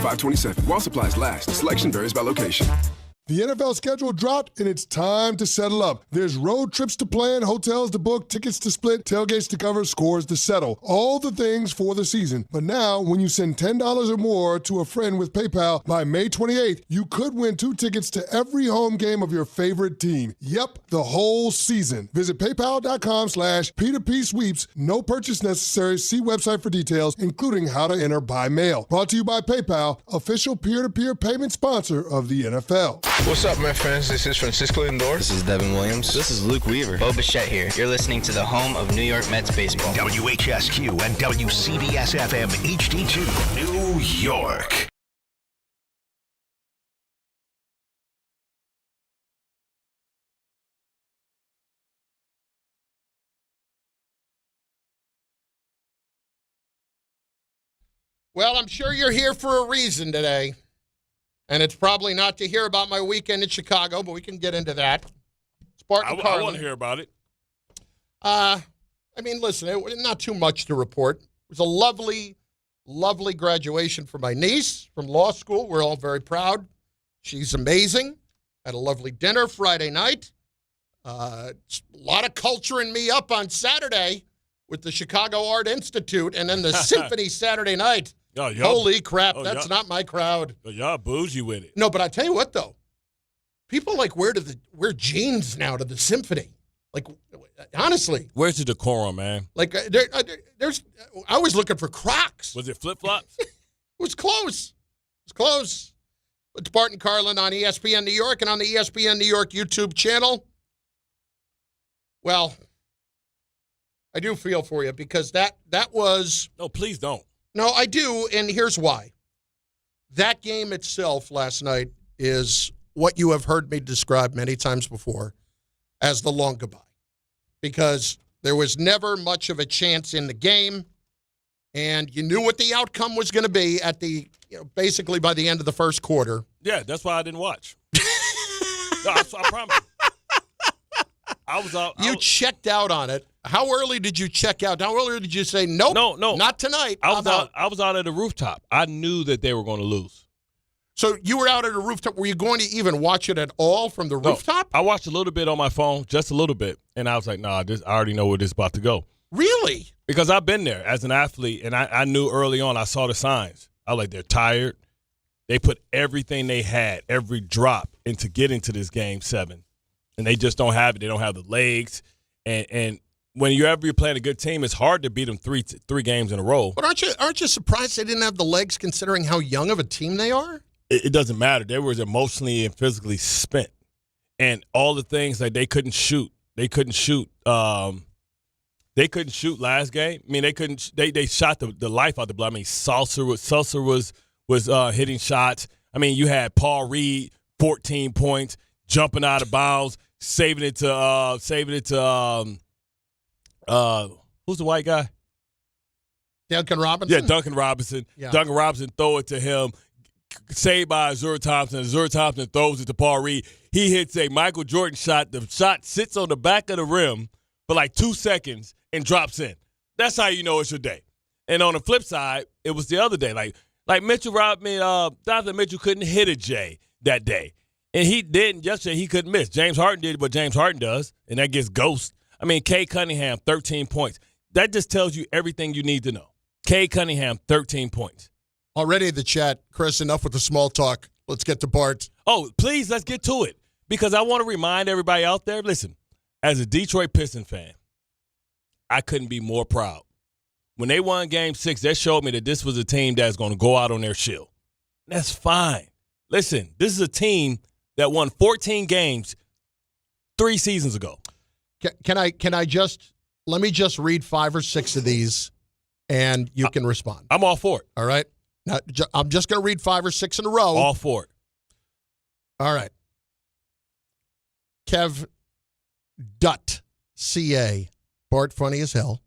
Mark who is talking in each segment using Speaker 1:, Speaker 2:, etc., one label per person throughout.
Speaker 1: $527. While supplies last. Selection varies by location.
Speaker 2: The NFL schedule dropped, and it's time to settle up. There's road trips to plan, hotels to book, tickets to split, tailgates to cover, scores to settle. All the things for the season. But now, when you send $10 or more to a friend with PayPal by May 28th, you could win 2 tickets to every home game of your favorite team. Yep, the whole season. Visit paypal.com/P2P sweeps. No purchase necessary. See website for details, including how to enter by mail. Brought to you by PayPal, official peer-to-peer payment sponsor of the NFL.
Speaker 3: What's up, my friends? This is Francisco Lindor.
Speaker 4: This is Devin Williams.
Speaker 5: This is Luke Weaver.
Speaker 6: Bo Bichette here. You're listening to the home of New York Mets baseball.
Speaker 7: WHSQ and WCBS-FM HD2, New York.
Speaker 8: Well, I'm sure you're here for a reason today. And it's probably not to hear about my weekend in Chicago, but we can get into that. Spartan Carlin.
Speaker 9: I want to hear about it.
Speaker 8: Listen, not too much to report. It was a lovely, lovely graduation for my niece from law school. We're all very proud. She's amazing. Had a lovely dinner Friday night. A lot of culturing me up on Saturday with the Chicago Art Institute and then the symphony Saturday night. Holy crap, that's not my crowd.
Speaker 9: Y'all bougie with it.
Speaker 8: No, but I tell you what, though. People wear jeans now to the symphony. Like, honestly.
Speaker 9: Where's the decorum, man?
Speaker 8: Like, I was looking for Crocs.
Speaker 9: Was it flip-flops?
Speaker 8: It was close. It's Bart and Carlin on ESPN New York and on the ESPN New York YouTube channel. Well, I do feel for you because that was...
Speaker 9: No, please don't.
Speaker 8: No, I do, and here's why. That game itself last night is what you have heard me describe many times before as the long goodbye. Because there was never much of a chance in the game, and you knew what the outcome was going to be at basically by the end of the first quarter.
Speaker 9: Yeah, that's why I didn't watch. No, I promise. I was out.
Speaker 8: You checked out on it. How early did you check out? How early did you say, nope,
Speaker 9: no,
Speaker 8: not tonight?
Speaker 9: I was out at the rooftop. I knew that they were going to lose.
Speaker 8: So you were out at a rooftop. Were you going to even watch it at all from the rooftop?
Speaker 9: I watched a little bit on my phone, just a little bit, and I was like, nah, I already know where this is about to go.
Speaker 8: Really?
Speaker 9: Because I've been there as an athlete, and I knew early on, I saw the signs. I was like, they're tired. They put everything they had, every drop, into getting to this Game 7. And they just don't have it. They don't have the legs. And when you're playing a good team, it's hard to beat them three games in a row.
Speaker 8: But aren't you surprised they didn't have the legs considering how young of a team they are?
Speaker 9: It doesn't matter. They were emotionally and physically spent. And all the things like they couldn't shoot. They couldn't shoot last game. I mean, they shot the life out the blood. I mean, Seltzer was hitting shots. I mean, you had Paul Reed, 14 points, jumping out of bounds, saving it to who's the white guy?
Speaker 8: Duncan Robinson?
Speaker 9: Yeah, Duncan Robinson. Yeah. Duncan Robinson throw it to him, saved by Azure Thompson. Azure Thompson throws it to Paul Reed. He hits a Michael Jordan shot. The shot sits on the back of the rim for like 2 seconds and drops in. That's how you know it's your day. And on the flip side, it was the other day. Like Donovan Mitchell couldn't hit a J that day. And he didn't yesterday. He couldn't miss. James Harden did what James Harden does, and that gets ghost. I mean, Cade Cunningham, 13 points. That just tells you everything you need to know. Cade Cunningham, 13 points.
Speaker 8: Already in the chat, Chris, enough with the small talk. Let's get to Bart.
Speaker 9: Oh, please, let's get to it. Because I want to remind everybody out there, listen, as a Detroit Pistons fan, I couldn't be more proud. When they won Game 6, that showed me that this was a team that's going to go out on their shield. That's fine. Listen, this is a team that won 14 games 3 seasons ago.
Speaker 8: Can I just let me just read 5 or 6 of these, and you can respond.
Speaker 9: I'm all for it.
Speaker 8: All right. Now, I'm just going to read 5 or 6 in a row.
Speaker 9: All for it.
Speaker 8: All right. Kev Dutt, CA. Bart, funny as hell.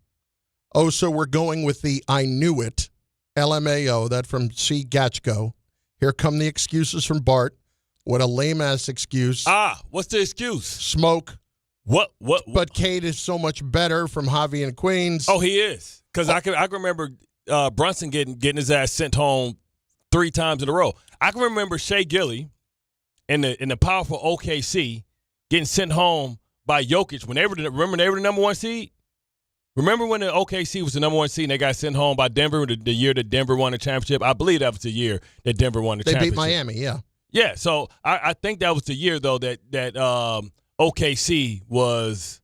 Speaker 8: Oh, so we're going with the I knew it. LMAO, that from C. Gatchko. Here come the excuses from Bart. What a lame-ass excuse.
Speaker 9: What's the excuse?
Speaker 8: Smoke.
Speaker 9: What?
Speaker 8: But Cade is so much better from Javi and Queens.
Speaker 9: Oh, he is. Because I can remember Brunson getting his ass sent home 3 times in a row. I can remember Shea Gilly in the powerful OKC getting sent home by Jokic when they were the number 1 seed. Remember when the OKC was the number 1 seed and they got sent home by Denver the year that Denver won the championship? I believe that was the year that Denver won the championship.
Speaker 8: They beat Miami, yeah.
Speaker 9: Yeah, so I think that was the year though that OKC was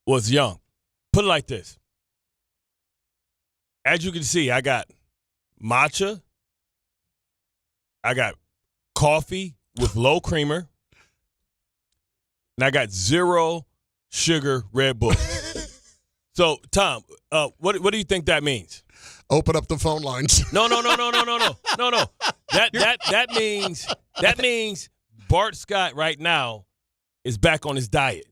Speaker 9: young. Put it like this. As you can see, I got matcha. I got coffee with low creamer. And I got 0 sugar Red Bull. So, Tom, what do you think that means?
Speaker 8: Open up the phone lines.
Speaker 9: No. That means Bart Scott right now is back on his diet.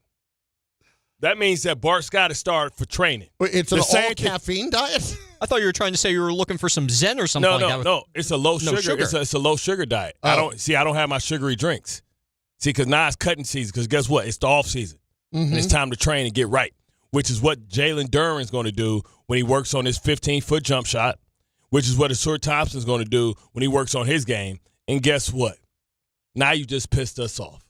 Speaker 9: That means that Bart Scott has started for training.
Speaker 8: Wait, it's an all-caffeine diet?
Speaker 4: I thought you were trying to say you were looking for some Zen or something like that.
Speaker 9: No. It's a low sugar. It's a low sugar diet. Oh. I don't have my sugary drinks. See, because now it's cutting season. Because guess what? It's the off season. Mm-hmm. And it's time to train and get right, which is what Jalen Duren's going to do when he works on his 15-foot jump shot, which is what Asur Thompson's going to do when he works on his game. And guess what? Now you just pissed us off.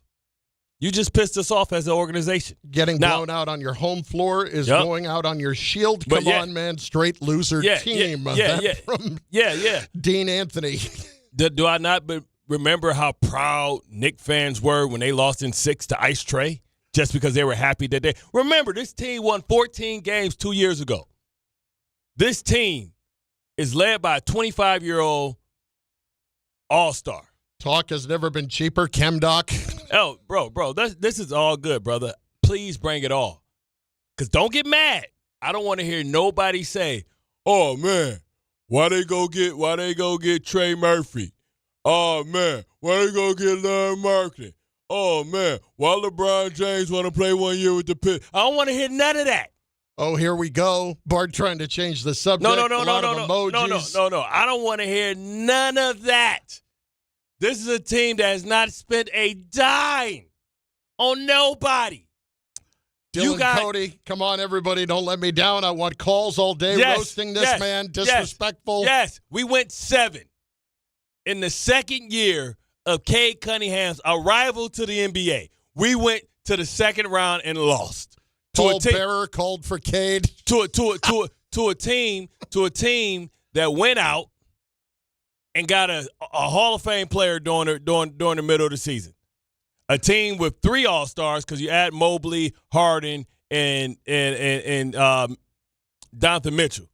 Speaker 9: You just pissed us off as an organization.
Speaker 8: Getting blown out on your home floor is going out on your shield. Come on, man. Straight loser team. From Dean Anthony.
Speaker 9: Do I not remember how proud Knicks fans were when they lost in 6 to Ice Trae? Just because they were happy that they – remember, this team won 14 games 2 years ago. This team is led by a 25-year-old all-star.
Speaker 8: Talk has never been cheaper, ChemDoc.
Speaker 9: Oh, bro, this is all good, brother. Please bring it all. Because don't get mad. I don't want to hear nobody say, oh, man, why they go get Trey Murphy? Oh, man, why they go get Larry Marketing? Oh, man, why LeBron James want to play 1 year with the Pistons? I don't want to hear none of that.
Speaker 8: Oh, here we go. Bart trying to change the subject.
Speaker 9: No.
Speaker 8: Emojis.
Speaker 9: I don't want to hear none of that. This is a team that has not spent a dime on nobody.
Speaker 8: Cody, come on, everybody. Don't let me down. I want calls all day roasting this man. Disrespectful.
Speaker 9: Yes, we went 7 in the second year of Cade Cunningham's arrival to the NBA. We went to the second round and lost.
Speaker 8: Paul Bearer called for Cade.
Speaker 9: To a team that went out and got a Hall of Fame player during the middle of the season. A team with 3 All-Stars because you add Mobley, Harden, and Donovan Mitchell.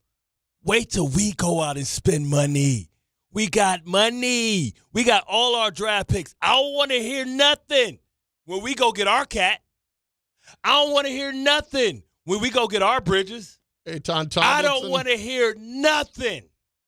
Speaker 9: Wait till we go out and spend money. We got money. We got all our draft picks. I don't want to hear nothing when we go get our cat. I don't want to hear nothing when we go get our Bridges.
Speaker 8: Eitan Tomlinson.
Speaker 9: I don't want to hear nothing.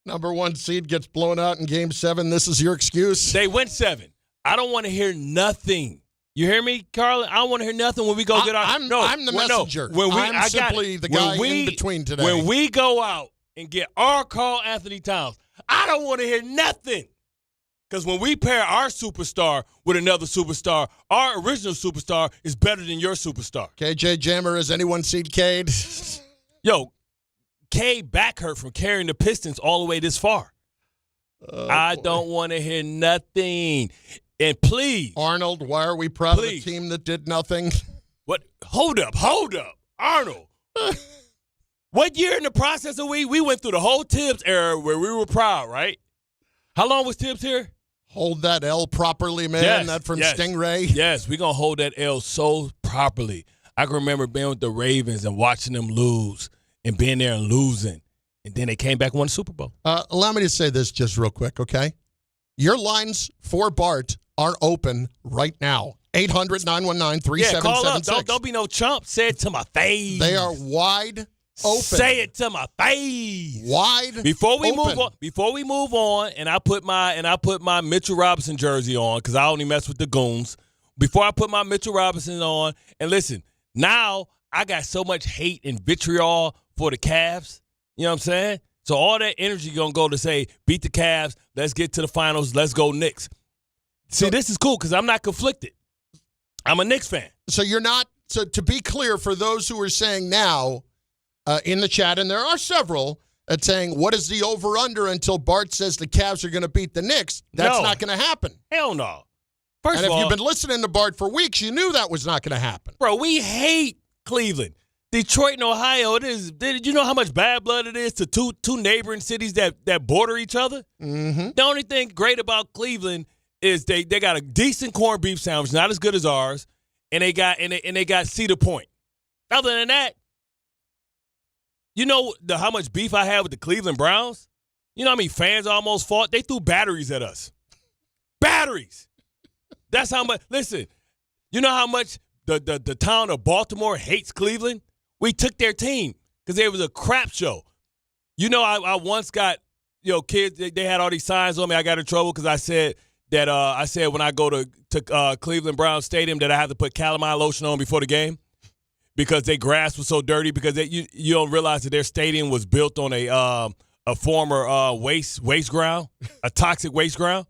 Speaker 8: Number 1 seed gets blown out in Game 7. This is your excuse?
Speaker 9: They went 7. I don't want to hear nothing. You hear me, Carlin? I don't want to hear nothing when we go get our.
Speaker 8: I'm the messenger. I'm simply the guy in between today.
Speaker 9: When we go out and get our Karl-Anthony Towns, I don't want to hear nothing. Because when we pair our superstar with another superstar, our original superstar is better than your superstar.
Speaker 8: KJ Jammer, has anyone seen Cade?
Speaker 9: Yo, Cade back hurt from carrying the Pistons all the way this far. I don't want to hear nothing. And please.
Speaker 8: Arnold, why are we proud of a team that did nothing?
Speaker 9: What? Hold up. Arnold. What year in the process of we went through the whole Tibbs era where we were proud, right? How long was Tibbs here?
Speaker 8: Hold that L properly, man.
Speaker 9: Yes,
Speaker 8: that from Stingray.
Speaker 9: Yes, we're going to hold that L so properly. I can remember being with the Ravens and watching them lose and being there and losing. And then they came back and won the Super Bowl.
Speaker 8: Allow me to say this just real quick, okay? Your lines for Bart are open right now. 800-919-3776.
Speaker 9: Yeah, call up. Don't be no chump. Say it to my face.
Speaker 8: They are wide open.
Speaker 9: Say it to my face.
Speaker 8: Wide
Speaker 9: Before we
Speaker 8: open.
Speaker 9: move on, and I put my Mitchell Robinson jersey on because I only mess with the goons. Before I put my Mitchell Robinson on, and listen, now I got so much hate and vitriol for the Cavs. You know what I'm saying? So all that energy going to go to say, beat the Cavs, let's get to the finals, let's go Knicks. See, this is cool because I'm not conflicted. I'm a Knicks fan.
Speaker 8: So you're not – so to be clear, for those who are saying now in the chat, and there are several, at saying, what is the over-under until Bart says the Cavs are going to beat the Knicks? That's not going to happen.
Speaker 9: Hell no. First
Speaker 8: and
Speaker 9: of all,
Speaker 8: if you've been listening to Bart for weeks, you knew that was not going to happen.
Speaker 9: Bro, we hate Cleveland. Detroit and Ohio, did you know how much bad blood it is to two neighboring cities that border each other?
Speaker 8: Mm-hmm.
Speaker 9: The only thing great about Cleveland is they got a decent corned beef sandwich, not as good as ours, and they got Cedar Point. Other than that, you know how much beef I had with the Cleveland Browns? You know how many fans almost fought? They threw batteries at us. Batteries. That's how much. Listen, you know how much the town of Baltimore hates Cleveland? We took their team because it was a crap show. You know, I once got, kids, they had all these signs on me. I got in trouble because I said that when I go to Cleveland Browns Stadium that I have to put calamine lotion on before the game because their grass was so dirty because you don't realize that their stadium was built on a former waste ground, a toxic waste ground.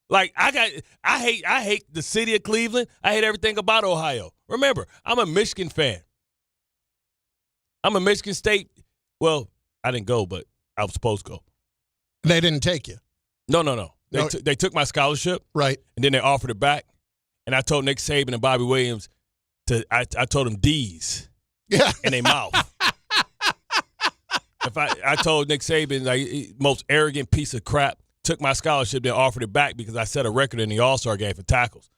Speaker 9: Like I hate the city of Cleveland. I hate everything about Ohio. Remember, I'm a Michigan fan. I'm a Michigan State. Well, I didn't go, but I was supposed to go.
Speaker 8: They didn't take you?
Speaker 9: No. They took my scholarship.
Speaker 8: Right.
Speaker 9: And then they offered it back. And I told Nick Saban and Bobby Williams I told them D's in their mouth. I told Nick Saban, like, most arrogant piece of crap, took my scholarship, then offered it back because I set a record in the All-Star game for tackles.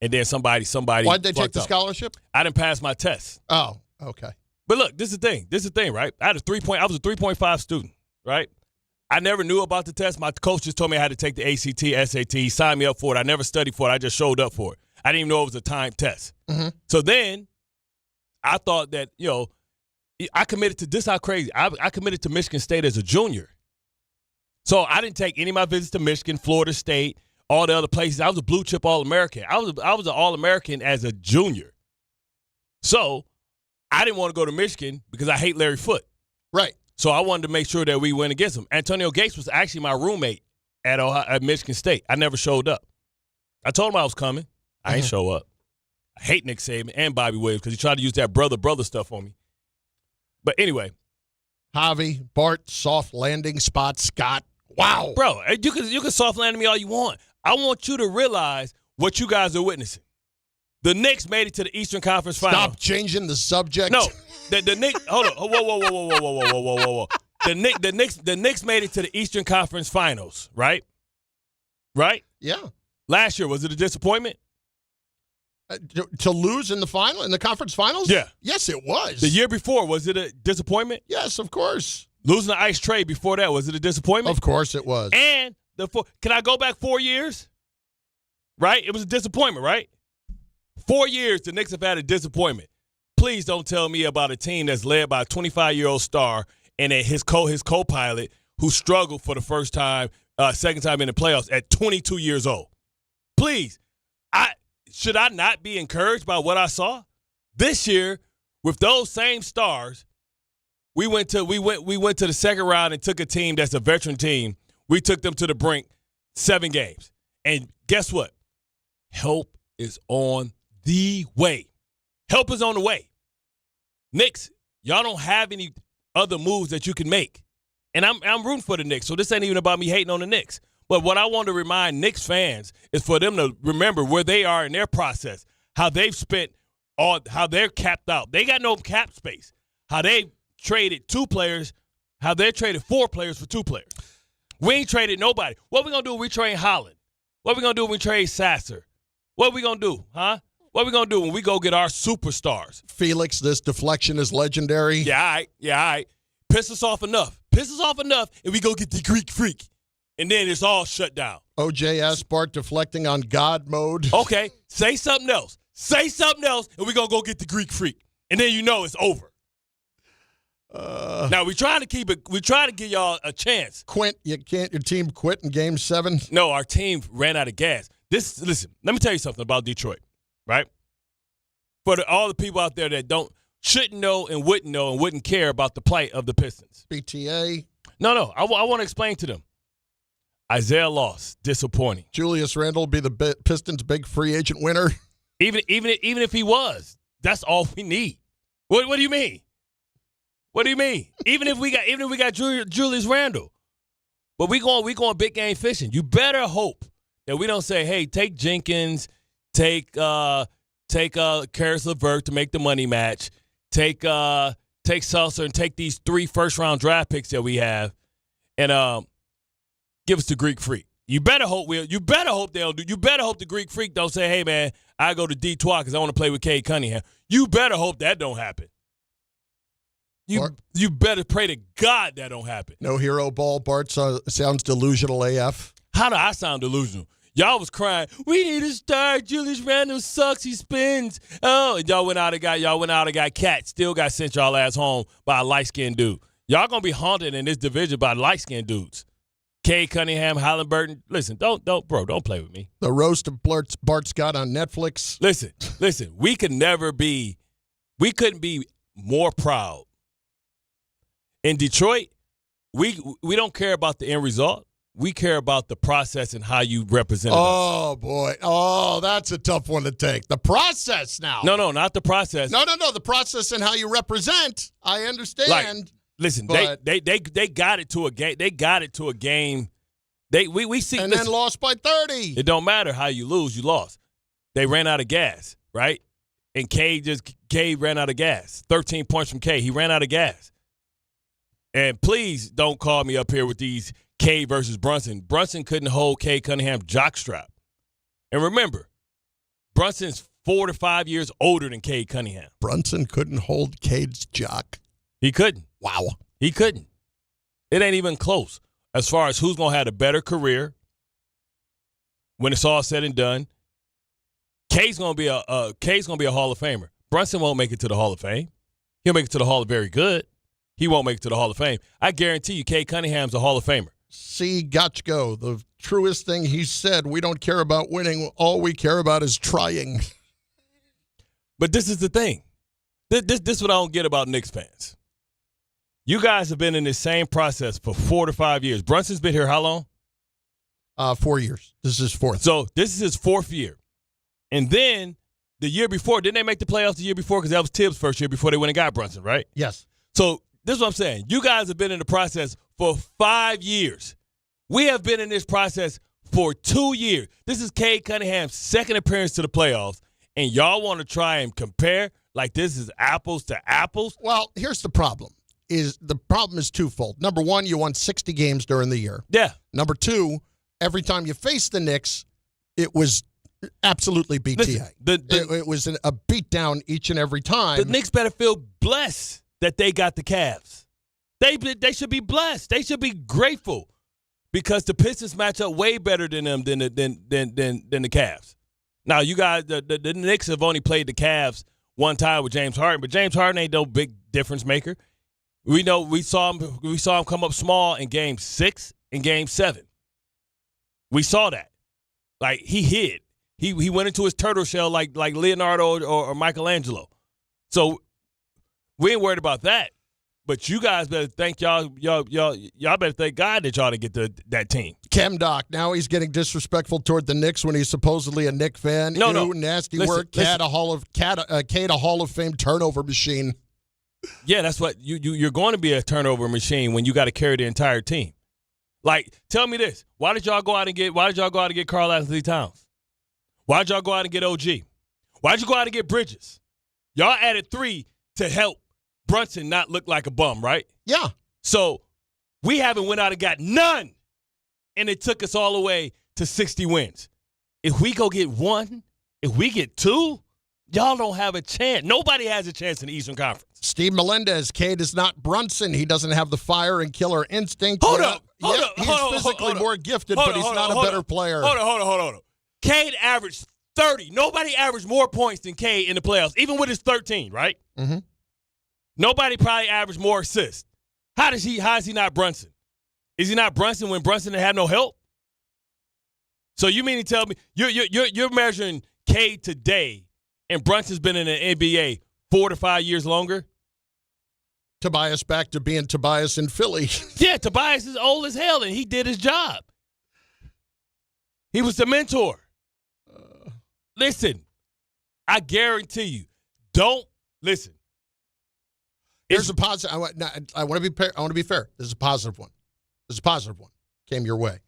Speaker 9: And then somebody.
Speaker 8: Why'd they take the scholarship?
Speaker 9: I didn't pass my test.
Speaker 8: Oh, okay.
Speaker 9: But look, this is the thing, right? I was a 3.5 student, right? I never knew about the test. My coach just told me I had to take the ACT, SAT. He signed me up for it. I never studied for it. I just showed up for it. I didn't even know it was a timed test.
Speaker 8: Mm-hmm.
Speaker 9: So then I thought that, I committed to this. How crazy. I committed to Michigan State as a junior. So I didn't take any of my visits to Michigan, Florida State, all the other places. I was a blue chip All-American. I was an All-American as a junior. So I didn't want to go to Michigan because I hate Larry Foote.
Speaker 8: Right.
Speaker 9: So I wanted to make sure that we went against him. Antonio Gates was actually my roommate at Michigan State. I never showed up. I told him I was coming. I ain't show up. I hate Nick Saban and Bobby Williams because he tried to use that brother stuff on me. But anyway.
Speaker 8: Javi, Bart, soft landing spot, Scott. Wow.
Speaker 9: Bro, you can soft land me all you want. I want you to realize what you guys are witnessing. The Knicks made it to the Eastern Conference Finals.
Speaker 8: Stop changing the subject.
Speaker 9: No, the Knicks. Hold on. Whoa. The Knicks made it to the Eastern Conference Finals, right? Right?
Speaker 8: Yeah.
Speaker 9: Last year, was it a disappointment?
Speaker 8: To lose in the conference finals?
Speaker 9: Yeah.
Speaker 8: Yes, it was.
Speaker 9: The year before, was it a disappointment?
Speaker 8: Yes, of course.
Speaker 9: Losing the ice trade before that, was it a disappointment?
Speaker 8: Of course it was.
Speaker 9: And can I go back 4 years? Right? It was a disappointment, right? 4 years, the Knicks have had a disappointment. Please don't tell me about a team that's led by a 25-year-old star and his co-pilot who struggled for the second time in the playoffs at 22 years old. Please, should I not be encouraged by what I saw? This year, with those same stars, we went to the second round and took a team that's a veteran team. We took them to the brink, 7 games. And guess what? Help is on the way. Help is on the way. Knicks, y'all don't have any other moves that you can make. And I'm rooting for the Knicks, so this ain't even about me hating on the Knicks. But what I want to remind Knicks fans is for them to remember where they are in their process, how they've spent how they're capped out. They got no cap space. How they traded 2 players, how they traded 4 players for 2 players. We ain't traded nobody. What we going to do when we trade Holland? What we going to do when we trade Sasser? What we going to do, huh? What we going to do when we go get our superstars?
Speaker 8: Felix, this deflection is legendary.
Speaker 9: Yeah, all right. Piss us off enough, and we go get the Greek freak. And then it's all shut down.
Speaker 8: OJS, Bart deflecting on God mode.
Speaker 9: Okay, say something else. And we're going to go get the Greek freak. And then you know it's over. Now, we're trying to keep it. We're trying to give y'all a chance.
Speaker 8: Quint, your team quit in Game 7?
Speaker 9: No, our team ran out of gas. Listen, let me tell you something about Detroit, right? For all the people out there that shouldn't know and wouldn't care about the plight of the Pistons.
Speaker 8: BTA.
Speaker 9: No, I want to explain to them. Isaiah lost. Disappointing.
Speaker 8: Julius Randle be the Pistons' big free agent winner. Even
Speaker 9: if he was, that's all we need. What do you mean? What do you mean? Even if we got Julius Randle, but we going big game fishing. You better hope that we don't say, hey, take Jenkins, take Karis LeVert to make the money match, take Seltzer and take these 3 first-round draft picks that we have, and give us the Greek Freak. You better hope You better hope they'll do. You better hope the Greek Freak don't say, "Hey man, I go to Detroit because I want to play with Cade Cunningham." You better hope that don't happen. You better pray to God that don't happen.
Speaker 8: No hero ball. Bart sounds delusional AF.
Speaker 9: How do I sound delusional? Y'all was crying. We need a star. Julius Randle sucks. He spins. Oh, and y'all went out and got Cat. Still got sent y'all ass home by a light-skinned dude. Y'all gonna be haunted in this division by light-skinned dudes. Cade Cunningham, Halliburton. Listen, don't play with me.
Speaker 8: The roast of Bart Scott on Netflix.
Speaker 9: Listen. We couldn't be more proud. In Detroit, we don't care about the end result. We care about the process and how you represent us.
Speaker 8: Oh, boy. Oh, that's a tough one to take. The process now.
Speaker 9: No, not the process.
Speaker 8: No. The process and how you represent. I understand.
Speaker 9: Listen,
Speaker 8: but
Speaker 9: they got it to a game. They got it to a game. We see
Speaker 8: and then lost by 30.
Speaker 9: It don't matter how you lose, you lost. They ran out of gas, right? And Cade ran out of gas. 13 points from Cade. He ran out of gas. And please don't call me up here with these Cade versus Brunson. Brunson couldn't hold Cade Cunningham's jockstrap. And remember, Brunson's 4 to 5 years older than Cade Cunningham.
Speaker 8: Brunson couldn't hold Cade's jock.
Speaker 9: He couldn't.
Speaker 8: Wow.
Speaker 9: He couldn't. It ain't even close as far as who's going to have a better career when it's all said and done. Cade's going to be a Hall of Famer. Brunson won't make it to the Hall of Fame. He'll make it to the Hall of Very Good. He won't make it to the Hall of Fame. I guarantee you Cade Cunningham's a Hall of Famer.
Speaker 8: See, Gotchko, the truest thing he said, we don't care about winning. All we care about is trying.
Speaker 9: But this is the thing. This is what I don't get about Knicks fans. You guys have been in this same process for 4 to 5 years. Brunson's been here how long?
Speaker 8: 4 years. This is his 4th.
Speaker 9: So this is his 4th year. And then the year before, didn't they make the playoffs the year before? Because that was Tibbs' first year before they went and got Brunson, right?
Speaker 8: Yes.
Speaker 9: So this is what I'm saying. You guys have been in the process for 5 years. We have been in this process for 2 years. This is Cade Cunningham's 2nd appearance to the playoffs, and y'all want to try and compare like this is apples to apples?
Speaker 8: Well, here's the problem. The problem is twofold. Number one, you won 60 games during the year.
Speaker 9: Yeah.
Speaker 8: Number two, every time you faced the Knicks, it was absolutely BTA.
Speaker 9: Listen,
Speaker 8: it was a beatdown each and every time.
Speaker 9: The Knicks better feel blessed that they got the Cavs. They should be blessed. They should be grateful because the Pistons match up way better than them than the Cavs. Now, you guys, the Knicks have only played the Cavs one time with James Harden, but James Harden ain't no big difference maker. We know we saw him come up small in Game 6 and Game 7. We saw that. Like, he hid. He went into his turtle shell like Leonardo or Michelangelo. So we ain't worried about that. But you guys better thank y'all better thank God that y'all didn't get that team.
Speaker 8: Chem Doc, now he's getting disrespectful toward the Knicks when he's supposedly a Knick fan.
Speaker 9: No.
Speaker 8: Nasty work. Cade a Hall of Fame turnover machine.
Speaker 9: Yeah, that's what you're going to be, a turnover machine when you got to carry the entire team. Like, tell me this: why did y'all go out and get Karl-Anthony Towns? Why did y'all go out and get OG? Why did you go out and get Bridges? Y'all added 3 to help Brunson not look like a bum, right?
Speaker 8: Yeah.
Speaker 9: So we haven't went out and got none, and it took us all the way to 60 wins. If we go get 1, if we get 2, y'all don't have a chance. Nobody has a chance in the Eastern Conference.
Speaker 8: Steve Melendez, Cade is not Brunson. He doesn't have the fire and killer instinct.
Speaker 9: Hold up.
Speaker 8: He's physically more gifted, but he's not a better player.
Speaker 9: Hold on. Cade averaged 30. Nobody averaged more points than Cade in the playoffs, even with his 13, right?
Speaker 8: Mm-hmm.
Speaker 9: Nobody probably averaged more assists. How is he not Brunson? Is he not Brunson when Brunson had no help? So you mean to tell me you're measuring Cade today and Brunson's been in the NBA 4 to 5 years longer?
Speaker 8: Tobias back to being Tobias in Philly.
Speaker 9: Yeah, Tobias is old as hell, and he did his job. He was the mentor. Listen, I guarantee you, don't listen.
Speaker 8: There's a positive. I want to be fair. This is a positive one. Came your way.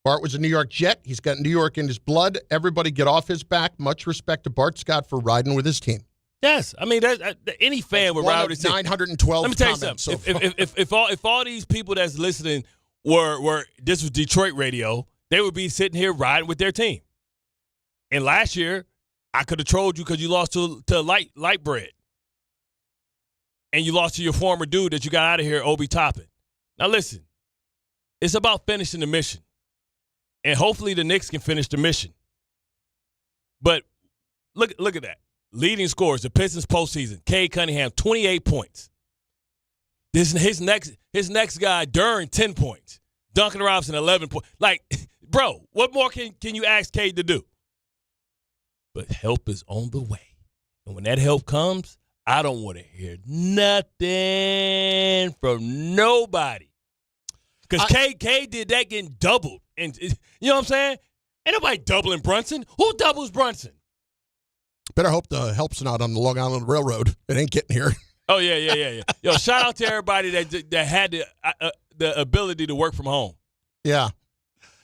Speaker 8: Bart was a New York Jet. He's got New York in his blood. Everybody get off his back. Much respect to Bart Scott for riding with his team.
Speaker 9: Yes, I mean any fan would ride with his team.
Speaker 8: 912.
Speaker 9: Let me tell you something. If all these people that's listening were this was Detroit radio, they would be sitting here riding with their team. And last year, I could have trolled you because you lost to light bread, and you lost to your former dude that you got out of here, Obi Toppin. Now listen, it's about finishing the mission. And hopefully the Knicks can finish the mission. But look at that. Leading scorers, the Pistons postseason. Cade Cunningham, 28 points. His next guy, Duran, 10 points. Duncan Robinson, 11 points. Like, bro, what more can you ask Cade to do? But help is on the way. And when that help comes, I don't want to hear nothing from nobody. Because Cade did that getting doubled. And you know what I'm saying? Ain't nobody doubling Brunson. Who doubles Brunson?
Speaker 8: Better hope the help's not on the Long Island Railroad. It ain't getting here.
Speaker 9: Oh, yeah. Yo, shout out to everybody that had the ability to work from home.
Speaker 8: Yeah.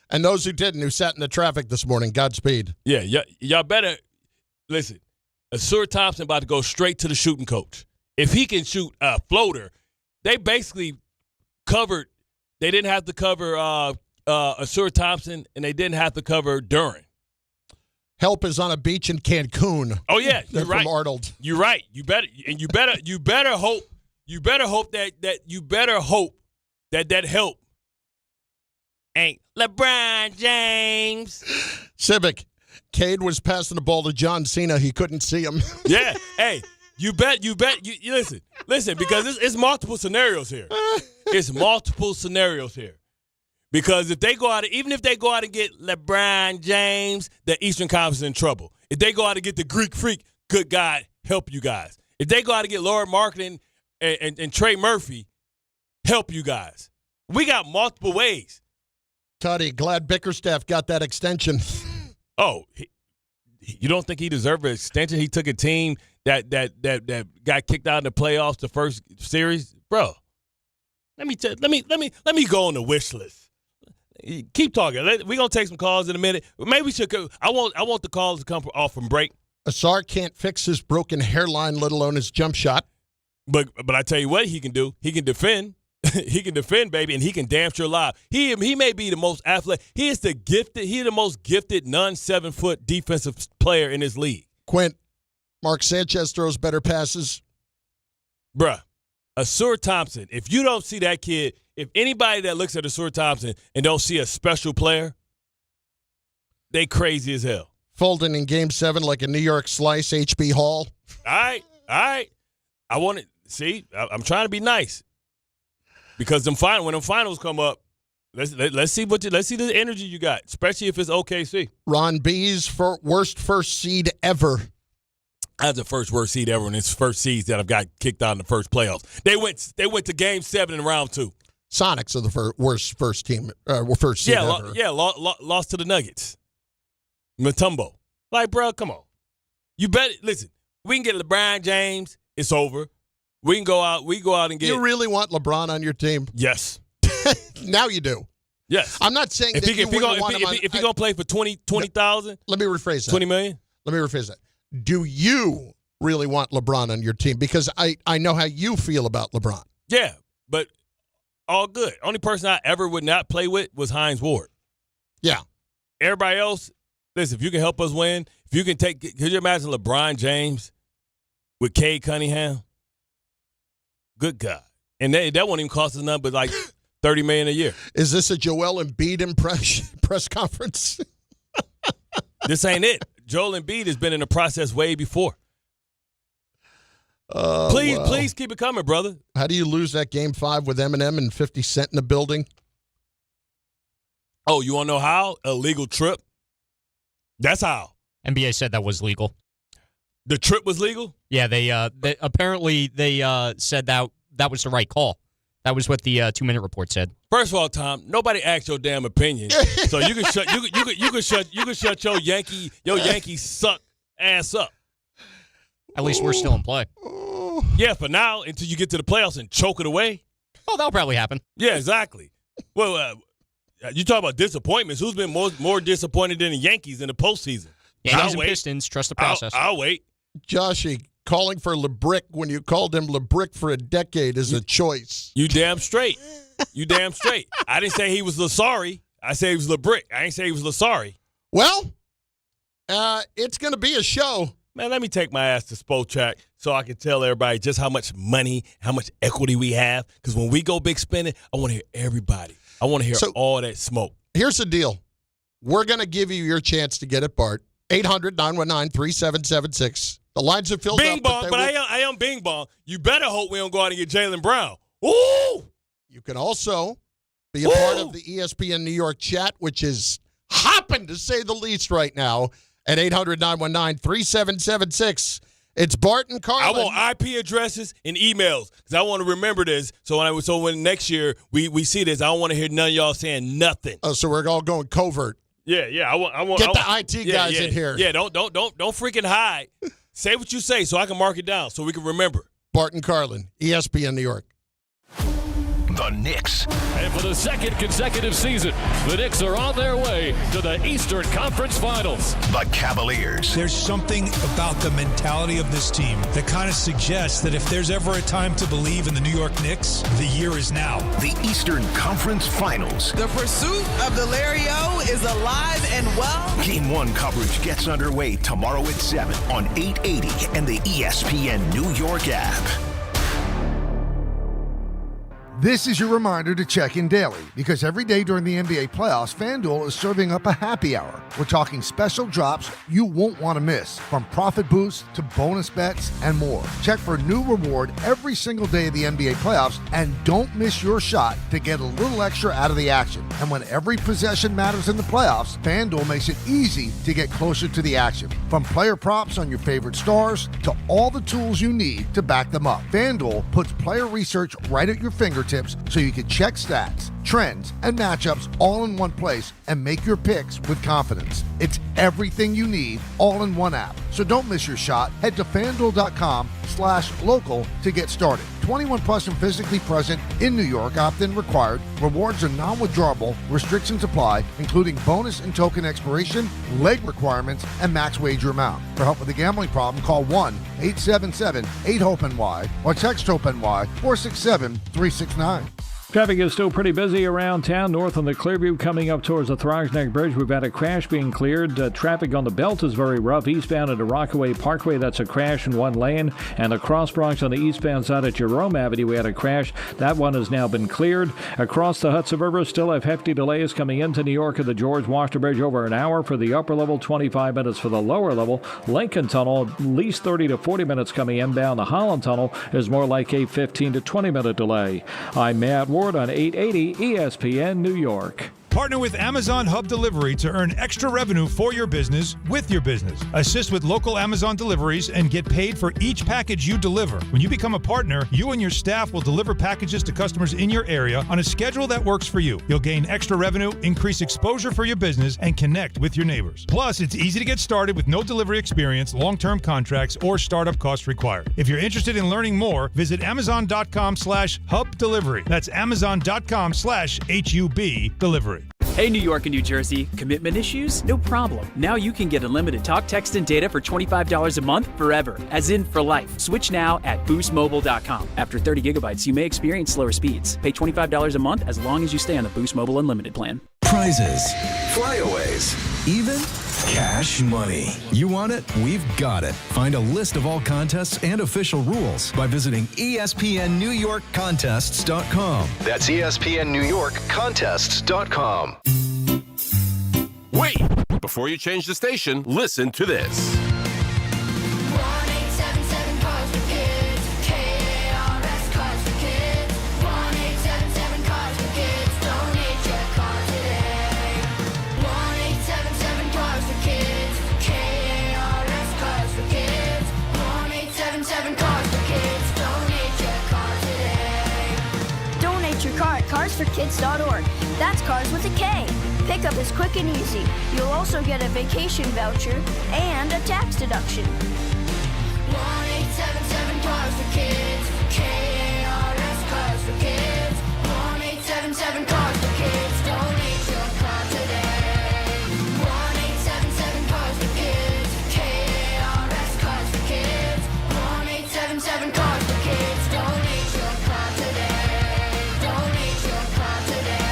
Speaker 8: And those who didn't, who sat in the traffic this morning, Godspeed.
Speaker 9: Yeah, y'all better – listen, Asur Thompson about to go straight to the shooting coach. If he can shoot a floater, they basically covered – they didn't have to cover Asur Thompson, and they didn't have to cover Duran.
Speaker 8: Help is on a beach in Cancun.
Speaker 9: Oh yeah, you're right.
Speaker 8: From Arnold.
Speaker 9: You're right. You better hope that help ain't LeBron James.
Speaker 8: Civic, Cade was passing the ball to John Cena. He couldn't see him.
Speaker 9: Yeah. Hey, you listen, because it's multiple scenarios here. It's multiple scenarios here. Because if they go out, even if they go out and get LeBron James, the Eastern Conference is in trouble. If they go out and get the Greek Freak, good God, help you guys. If they go out and get Laura Marketing and Trey Murphy, help you guys. We got multiple ways.
Speaker 8: Tutty, glad Bickerstaff got that extension.
Speaker 9: Oh, you don't think he deserved an extension? He took a team that got kicked out in the playoffs the first series, bro. Let me go on the wish list. Keep talking. We're gonna take some calls in a minute. Maybe we should go. I want the calls to come off from break.
Speaker 8: Asar can't fix his broken hairline, let alone his jump shot.
Speaker 9: But I tell you what he can do. He can defend. He can defend, baby, and he can damn sure lie. He may be the most athletic. He is the most gifted non-7-foot defensive player in this league.
Speaker 8: Quint, Mark Sanchez throws better passes.
Speaker 9: Bruh, Asur Thompson, if you don't see that kid, if anybody that looks at Asur Thompson and don't see a special player, they crazy as hell.
Speaker 8: Folding in Game 7 like a New York slice, H.B. Hall.
Speaker 9: All right. I want to see. I'm trying to be nice because when them finals come up, let's see the energy you got, especially if it's OKC.
Speaker 8: Ron B's worst first seed ever.
Speaker 9: That's the first worst seed ever in his first seeds that I've got kicked out in the first playoffs. They went to Game 7 in round 2.
Speaker 8: Sonics are the worst first seed ever.
Speaker 9: Lost to the Nuggets. Mutombo. Like, bro, come on. You bet. Listen, we can get LeBron James. It's over. We can go out and get.
Speaker 8: You really want LeBron on your team?
Speaker 9: Yes.
Speaker 8: Now you do.
Speaker 9: Yes.
Speaker 8: I'm not saying
Speaker 9: if he's going to play for 20,000.
Speaker 8: Let me rephrase that.
Speaker 9: 20 million?
Speaker 8: Let me rephrase that. Do you really want LeBron on your team? Because I know how you feel about LeBron.
Speaker 9: Yeah, but all good. Only person I ever would not play with was Hines Ward.
Speaker 8: Yeah.
Speaker 9: Everybody else, listen, if you can help us win, if you can could you imagine LeBron James with Cade Cunningham? Good God. And that won't even cost us nothing but like $30 million a year.
Speaker 8: Is this a Joel Embiid press conference?
Speaker 9: This ain't it. Joel Embiid has been in the process way before. Please keep it coming, brother.
Speaker 8: How do you lose that Game 5 with Eminem and 50 Cent in the building?
Speaker 9: Oh, you want to know how? A legal trip. That's how.
Speaker 4: NBA said that was legal.
Speaker 9: The trip was legal?
Speaker 4: Yeah, they apparently said that was the right call. That was what the 2-minute report said.
Speaker 9: First of all, Tom, nobody asked your damn opinion, so you can shut your Yankee suck ass up.
Speaker 4: At least we're still in play.
Speaker 9: Yeah, for now, until you get to the playoffs and choke it away.
Speaker 4: Oh, that'll probably happen.
Speaker 9: Yeah, exactly. Well, you talk about disappointments. Who's been more disappointed than the Yankees in the postseason?
Speaker 4: Yankees and Pistons, trust the process.
Speaker 9: I'll wait.
Speaker 8: Joshy, calling for LeBrick when you called him LeBrick for a decade is a choice.
Speaker 9: You damn straight. You damn straight. I didn't say he was Lasari. I said he was LeBrick. I ain't say he was Lasari.
Speaker 8: Well, it's going to be a show.
Speaker 9: Man, let me take my ass to Spotrac so I can tell everybody just how much money, how much equity we have. Because when we go big spending, I want to hear everybody. I want to hear all that smoke.
Speaker 8: Here's the deal. We're going to give you your chance to get it, Bart. 800-919-3776. The lines are filled
Speaker 9: Bing
Speaker 8: up.
Speaker 9: bong, but I am Bing bong. You better hope we don't go out and get Jalen Brown. Ooh!
Speaker 8: You can also be a part of the ESPN New York chat, which is hopping to say the least right now at 800-919-3776. It's Bart and Carlin.
Speaker 9: I want IP addresses and emails because I want to remember this. So when next year we see this, I don't want to hear none of y'all saying nothing.
Speaker 8: Oh, so we're all going covert.
Speaker 9: Yeah. I want
Speaker 8: get the IT guys in here.
Speaker 9: Yeah, don't freaking hide. Say what you say so I can mark it down so we can remember.
Speaker 8: Bart and Carlin, ESPN New York.
Speaker 7: The Knicks.
Speaker 5: And for the second consecutive season, the Knicks are on their way to the Eastern Conference Finals.
Speaker 7: The Cavaliers.
Speaker 10: There's something about the mentality of this team that kind of suggests that if there's ever a time to believe in the New York Knicks, the year is now.
Speaker 7: The Eastern Conference Finals.
Speaker 11: The pursuit of the Larry O is alive and well.
Speaker 7: Game 1 coverage gets underway tomorrow at 7 on 880 and the ESPN New York app.
Speaker 12: This is your reminder to check in daily because every day during the NBA playoffs, FanDuel is serving up a happy hour. We're talking special drops you won't want to miss, from profit boosts to bonus bets and more. Check for a new reward every single day of the NBA playoffs and don't miss your shot to get a little extra out of the action. And when every possession matters in the playoffs, FanDuel makes it easy to get closer to the action. From player props on your favorite stars to all the tools you need to back them up. FanDuel puts player research right at your fingertips so you can check stats, trends, and matchups all in one place and make your picks with confidence. It's everything you need all in one app. So don't miss your shot. Head to FanDuel.com/local to get started. 21 plus and physically present in New York. Opt-in required. Rewards are non-withdrawable. Restrictions apply, including bonus and token expiration, leg requirements, and max wager amount. For help with a gambling problem, call 1-877-8-HOPE-NY or text HOPE-NY 467-369.
Speaker 13: Traffic is still pretty busy around town. North on the Clearview coming up towards the Throgs Neck Bridge. We've had a crash being cleared. Traffic on the Belt is very rough. Eastbound at the Rockaway Parkway, that's a crash in one lane. And the Cross Bronx on the eastbound side at Jerome Avenue, we had a crash. That one has now been cleared. Across the Hudson River, still have hefty delays coming into New York at the George Washington Bridge, over an hour for the upper level, 25 minutes for the lower level. Lincoln Tunnel, at least 30 to 40 minutes coming inbound. The Holland Tunnel is more like a 15 to 20 minute delay. I'm Matt Ward on 880 ESPN New York.
Speaker 10: Partner with Amazon Hub Delivery to earn extra revenue for your business with your business. Assist with local Amazon deliveries and get paid for each package you deliver. When you become a partner, you and your staff will deliver packages to customers in your area on a schedule that works for you. You'll gain extra revenue, increase exposure for your business, and connect with your neighbors. Plus, it's easy to get started with no delivery experience, long-term contracts, or startup costs required. If you're interested in learning more, visit Amazon.com/Hub Delivery. That's Amazon.com/HUB Delivery.
Speaker 14: Hey, New York and New Jersey, commitment issues? No problem. Now you can get unlimited talk, text, and data for $25 a month forever, as in for life. Switch now at boostmobile.com. After 30 gigabytes, you may experience slower speeds. Pay $25 a month as long as you stay on the Boost Mobile Unlimited plan.
Speaker 15: Prizes, flyaways, even cash money. You want it? We've got it. Find a list of all contests and official rules by visiting ESPNNewYorkContests.com.
Speaker 7: That's ESPNNewYorkContests.com.
Speaker 16: Wait! Before you change the station, listen to this.
Speaker 17: CarsForKids.org. That's cars with a K. Pickup is quick and easy. You'll also get a vacation voucher and a tax deduction. 1-877-CARS Cars for Kids. K-A-R-S, Cars for Kids. 1-877 Cars for Kids. Donate your car today. 1-877 Cars for Kids. K-A-R-S, Cars for Kids. 1-877 Cars for Kids. Donate your car today. Donate your car today.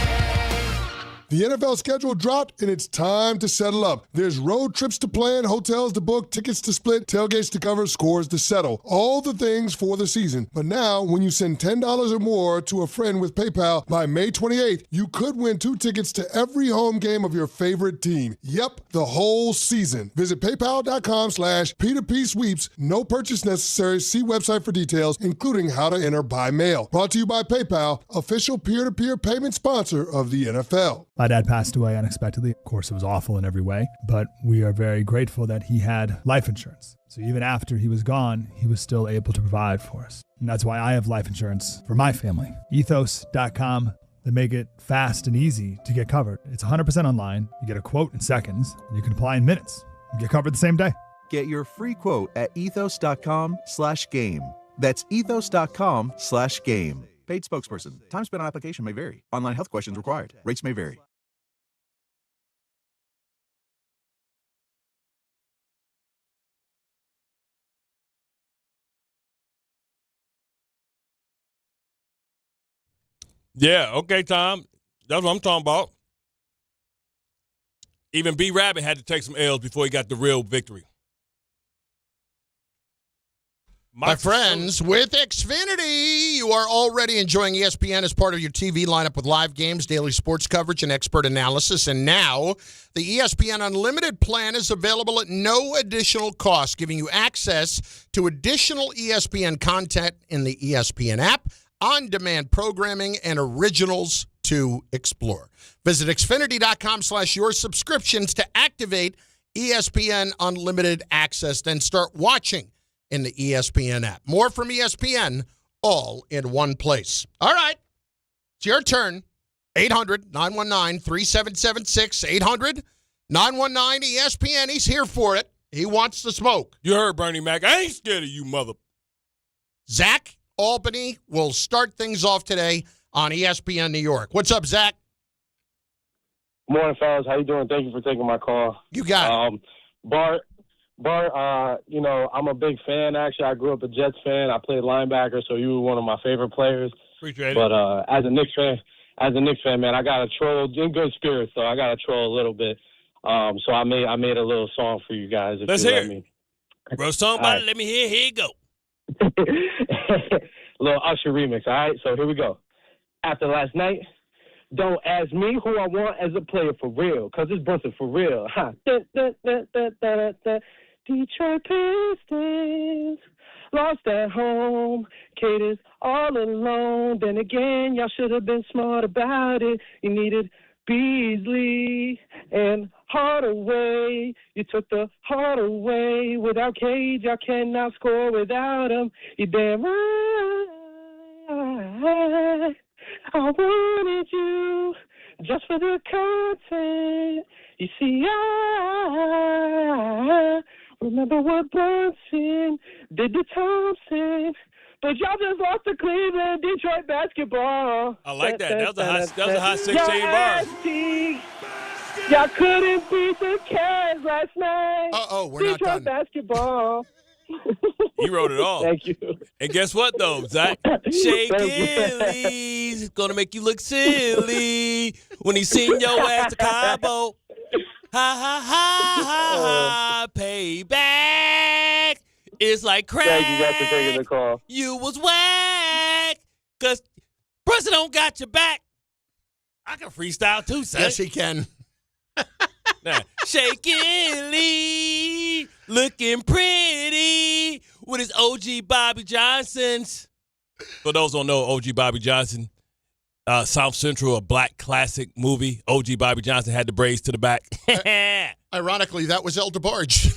Speaker 2: The NFL schedule dropped, and it's time to settle up. There's road trips to plan, hotels to book, tickets to split, tailgates to cover, scores to settle. All the things for the season. But now, when you send $10 or more to a friend with PayPal by May 28th, you could win 2 tickets to every home game of your favorite team. Yep, the whole season. Visit paypal.com/P2P sweeps. No purchase necessary. See website for details, including how to enter by mail. Brought to you by PayPal, official peer-to-peer payment sponsor of the NFL.
Speaker 18: My dad passed away unexpectedly. Of course, it was awful in every way, but we are very grateful that he had life insurance. So even after he was gone, he was still able to provide for us. And that's why I have life insurance for my family. Ethos.com. They make it fast and easy to get covered. It's 100% online. You get a quote in seconds. And you can apply in minutes. You get covered the same day.
Speaker 19: Get your free quote at ethos.com/game. That's ethos.com/game. Paid spokesperson. Time spent on application may vary. Online health questions required. Rates may vary.
Speaker 9: Yeah, okay, Tom. That's what I'm talking about. Even B. Rabbit had to take some L's before he got the real victory.
Speaker 8: My friends, with Xfinity, you are already enjoying ESPN as part of your TV lineup with live games, daily sports coverage, and expert analysis. And now, the ESPN Unlimited plan is available at no additional cost, giving you access to additional ESPN content in the ESPN app, on-demand programming, and originals to explore. Visit Xfinity.com/your subscriptions to activate ESPN Unlimited access, then start watching in the ESPN app. More from ESPN, all in one place. All right, it's your turn. 800-919-3776. 800-919-ESPN. He's here for it. He wants the smoke.
Speaker 9: You heard Bernie Mac. I ain't scared of you, mother.
Speaker 8: Zach Albany will start things off today on ESPN New York. What's up, Zach?
Speaker 20: Good morning, fellas. How you doing? Thank you for taking my call.
Speaker 8: You got it.
Speaker 20: Bart, I'm a big fan, actually. I grew up a Jets fan. I played linebacker, so you were one of my favorite players.
Speaker 9: Appreciate it.
Speaker 20: But as a Knicks fan, man, I got to troll in good spirits, so I got to troll a little bit. So I made a little song for you guys. If
Speaker 9: Let's
Speaker 20: you
Speaker 9: hear
Speaker 20: let me.
Speaker 9: Bro, song about it. Let me hear. Here you go.
Speaker 20: Little Usher remix, all right? So here we go. After last night, don't ask me who I want as a player for real, because it's Brunson for real. Ha. Detroit Pistons lost at home. Caters all alone. Then again, y'all should have been smart about it. You needed Beasley and Hardaway. You took the heart away. Without Cage, I cannot score without him. You damn right. I wanted you just for the content. You see, I remember what Brunson did to Thompson. But y'all just lost to Cleveland, Detroit basketball.
Speaker 9: I like that. That was a hot 16 bars.
Speaker 20: Y'all couldn't beat the Cavs last night.
Speaker 8: We're not done.
Speaker 20: Detroit basketball.
Speaker 9: He wrote it all.
Speaker 20: Thank you.
Speaker 9: And guess what, though, Zach? Shea Gillies gonna make you look silly when he sing your ass to Cabo. Ha ha ha ha ha. Payback. It's like crack.
Speaker 20: Thank you guys for taking the call.
Speaker 9: You was whack. Cause Brunson don't got your back. I can freestyle too, son.
Speaker 8: Yes, he can.
Speaker 9: Now, Shakin' Lee, looking pretty with his OG Bobby Johnsons. For those who don't know, OG Bobby Johnson, South Central, a black classic movie. OG Bobby Johnson had the braids to the back.
Speaker 8: Ironically, that was El DeBarge.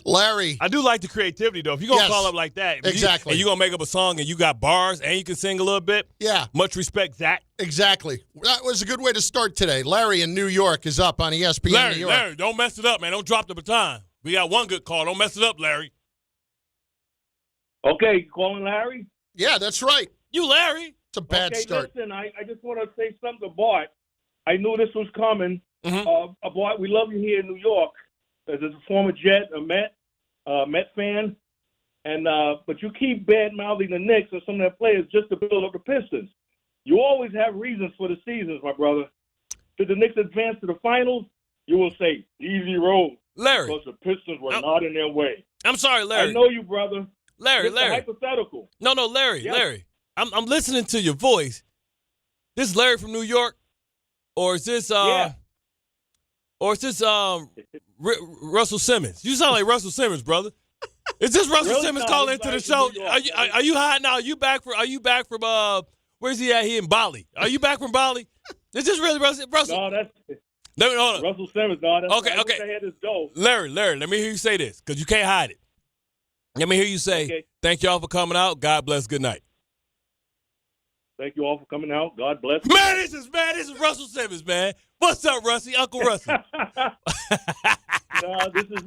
Speaker 8: Larry.
Speaker 9: I do like the creativity, though. If you're going to call up like that,
Speaker 8: exactly.
Speaker 9: And you're going to make up a song and you got bars and you can sing a little bit,
Speaker 8: yeah.
Speaker 9: Much respect, Zach.
Speaker 8: Exactly. That was a good way to start today. Larry in New York is up on ESPN New York.
Speaker 9: Larry, don't mess it up, man. Don't drop the baton. We got one good call. Don't mess it up, Larry.
Speaker 21: Okay, you calling Larry?
Speaker 8: Yeah, that's right.
Speaker 9: You, Larry.
Speaker 8: It's a bad start.
Speaker 21: Listen, I just want to say something to Bart. I knew this was coming. Bart, we love you here in New York. As a former Jet, a Met fan, and but you keep bad-mouthing the Knicks and some of their players just to build up the Pistons. You always have reasons for the seasons, my brother. Should the Knicks advance to the finals, you will say, easy road.
Speaker 9: Larry.
Speaker 21: Because the Pistons were not in their way.
Speaker 9: I'm sorry, Larry.
Speaker 21: I know you, brother.
Speaker 9: Larry.
Speaker 21: Hypothetical.
Speaker 9: No, Larry.
Speaker 21: Yes.
Speaker 9: Larry. I'm listening to your voice. This is Larry from New York? Or is this Russell Simmons? You sound like Russell Simmons, brother. Is this Russell
Speaker 21: Really?
Speaker 9: Simmons
Speaker 21: No,
Speaker 9: calling
Speaker 21: it's
Speaker 9: into the
Speaker 21: Larry
Speaker 9: show?
Speaker 21: from New York.
Speaker 9: Are you hot now? Are you back from where's he at? He in Bali. Are you back from Bali? Is this really Russell?
Speaker 21: No, that's
Speaker 9: Hold on.
Speaker 21: Russell Simmons. No, that's
Speaker 9: Okay.
Speaker 21: I had his dough.
Speaker 9: Larry, let me hear you say this because you can't hide it. Let me hear you say, Thank y'all for coming out. God bless. Good night.
Speaker 21: Thank you all for coming out. God bless.
Speaker 9: Man, this is Russell Simmons, man. What's up, Russie? Uncle Russie.
Speaker 21: This is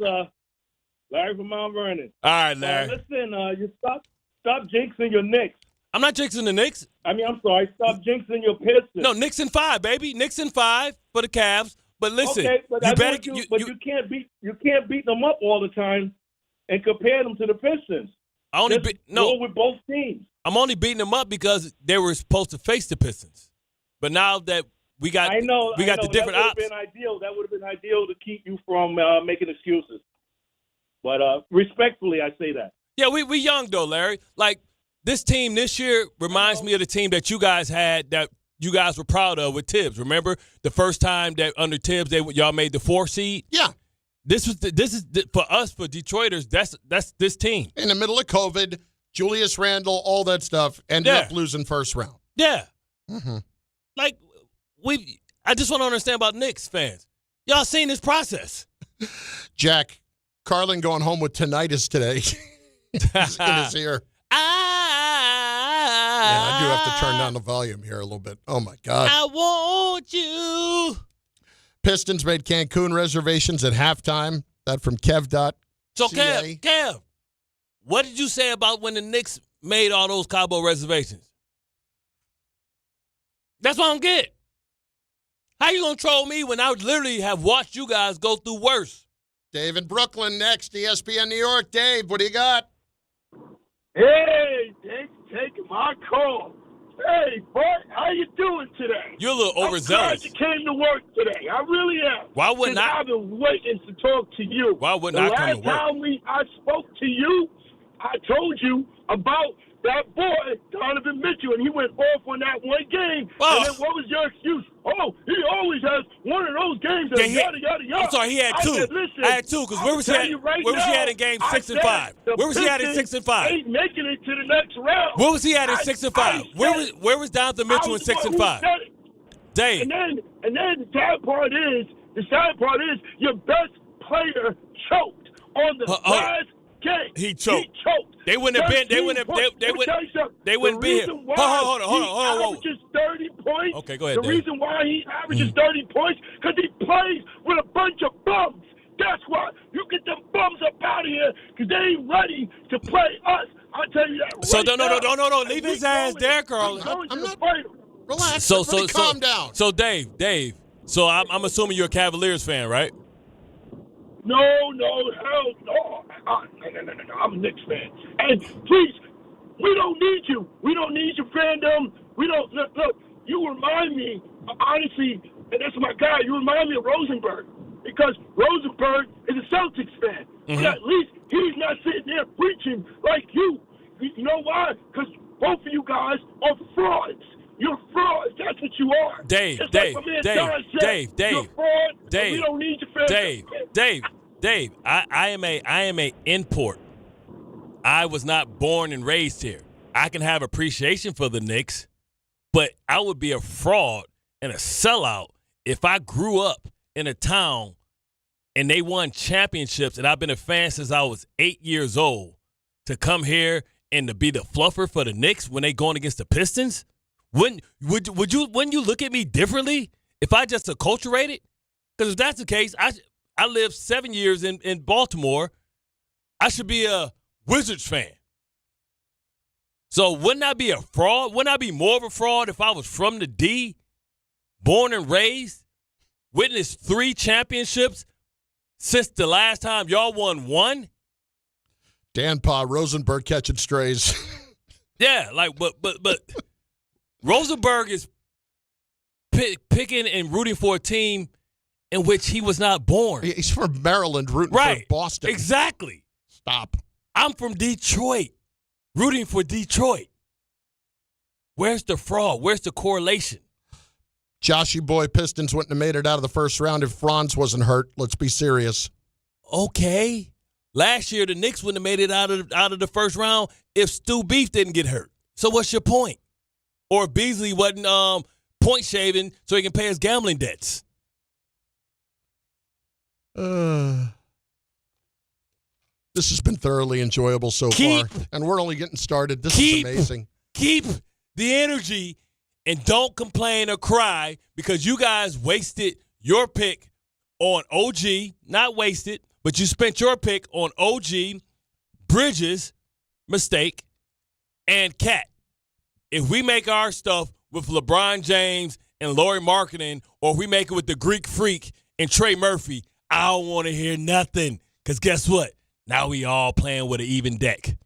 Speaker 21: Larry from Mount Vernon.
Speaker 9: All right, Larry.
Speaker 21: Listen, you stop jinxing your Knicks.
Speaker 9: I'm not jinxing the Knicks.
Speaker 21: I'm sorry. Stop jinxing your Pistons.
Speaker 9: No, Knicks in 5, baby. Knicks in 5 for the Cavs. But listen,
Speaker 21: okay, but you can't beat them up all the time and compare them to the Pistons. Go with both teams.
Speaker 9: I'm only beating them up because they were supposed to face the Pistons. But now that we got the different options.
Speaker 21: That would have been ideal to keep you from making excuses. But respectfully, I say that.
Speaker 9: Yeah, we young though, Larry. Like this team this year reminds me of the team that you guys had that you guys were proud of with Tibbs. Remember the first time that under Tibbs y'all made the 4 seed?
Speaker 8: Yeah.
Speaker 9: This is for us, for Detroiters. That's this team
Speaker 8: in the middle of COVID. Julius Randle, all that stuff, ended up losing first round.
Speaker 9: Yeah. Mm-hmm. Like, I just want to understand about Knicks fans. Y'all seen this process.
Speaker 8: Jack, Carlin going home with tinnitus today in his ear. I do have to turn down the volume here a little bit. Oh, my God.
Speaker 9: I want you.
Speaker 8: Pistons made Cancun reservations at halftime. That from Kev.
Speaker 9: So, Kev, what did you say about when the Knicks made all those Cabo reservations? That's what I don't get. How you going to troll me when I literally have watched you guys go through worse?
Speaker 8: Dave in Brooklyn next, ESPN New York. Dave, what do you got?
Speaker 22: Hey, thanks for taking my call. Hey, Bart, how you doing today?
Speaker 9: You're a little overzealous.
Speaker 22: I'm glad you came to work today. I really am.
Speaker 9: Why wouldn't I?
Speaker 22: I've been waiting to talk to you.
Speaker 9: Why wouldn't I come to work?
Speaker 22: The last time I spoke to you, I told you about that boy, Donovan Mitchell, and he went off on that one game.
Speaker 9: Oh.
Speaker 22: And then what was your excuse? Oh, he always has one of those games that yada, yada, yada.
Speaker 9: I'm sorry, he had 2.
Speaker 22: Said, listen,
Speaker 9: I had 2, because where was he at in game 6 and 5? Where was he at in 6 and 5?
Speaker 22: Ain't making it to the next round.
Speaker 9: Where was he at in 6 and 5? Where was Donovan Mitchell in 6 and 5? Dave.
Speaker 22: And then the sad part is your best player choked on the last game.
Speaker 9: He choked. They wouldn't have been. They wouldn't have been here. Hold on.
Speaker 22: Averages 30 points.
Speaker 9: Okay, go ahead.
Speaker 22: The
Speaker 9: Dave.
Speaker 22: reason why he averages 30 points because he plays with a bunch of bums. That's why you get them bums up out of here because they ain't ready to play us. I tell you that.
Speaker 9: So
Speaker 22: right
Speaker 9: no. Leave his ass there, Carlin.
Speaker 22: I'm not fighting.
Speaker 8: Relax.
Speaker 9: So
Speaker 8: calm down.
Speaker 9: So Dave. So I'm assuming you're a Cavaliers fan, right?
Speaker 22: No, hell no. No. I'm a Knicks fan. And please, we don't need you. We don't need your fandom. We don't look. You remind me, honestly, and that's my guy. You remind me of Rosenberg because Rosenberg is a Celtics fan.
Speaker 9: Mm-hmm.
Speaker 22: But at least he's not sitting there preaching like you. You know why? Because both of you guys are frauds. You're frauds. That's what you are.
Speaker 9: Dave.
Speaker 22: You're a fraud. We don't need your fandom.
Speaker 9: Dave, I am a import. I was not born and raised here. I can have appreciation for the Knicks, but I would be a fraud and a sellout if I grew up in a town and they won championships and I've been a fan since I was 8 years old to come here and to be the fluffer for the Knicks when they going against the Pistons. Wouldn't you look at me differently if I just acculturated? Because if that's the case, I lived 7 years in Baltimore. I should be a Wizards fan. So wouldn't I be a fraud? Wouldn't I be more of a fraud if I was from the D, born and raised, witnessed 3 championships since the last time y'all won 1?
Speaker 8: Dan Pa, Rosenberg catching strays.
Speaker 9: Yeah, but Rosenberg is picking and rooting for a team in which he was not born.
Speaker 8: He's from Maryland, rooting for Boston.
Speaker 9: Exactly.
Speaker 8: Stop.
Speaker 9: I'm from Detroit, rooting for Detroit. Where's the fraud? Where's the correlation?
Speaker 8: Joshy boy, Pistons wouldn't have made it out of the first round if Franz wasn't hurt. Let's be serious.
Speaker 9: Okay. Last year, the Knicks wouldn't have made it out of the first round if Stu Beef didn't get hurt. So what's your point? Or if Beasley wasn't point shaving so he can pay his gambling debts.
Speaker 8: This has been thoroughly enjoyable so far, and we're only getting started. This is amazing.
Speaker 9: Keep the energy and don't complain or cry because you guys wasted your pick on OG, not wasted, but you spent your pick on OG, Bridges, mistake, and Cat. If we make our stuff with LeBron James and Lauri Markkanen, or if we make it with the Greek Freak and Trey Murphy, I don't want to hear nothing. Because guess what? Now we all playing with an even deck.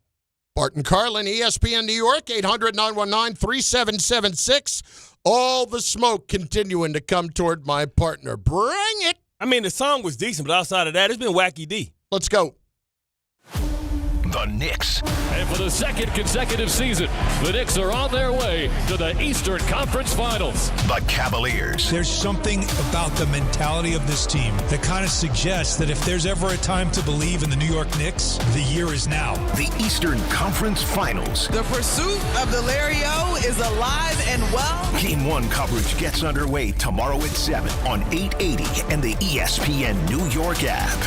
Speaker 8: Bart Carlin, ESPN New York, 800-919-3776. All the smoke continuing to come toward my partner. Bring it.
Speaker 9: I mean, the song was decent, but outside of that, it's been wacky D.
Speaker 8: Let's go.
Speaker 7: The Knicks.
Speaker 5: And for the second consecutive season, the Knicks are on their way to the Eastern Conference Finals.
Speaker 7: The Cavaliers.
Speaker 10: There's something about the mentality of this team that kind of suggests that if there's ever a time to believe in the New York Knicks, the year is now.
Speaker 7: The Eastern Conference Finals.
Speaker 11: The pursuit of the Larry O is alive and well.
Speaker 7: Game 1 coverage gets underway tomorrow at 7 on 880 and the ESPN New York app.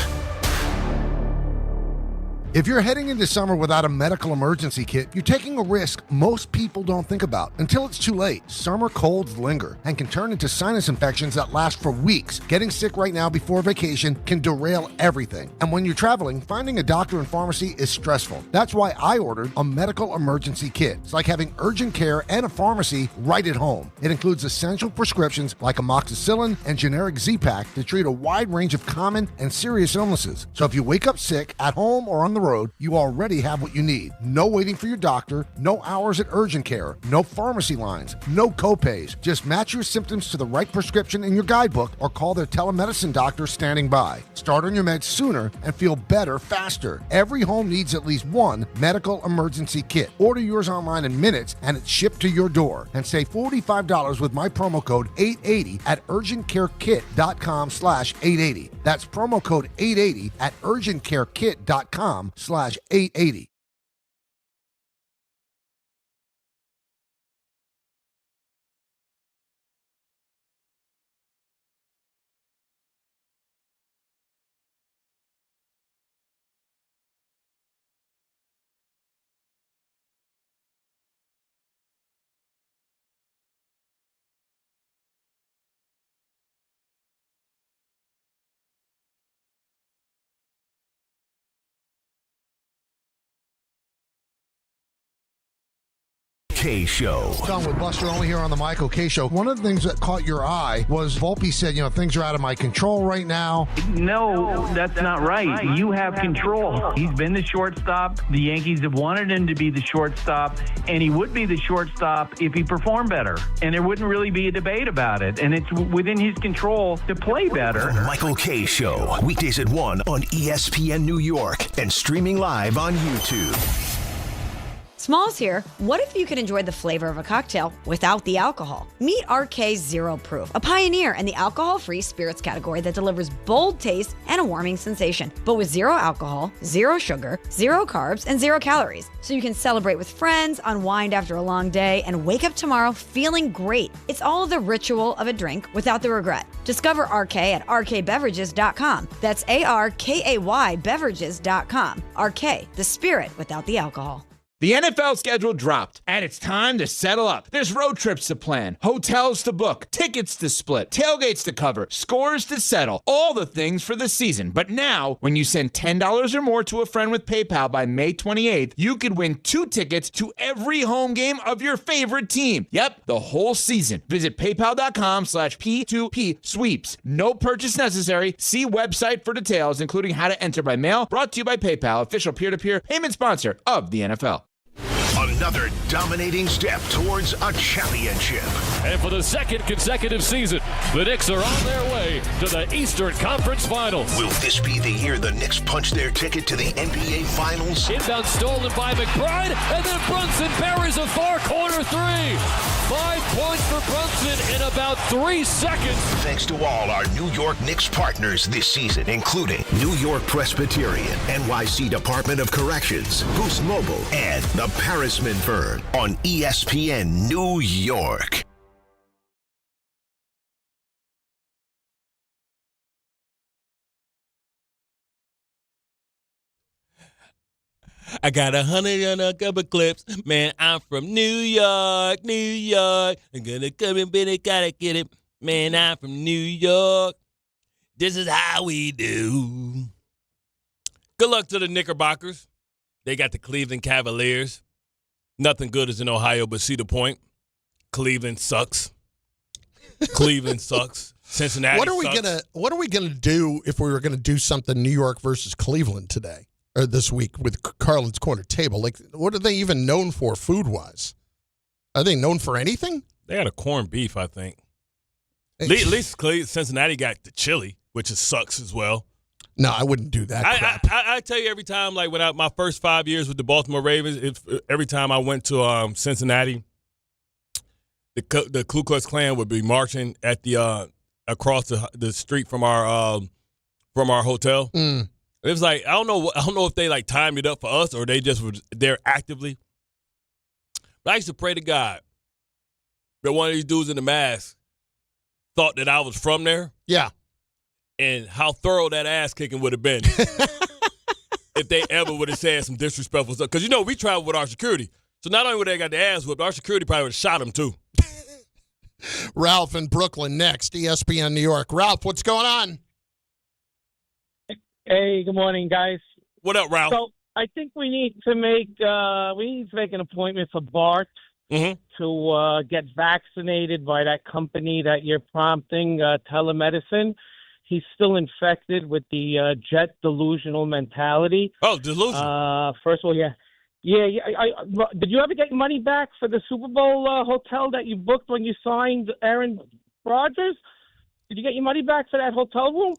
Speaker 12: If you're heading into summer without a medical emergency kit, you're taking a risk most people don't think about until it's too late. Summer colds linger and can turn into sinus infections that last for weeks. Getting sick right now before vacation can derail everything. And when you're traveling, finding a doctor and pharmacy is stressful. That's why I ordered a medical emergency kit. It's like having urgent care and a pharmacy right at home. It includes essential prescriptions like amoxicillin and generic Z-Pak to treat a wide range of common and serious illnesses. So if you wake up sick at home or on the road, you already have what you need. No waiting for your doctor, no hours at urgent care, no pharmacy lines, no copays. Just match your symptoms to the right prescription in your guidebook or call their telemedicine doctor standing by. Start on your meds sooner and feel better faster. Every home needs at least one medical emergency kit. Order yours online in minutes and it's shipped to your door. And save $45 with my promo code 880 at urgentcarekit.com/880. That's promo code 880 at urgentcarekit.com/880.
Speaker 7: K Show.
Speaker 12: Done with Buster only here on the Michael K Show. One of the things that caught your eye was Volpe said, things are out of my control right now.
Speaker 1: No, that's not right. You have control. He's been the shortstop. The Yankees have wanted him to be the shortstop, and he would be the shortstop if he performed better. And there wouldn't really be a debate about it. And it's within his control to play better.
Speaker 7: The Michael K Show. Weekdays at 1 on ESPN New York and streaming live on YouTube.
Speaker 3: Smalls here. What if you could enjoy the flavor of a cocktail without the alcohol? Meet RK Zero Proof, a pioneer in the alcohol-free spirits category that delivers bold taste and a warming sensation, but with zero alcohol, zero sugar, zero carbs, and zero calories. So you can celebrate with friends, unwind after a long day, and wake up tomorrow feeling great. It's all the ritual of a drink without the regret. Discover RK at rkbeverages.com. That's ARKAY beverages.com. RK, the spirit without the alcohol.
Speaker 4: The NFL schedule dropped, and it's time to settle up. There's road trips to plan, hotels to book, tickets to split, tailgates to cover, scores to settle, all the things for the season. But now, when you send $10 or more to a friend with PayPal by May 28th, you could win 2 tickets to every home game of your favorite team. Yep, the whole season. Visit paypal.com/P2P sweeps. No purchase necessary. See website for details, including how to enter by mail. Brought to you by PayPal, official peer-to-peer payment sponsor of the NFL.
Speaker 7: Another dominating step towards a championship.
Speaker 5: And for the second consecutive season, the Knicks are on their way to the Eastern Conference Finals.
Speaker 7: Will this be the year the Knicks punch their ticket to the NBA Finals?
Speaker 5: Inbound stolen by McBride, and then Brunson buries a far corner 3. 5 points for Brunson in about 3 seconds.
Speaker 7: Thanks to all our New York Knicks partners this season, including New York Presbyterian, NYC Department of Corrections, Boost Mobile, and the Parisman Firm on ESPN New York.
Speaker 9: I got 100 on a couple clips. Man, I'm from New York, New York. I'm gonna come in, but I gotta get it. Man, I'm from New York. This is how we do. Good luck to the Knickerbockers. They got the Cleveland Cavaliers. Nothing good is in Ohio but Cedar Point. Cleveland sucks. Cleveland sucks. Cincinnati
Speaker 8: What are we gonna do if we were gonna do something New York versus Cleveland today or this week with Carlin's Corner Table? Like, what are they even known for food-wise? Are they known for anything?
Speaker 9: They got a corned beef, I think. At least Cincinnati got the chili, which sucks as well.
Speaker 8: No, I wouldn't do that crap.
Speaker 9: I tell you every time, like when my first 5 years with the Baltimore Ravens, every time I went to Cincinnati, the Ku Klux Klan would be marching at the across the street from our hotel.
Speaker 8: Mm.
Speaker 9: It was like I don't know if they like timed it up for us or they just were there actively. But I used to pray to God that one of these dudes in the mask thought that I was from there.
Speaker 8: Yeah.
Speaker 9: And how thorough that ass kicking would have been if they ever would have said some disrespectful stuff. Because, we travel with our security. So not only would they got the ass whipped, our security probably would have shot them too.
Speaker 8: Ralph in Brooklyn next, ESPN New York. Ralph, what's going on?
Speaker 6: Hey, good morning, guys.
Speaker 9: What up, Ralph?
Speaker 6: So I think we need to make an appointment for Bart to get vaccinated by that company that you're prompting, telemedicine. He's still infected with the jet delusional mentality.
Speaker 9: Oh, delusional.
Speaker 6: First of all, yeah. Did you ever get your money back for the Super Bowl hotel that you booked when you signed Aaron Rodgers? Did you get your money back for that hotel room?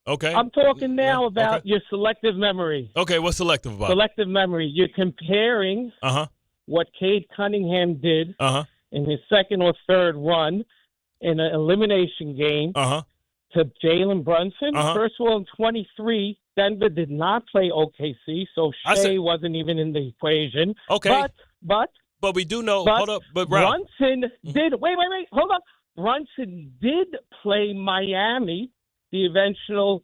Speaker 9: Okay.
Speaker 6: I'm talking now about your selective memory.
Speaker 9: Okay, what's selective about?
Speaker 6: Selective memory. You're comparing what Cade Cunningham did in his second or third run in an elimination game to Jalen Brunson. First of all, in 23, Denver did not play OKC, so Shea wasn't even in the equation.
Speaker 9: Okay.
Speaker 6: But
Speaker 9: we do know.
Speaker 6: But
Speaker 9: hold up. But Ralph.
Speaker 6: Brunson did. Wait. Hold on. Brunson did play Miami, the eventual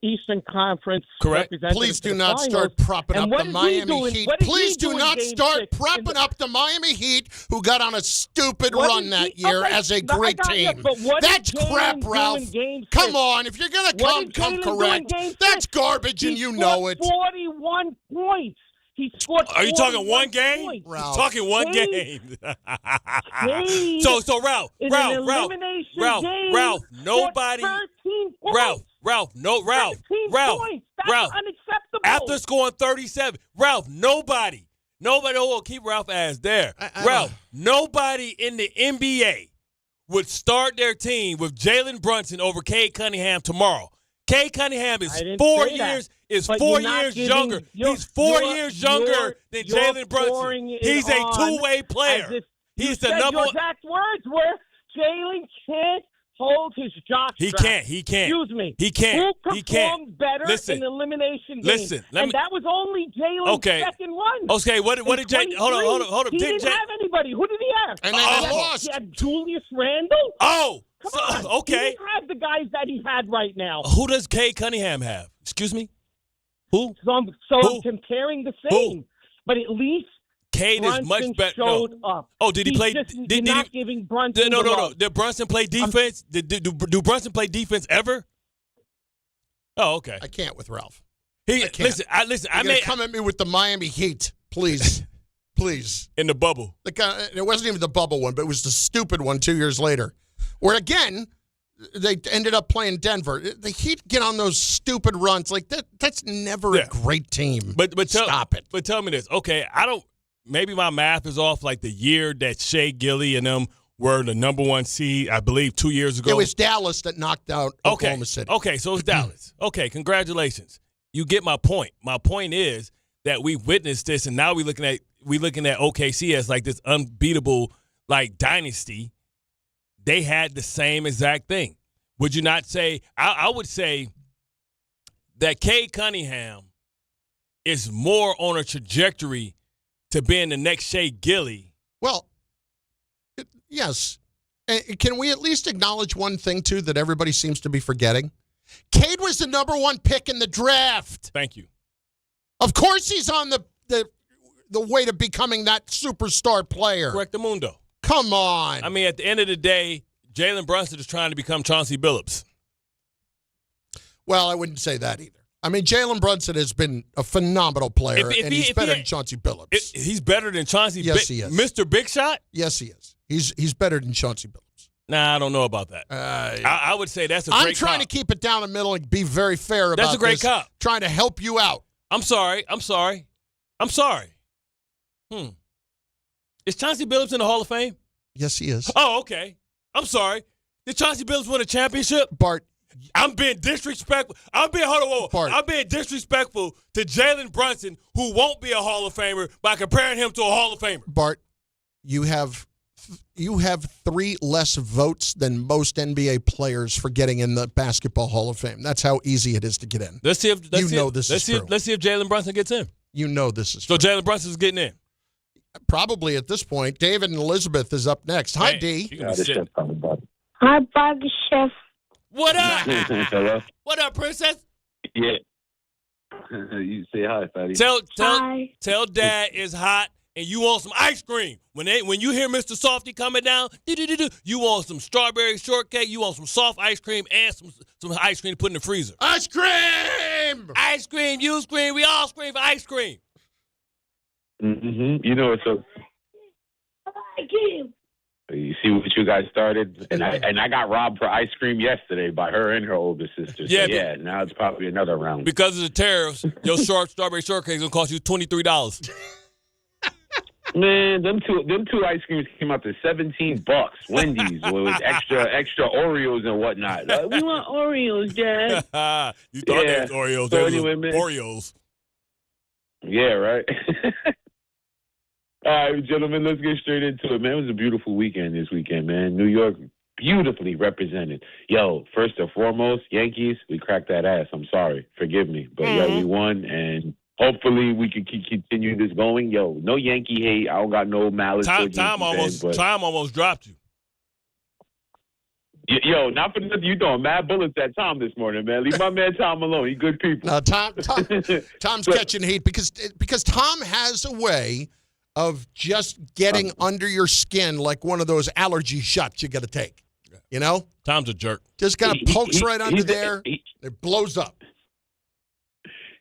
Speaker 6: Eastern Conference.
Speaker 9: Correct.
Speaker 8: Please do not start propping up the Miami Heat. Please do not start propping up the Miami Heat, who got on a stupid run that year as a great team. That's crap, Ralph. Come on. If you're going to come correct. That's garbage, and you know it.
Speaker 6: 41 points. He scored.
Speaker 9: Are you talking one game?
Speaker 6: He's
Speaker 9: talking one game. So Ralph, nobody. Ralph,
Speaker 6: unacceptable.
Speaker 9: After scoring 37, Ralph, nobody, keep Ralph's ass there. Ralph, nobody in the NBA would start their team with Jalen Brunson over Cade Cunningham tomorrow. Cade Cunningham is 4 years. He's 4 years younger than Jalen Brunson. He's a two-way player. He's the number one.
Speaker 6: Your exact words were Jalen can't hold his jockstrap.
Speaker 9: He can't.
Speaker 6: Excuse me.
Speaker 9: He can't.
Speaker 6: Who performed better in the elimination game? And that was only Jalen's second run.
Speaker 9: Okay, what did Jalen? Hold on.
Speaker 6: He didn't have anybody. Who did he have?
Speaker 8: And they lost.
Speaker 6: He had Julius Randle.
Speaker 9: Oh,
Speaker 6: come on.
Speaker 9: Okay.
Speaker 6: He didn't have the guys that he had right now.
Speaker 9: Who does Cade Cunningham have? Excuse me? Who?
Speaker 6: So I'm comparing the same. But at least
Speaker 9: Cade
Speaker 6: Brunson
Speaker 9: is much better.
Speaker 6: showed up.
Speaker 9: Oh, did he play?
Speaker 6: Did not giving Brunson
Speaker 9: No.
Speaker 6: the love.
Speaker 9: Did Brunson play defense? Do Brunson play defense ever? Oh, okay.
Speaker 8: I can't with Ralph.
Speaker 9: I can't. I may
Speaker 8: come at me with the Miami Heat, please. Please.
Speaker 9: In the bubble.
Speaker 8: It wasn't even the bubble one, but it was the stupid one 2 years later. Where, again, they ended up playing Denver. The Heat get on those stupid runs. Like, that's never a great team.
Speaker 9: But
Speaker 8: stop it.
Speaker 9: But tell me this. Okay, maybe my math is off, like the year that Shea Gilly and them were the number 1 seed, I believe, 2 years ago.
Speaker 8: It was Dallas that knocked out Oklahoma City.
Speaker 9: Okay, so it's Dallas. Okay, congratulations. You get my point. My point is that we witnessed this, and now we're looking at OKC as like this unbeatable like dynasty. They had the same exact thing. Would you not say? I would say that Cade Cunningham is more on a trajectory to being the next Shea Gilly.
Speaker 8: Well, yes. And can we at least acknowledge one thing, too, that everybody seems to be forgetting? Cade was the number 1 pick in the draft.
Speaker 9: Thank you.
Speaker 8: Of course he's on the way to becoming that superstar player.
Speaker 9: Correctamundo.
Speaker 8: Come on.
Speaker 9: I mean, at the end of the day, Jalen Brunson is trying to become Chauncey Billups.
Speaker 8: Well, I wouldn't say that either. I mean, Jalen Brunson has been a phenomenal player, and he's better than Chauncey Billups.
Speaker 9: He's better than Chauncey Billups?
Speaker 8: Yes, he is.
Speaker 9: Mr. Big Shot?
Speaker 8: Yes, he is. He's better than Chauncey Billups.
Speaker 9: Nah, I don't know about that. I would say that's a great
Speaker 8: I'm trying to keep it down the middle and be very fair about this.
Speaker 9: That's a great cop.
Speaker 8: Trying to help you out.
Speaker 9: I'm sorry. Is Chauncey Billups in the Hall of Fame?
Speaker 8: Yes, he is.
Speaker 9: Oh, okay. I'm sorry. Did Chauncey Billups win a championship?
Speaker 8: Bart.
Speaker 9: I'm being disrespectful. I'm being disrespectful to Jalen Brunson, who won't be a Hall of Famer, by comparing him to a Hall of Famer.
Speaker 8: Bart, you have 3 less votes than most NBA players for getting in the Basketball Hall of Fame. That's how easy it is to get in.
Speaker 9: Let's see if
Speaker 8: this is true.
Speaker 9: Let's see if Jalen Brunson gets in.
Speaker 8: You know this is
Speaker 9: true.
Speaker 8: true.
Speaker 9: So Jalen Brunson's getting in.
Speaker 8: Probably at this point. David and Elizabeth is up next. Hi, D.
Speaker 13: Hi, Bobby Chef.
Speaker 9: What up?
Speaker 13: Hello.
Speaker 9: What up, princess?
Speaker 13: Yeah. You say hi, Fatty.
Speaker 9: Tell Dad it's hot and you want some ice cream. When you hear Mr. Softy coming down, you want some strawberry shortcake, you want some soft ice cream, and some ice cream to put in the freezer.
Speaker 8: Ice cream!
Speaker 9: Ice cream, you scream, we all scream for ice cream.
Speaker 13: Mm-hmm. You know, so you see what you guys started, and I got robbed for ice cream yesterday by her and her older sister. So yeah, now it's probably another round.
Speaker 9: Because of the tariffs, your strawberry shortcake is gonna cost you $23.
Speaker 13: Man, them two ice creams came out to $17. Wendy's with extra Oreos and whatnot. We want Oreos, Dad.
Speaker 9: You thought they was Oreos?
Speaker 13: So
Speaker 9: they
Speaker 13: anyway,
Speaker 9: was
Speaker 13: man.
Speaker 9: Oreos.
Speaker 13: Yeah, right. All right, gentlemen, let's get straight into it, man. It was a beautiful weekend this weekend, man. New York beautifully represented. Yo, first and foremost, Yankees, we cracked that ass. I'm sorry. Forgive me. But, we won, and hopefully we can continue this going. Yo, no Yankee hate. I don't got no malice.
Speaker 9: Time almost dropped you.
Speaker 13: Yo, not for nothing. You throwing mad bullets at Tom this morning, man. Leave my man Tom alone. He good people.
Speaker 8: No, Tom's catching heat because Tom has a way of just getting under your skin like one of those allergy shots you got to take. You know?
Speaker 9: Tom's a jerk.
Speaker 8: Just kind of pokes right under there. It blows up.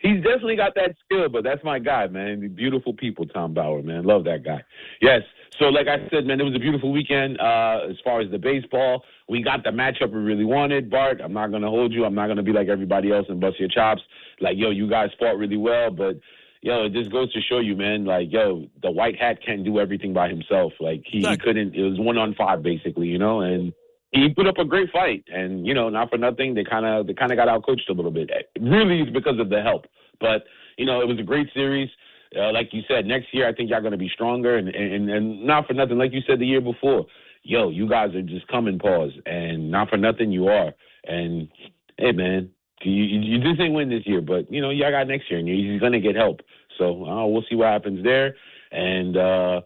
Speaker 13: He's definitely got that skill, but that's my guy, man. Beautiful people, Tom Bauer, man. Love that guy. Yes. So, like I said, man, it was a beautiful weekend as far as the baseball. We got the matchup we really wanted, Bart. I'm not going to hold you. I'm not going to be like everybody else and bust your chops. Like, yo, you guys fought really well, but yo, it just goes to show you, man, like, yo, the white hat can't do everything by himself. Like, he couldn't. It was 1-on-5, basically, you know, and he put up a great fight. And, you know, not for nothing, they kind of got outcoached a little bit. Really, it's because of the help. But, you know, it was a great series. Like you said, next year I think y'all going to be stronger. And not for nothing, like you said the year before, yo, you guys are just coming, pause. And not for nothing, you are. And, hey, man, you just ain't win this year. But, you know, y'all got next year, and you're going to get help. So we'll see what happens there. And I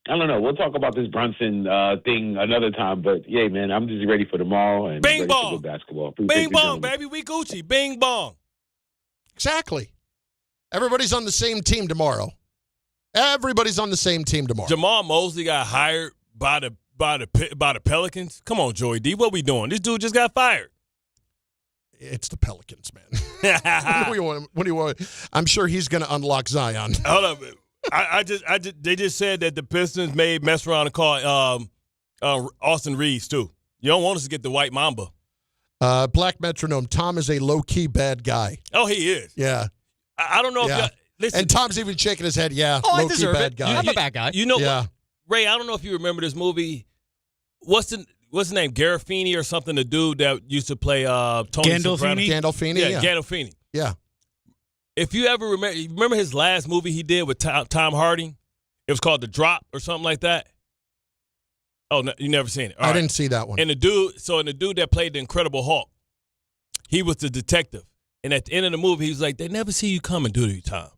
Speaker 13: don't know. We'll talk about this Brunson thing another time. But, yeah, man, I'm just ready for tomorrow and
Speaker 9: Bing
Speaker 13: ready
Speaker 9: bong.
Speaker 13: for good basketball.
Speaker 9: Bing bong, baby. We Gucci. Bing bong.
Speaker 8: Exactly. Everybody's on the same team tomorrow. Everybody's on the same team tomorrow.
Speaker 9: Jamal Mosley got hired by the Pelicans. Come on, Joey D. What we doing? This dude just got fired.
Speaker 8: It's the Pelicans, man. What do you want? I'm sure he's going to unlock Zion.
Speaker 9: Hold up. They just said that the Pistons may mess around and call Austin Reeves, too. You don't want us to get the white mamba.
Speaker 8: Black Metronome. Tom is a low-key bad guy.
Speaker 9: Oh, he is.
Speaker 8: Yeah.
Speaker 9: I don't know if y'all, listen.
Speaker 8: And Tom's even shaking his head. Yeah,
Speaker 14: I
Speaker 8: low-key
Speaker 14: deserve
Speaker 8: bad
Speaker 14: it.
Speaker 8: guy.
Speaker 14: I'm a bad guy.
Speaker 9: You know, Ray, I don't know if you remember this movie. What's the name? Garofini or something? The dude that used to play Tony Soprano.
Speaker 8: Gandolfini?
Speaker 9: Yeah, Gandolfini.
Speaker 8: Yeah.
Speaker 9: If you ever remember his last movie he did with Tom Hardy? It was called The Drop or something like that. Oh, no, you never seen it.
Speaker 8: I didn't see that one.
Speaker 9: And the dude that played the Incredible Hulk, he was the detective. And at the end of the movie, he was like, "They never see you coming, do they, Tom?"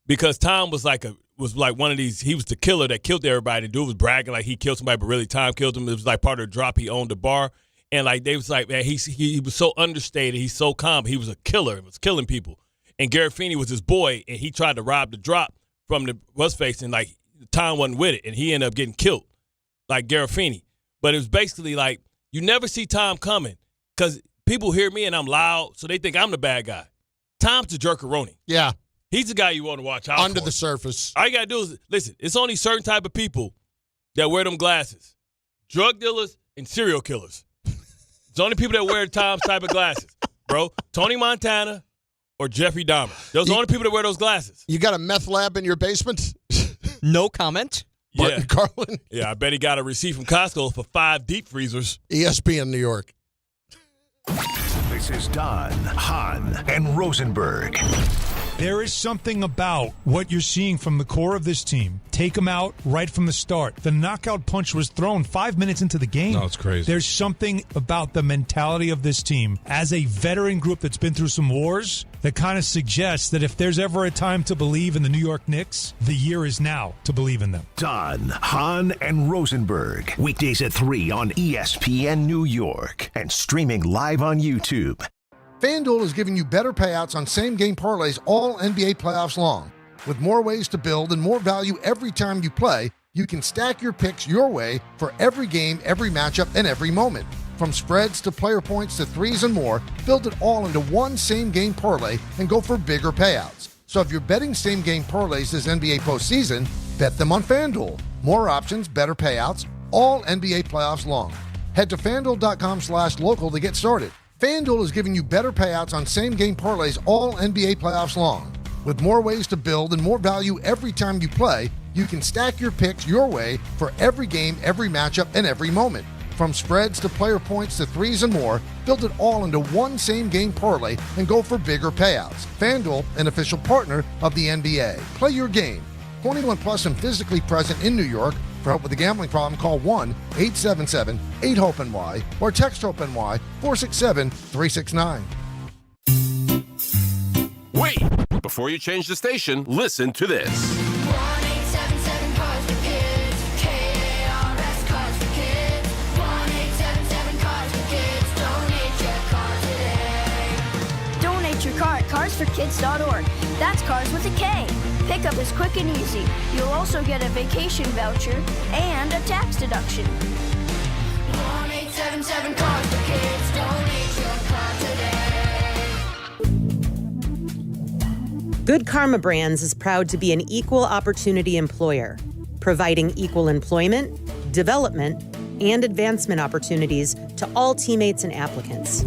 Speaker 9: Because Tom was like one of these. He was the killer that killed everybody. The dude was bragging like he killed somebody, but really Tom killed him. It was like part of the drop. He owned the bar, and like they was like, man, he was so understated. He's so calm. He was a killer. He was killing people. And Garofini was his boy, and he tried to rob the drop from the what's-face, and like Tom wasn't with it, and he ended up getting killed, like Garofini. But it was basically like you never see Tom coming because people hear me and I'm loud, so they think I'm the bad guy. Tom's the jerkaroni.
Speaker 8: Yeah.
Speaker 9: He's the guy you want to watch out
Speaker 8: Under
Speaker 9: for.
Speaker 8: the surface.
Speaker 9: All you got to do is, listen, it's only certain type of people that wear them glasses. Drug dealers and serial killers. It's only people that wear Tom's type of glasses, bro. Tony Montana or Jeffrey Dahmer. Those are the only people that wear those glasses.
Speaker 8: You got a meth lab in your basement?
Speaker 14: No comment.
Speaker 8: Bart Carlin?
Speaker 9: Yeah, I bet he got a receipt from Costco for 5 deep freezers.
Speaker 8: ESPN New York.
Speaker 7: This is Don, Hahn, and Rosenberg.
Speaker 10: There is something about what you're seeing from the core of this team. Take them out right from the start. The knockout punch was thrown 5 minutes into the game.
Speaker 15: No, it's crazy.
Speaker 10: There's something about the mentality of this team as a veteran group that's been through some wars that kind of suggests that if there's ever a time to believe in the New York Knicks, the year is now to believe in them.
Speaker 7: Don, Hahn, and Rosenberg. Weekdays at 3 on ESPN New York and streaming live on YouTube.
Speaker 12: FanDuel is giving you better payouts on same-game parlays all NBA playoffs long. With more ways to build and more value every time you play, you can stack your picks your way for every game, every matchup, and every moment. From spreads to player points to threes and more, build it all into one same-game parlay and go for bigger payouts. So if you're betting same-game parlays this NBA postseason, bet them on FanDuel. More options, better payouts, all NBA playoffs long. Head to FanDuel.com/local to get started. FanDuel is giving you better payouts on same-game parlays all NBA playoffs long. With more ways to build and more value every time you play, you can stack your picks your way for every game, every matchup, and every moment. From spreads to player points to threes and more, build it all into one same-game parlay and go for bigger payouts. FanDuel, an official partner of the NBA. Play your game. 21 plus and physically present in New York. For help with a gambling problem, call 1-877-8-HOPE-NY or text HOPE-NY 467-369.
Speaker 16: Wait! Before you change the station, listen to this.
Speaker 17: 1-877 Cars for Kids. KARS Cars for Kids. 1-877 Cars for Kids. Donate your car today.
Speaker 23: Donate your car at carsforkids.org. That's cars with a K. Pickup is quick and easy. You'll also get a vacation voucher and a tax deduction.
Speaker 17: 1-877 Cars for Kids. Donate your car today.
Speaker 24: Good Karma Brands is proud to be an equal opportunity employer, providing equal employment, development, and advancement opportunities to all teammates and applicants.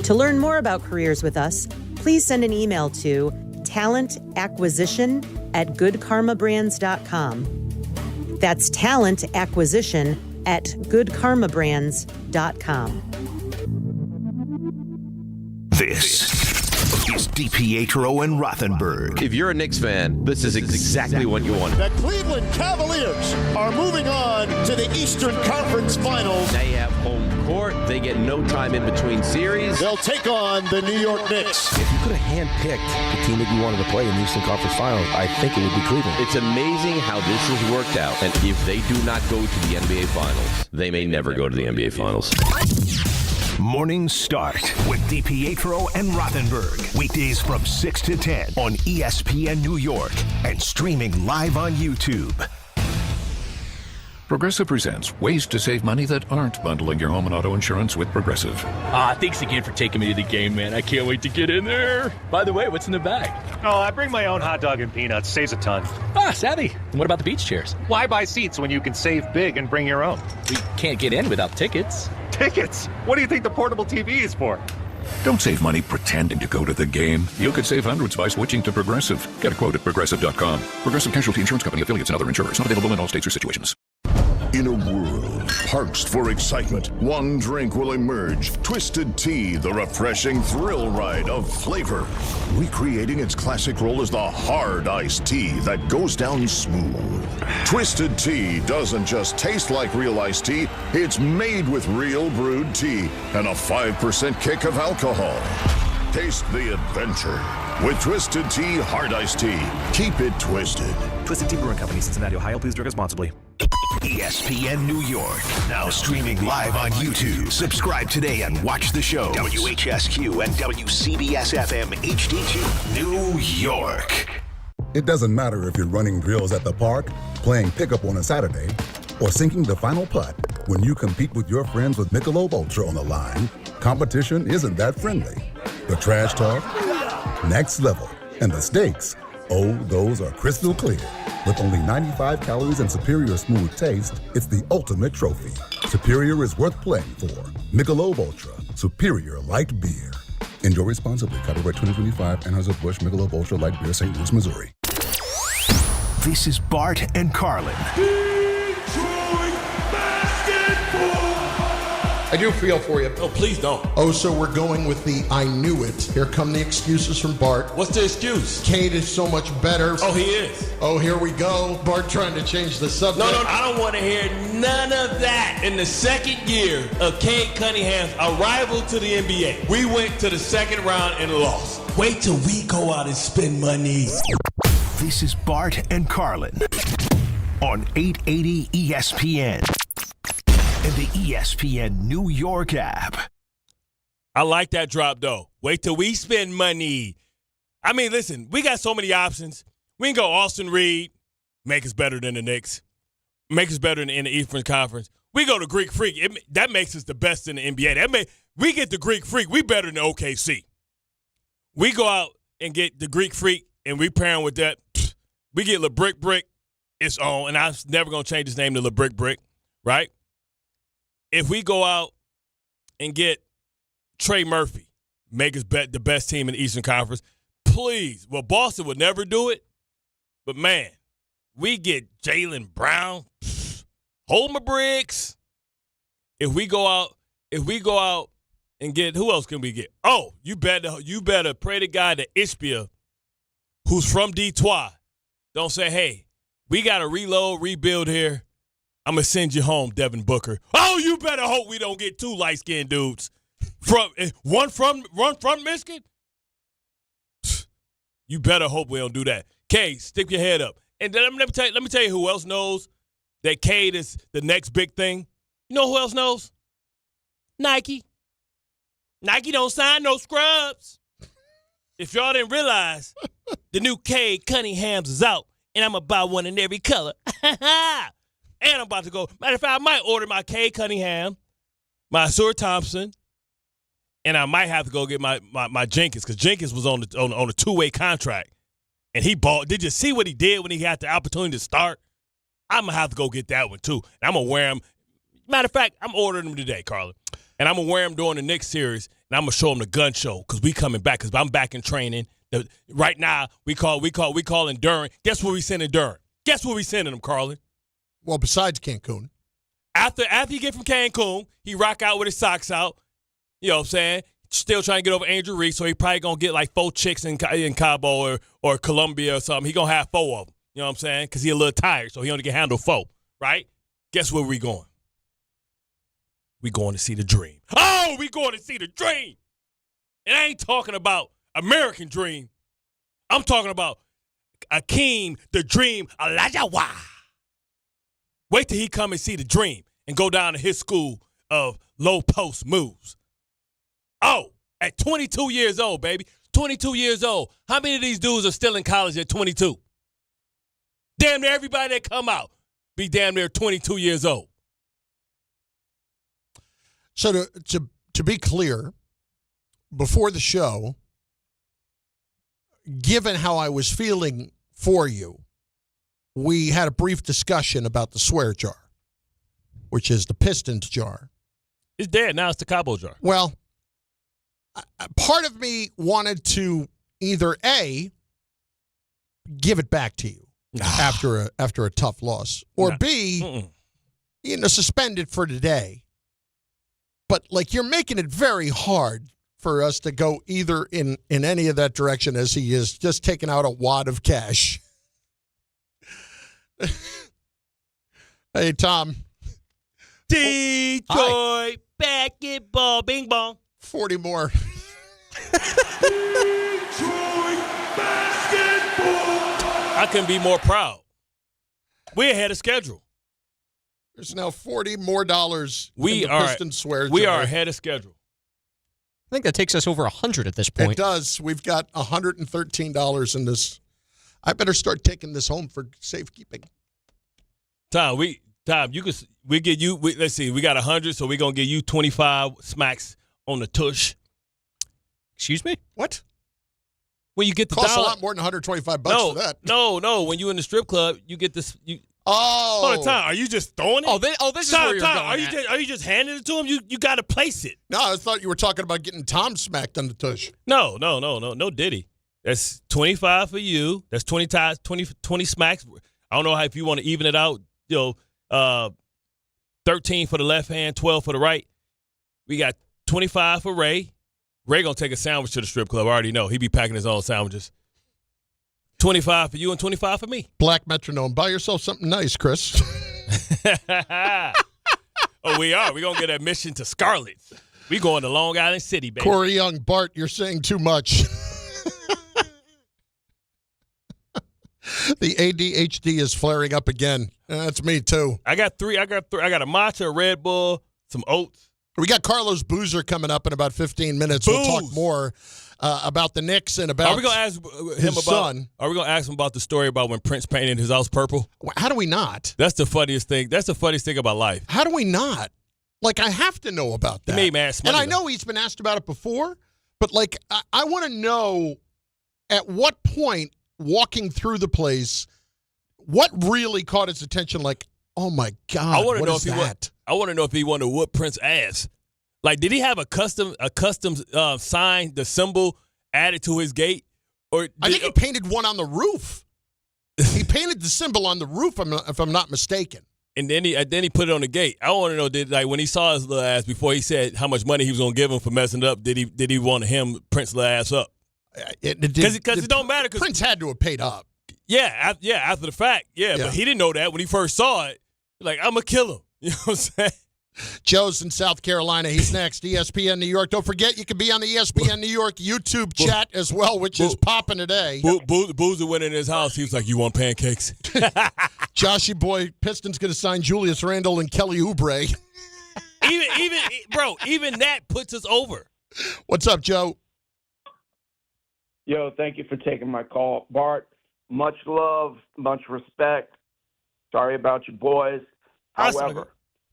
Speaker 24: To learn more about careers with us, please send an email to talentacquisition@goodkarmabrands.com. That's talentacquisition@goodkarmabrands.com.
Speaker 7: This is DiPietro and Rothenberg.
Speaker 25: If you're a Knicks fan, this is exactly what you want.
Speaker 26: The Cleveland Cavaliers are moving on to the Eastern Conference Finals.
Speaker 25: They have home court. They get no time in between series.
Speaker 26: They'll take on the New York Knicks.
Speaker 27: If you could have handpicked the team that you wanted to play in the Eastern Conference Finals, I think it would be Cleveland.
Speaker 25: It's amazing how this has worked out. And if they do not go to the NBA Finals, they may never go to the NBA Finals.
Speaker 7: Morning Start with DiPietro and Rothenberg. Weekdays from 6 to 10 on ESPN New York and streaming live on YouTube.
Speaker 2: Progressive presents ways to save money that aren't bundling your home and auto insurance with Progressive.
Speaker 15: Thanks again for taking me to the game, man. I can't wait to get in there. By the way, what's in the bag?
Speaker 18: Oh, I bring my own hot dog and peanuts. Saves a ton.
Speaker 15: Savvy. And what about the beach chairs?
Speaker 18: Why buy seats when you can save big and bring your own?
Speaker 15: We can't get in without tickets.
Speaker 18: Tickets? What do you think the portable TV is for?
Speaker 2: Don't save money pretending to go to the game. You could save hundreds by switching to Progressive. Get a quote at Progressive.com. Progressive Casualty Insurance Company, affiliates, and other insurers. Not available in all states or situations.
Speaker 19: In a world parched for excitement, one drink will emerge. Twisted Tea, the refreshing thrill ride of flavor. Recreating its classic role as the hard iced tea that goes down smooth. Twisted Tea doesn't just taste like real iced tea, it's made with real brewed tea and a 5% kick of alcohol. Taste the adventure with Twisted Tea Hard Iced Tea. Keep it twisted.
Speaker 20: Twisted Tea Brewing Company, Cincinnati, Ohio. Please drink responsibly.
Speaker 7: ESPN New York, now streaming live on YouTube. Subscribe today and watch the show. WHSQ and WCBS-FM HD2, New York.
Speaker 21: It doesn't matter if you're running drills at the park, playing pickup on a Saturday, or sinking the final putt. When you compete with your friends with Michelob Ultra on the line, competition isn't that friendly. The trash talk, next level, and the stakes, oh, those are crystal clear. With only 95 calories and superior smooth taste, it's the ultimate trophy. Superior is worth playing for. Michelob Ultra, superior light beer. Enjoy responsibly. Copyright 2025, Anheuser-Busch Michelob Ultra Light Beer, St. Louis, Missouri.
Speaker 7: This is Bart and Carlin.
Speaker 8: I do feel for you.
Speaker 9: Oh, please don't.
Speaker 8: Oh, so we're going with the I knew it. Here come the excuses from Bart.
Speaker 9: What's the excuse?
Speaker 8: Cade is so much better.
Speaker 9: Oh, he is.
Speaker 8: Oh, here we go. Bart trying to change the subject.
Speaker 9: No, I don't want to hear none of that. In the second year of Cade Cunningham's arrival to the NBA, we went to the second round and lost. Wait till we go out and spend money.
Speaker 7: This is Bart and Carlin on 880 ESPN. And the ESPN New York app.
Speaker 9: I like that drop, though. Wait till we spend money. I mean, listen, we got so many options. We can go Austin Reed, make us better than the Knicks, make us better in the Eastern Conference. We go to Greek Freak. That makes us the best in the NBA. We get the Greek Freak. We better than OKC. We go out and get the Greek Freak, and we pair him with that. We get LeBrick Brick. It's on, and I'm never going to change his name to LeBrick Brick, right? If we go out and get Trey Murphy, make us the best team in the Eastern Conference, please. Well, Boston would never do it, but, man, we get Jalen Brown, hold my bricks. If we go out and get, who else can we get? Oh, you better pray to God that Ishbia, who's from Detroit, don't say, hey, we got to rebuild here. I'm going to send you home, Devin Booker. Oh, you better hope we don't get two light-skinned dudes. One from Michigan? You better hope we don't do that. Cade, stick your head up. And then let me tell you who else knows that Cade is the next big thing. You know who else knows? Nike. Nike don't sign no scrubs. If y'all didn't realize, the new Cade Cunningham's is out, and I'm going to buy one in every color. And I'm about to go. Matter of fact, I might order my Cade Cunningham, my Azur Thompson, and I might have to go get my Jenkins, because Jenkins was on a two-way contract, and he bought. Did you see what he did when he had the opportunity to start? I'm going to have to go get that one, too. And I'm going to wear him. Matter of fact, I'm ordering them today, Carlin. And I'm going to wear him during the Knicks series, and I'm going to show him the gun show, because we coming back, because I'm back in training. Right now, we calling Duran. Guess where we sending Duran? Guess where we sending him, Carlin?
Speaker 8: Well, besides Cancun.
Speaker 9: After he get from Cancun, he rock out with his socks out. You know what I'm saying? Still trying to get over Andrew Reese, so he probably going to get like 4 chicks in Cabo or Colombia or something. He going to have 4 of them. You know what I'm saying? Because he a little tired, so he only can handle 4, right? Guess where we going? We going to see the dream. Oh, we going to see the dream. And I ain't talking about American dream. I'm talking about Akeem, the dream, Olajuwon. Wait till he come and see the dream and go down to his school of low post moves. Oh, at 22 years old, baby. 22 years old. How many of these dudes are still in college at 22? Damn near everybody that come out be damn near 22 years old.
Speaker 8: So to be clear, before the show, given how I was feeling for you, we had a brief discussion about the swear jar, which is the Pistons jar.
Speaker 9: It's dead. Now it's the Cabo jar.
Speaker 8: Well, part of me wanted to either A, give it back to you after a tough loss, or B, suspend it for today. But, you're making it very hard for us to go either in any of that direction, as he is just taking out a wad of cash. Hey, Tom.
Speaker 9: Detroit basketball, bing bong.
Speaker 8: 40 more.
Speaker 9: I couldn't be more proud. We're ahead of schedule.
Speaker 8: There's now $40 more in the Pistons swear jar.
Speaker 9: We are ahead of schedule.
Speaker 14: I think that takes us over 100 at this point.
Speaker 8: It does. We've got $113 in this. I better start taking this home for safekeeping.
Speaker 9: Tom, we get you. Let's see. We got 100, so we're gonna give you 25 smacks on the tush.
Speaker 14: Excuse me?
Speaker 8: What?
Speaker 9: When you get the
Speaker 8: costs
Speaker 9: dollar,
Speaker 8: a lot more than $125 for that.
Speaker 9: No. When you in the strip club, you get this.
Speaker 8: Oh,
Speaker 9: hold on, Tom. Are you just throwing it?
Speaker 14: This is where you're going.
Speaker 9: Are you just handing it to him? You got to place it.
Speaker 8: No, I thought you were talking about getting Tom smacked on the tush.
Speaker 9: No, Diddy. That's 25 for you. That's 20 times 20 smacks. I don't know if you want to even it out. 13 for the left hand, 12 for the right. We got 25 for Ray. Ray gonna take a sandwich to the strip club. I already know. He be packing his own sandwiches. 25 for you and 25 for me.
Speaker 8: Black metronome. Buy yourself something nice, Chris.
Speaker 9: Oh, we are. We're going to get admission to Scarlett's. We going to Long Island City, baby.
Speaker 8: Corey Young, Bart, you're saying too much. The ADHD is flaring up again. That's me, too.
Speaker 9: I got three. I got a matcha, a Red Bull, some oats.
Speaker 8: We got Carlos Boozer coming up in about 15 minutes. We'll talk more about the Knicks and about
Speaker 9: Are we going to ask him about
Speaker 8: son.
Speaker 9: Are we going to ask him about the story about when Prince painted his house purple?
Speaker 8: How do we not?
Speaker 9: That's the funniest thing. That's the funniest thing about life.
Speaker 8: How do we not? I have to know about that.
Speaker 9: He made mass money,
Speaker 8: and I know he's been asked about it before, but I want to know at what point walking through the place, what really caught his attention? Oh my God,
Speaker 9: I want to know
Speaker 8: if
Speaker 9: he wanted to whoop Prince's ass. Did he have a custom sign, the symbol added to his gate? Or
Speaker 8: I think he painted one on the roof. He painted the symbol on the roof, if I'm not mistaken.
Speaker 9: And then he put it on the gate. I want to know, when he saw his little ass before he said how much money he was going to give him for messing it up, did he want him Prince's little ass up? Because it don't matter. Cause
Speaker 8: Prince had to have paid up.
Speaker 9: Yeah, after the fact. Yeah, but he didn't know that when he first saw it. I'm going to kill him. You know what I'm saying?
Speaker 8: Joe's in South Carolina. He's next. ESPN New York. Don't forget, you can be on the ESPN New York YouTube chat as well, which is popping today.
Speaker 9: Boozer went in his house. He was like, "You want pancakes?"
Speaker 8: Joshy boy, Pistons going to sign Julius Randle and Kelly Oubre.
Speaker 9: Even that puts us over.
Speaker 8: What's up, Joe?
Speaker 1: Yo, thank you for taking my call. Bart, much love, much respect. Sorry about your boys. However,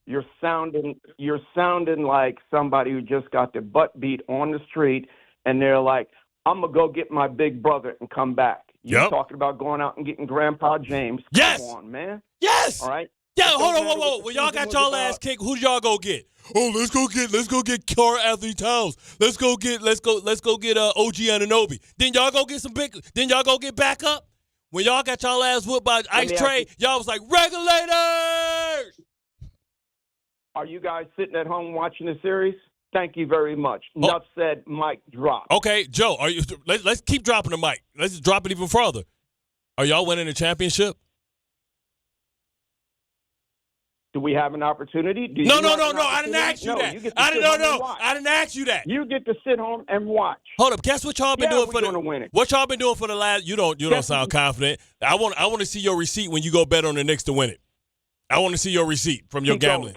Speaker 1: you're sounding like somebody who just got their butt beat on the street, and they're like, I'm going to go get my big brother and come back. You're talking about going out and getting Grandpa James.
Speaker 9: Yes.
Speaker 1: Come on, man.
Speaker 9: Yes.
Speaker 1: All right?
Speaker 9: Yeah, hold on, whoa. When y'all got y'all ass kicked, who did y'all go get? Oh, let's go get Karl-Anthony Towns. Let's go get OG Anunoby. Then y'all go get back up. When y'all got y'all ass whooped by Ice Tray, y'all was like, regulators.
Speaker 1: Are you guys sitting at home watching the series? Thank you very much. Enough said, mic drop.
Speaker 9: Okay, Joe, let's keep dropping the mic. Let's drop it even further. Are y'all winning the championship?
Speaker 1: Do we have an opportunity?
Speaker 9: No. I didn't ask you that. I didn't ask you that.
Speaker 1: You get to sit home and watch.
Speaker 9: Hold up. Guess what y'all been doing for the
Speaker 1: win it.
Speaker 9: What y'all been doing for the last? You don't sound confident. I want to see your receipt when you go bet on the Knicks to win it. I want to see your receipt from your gambling.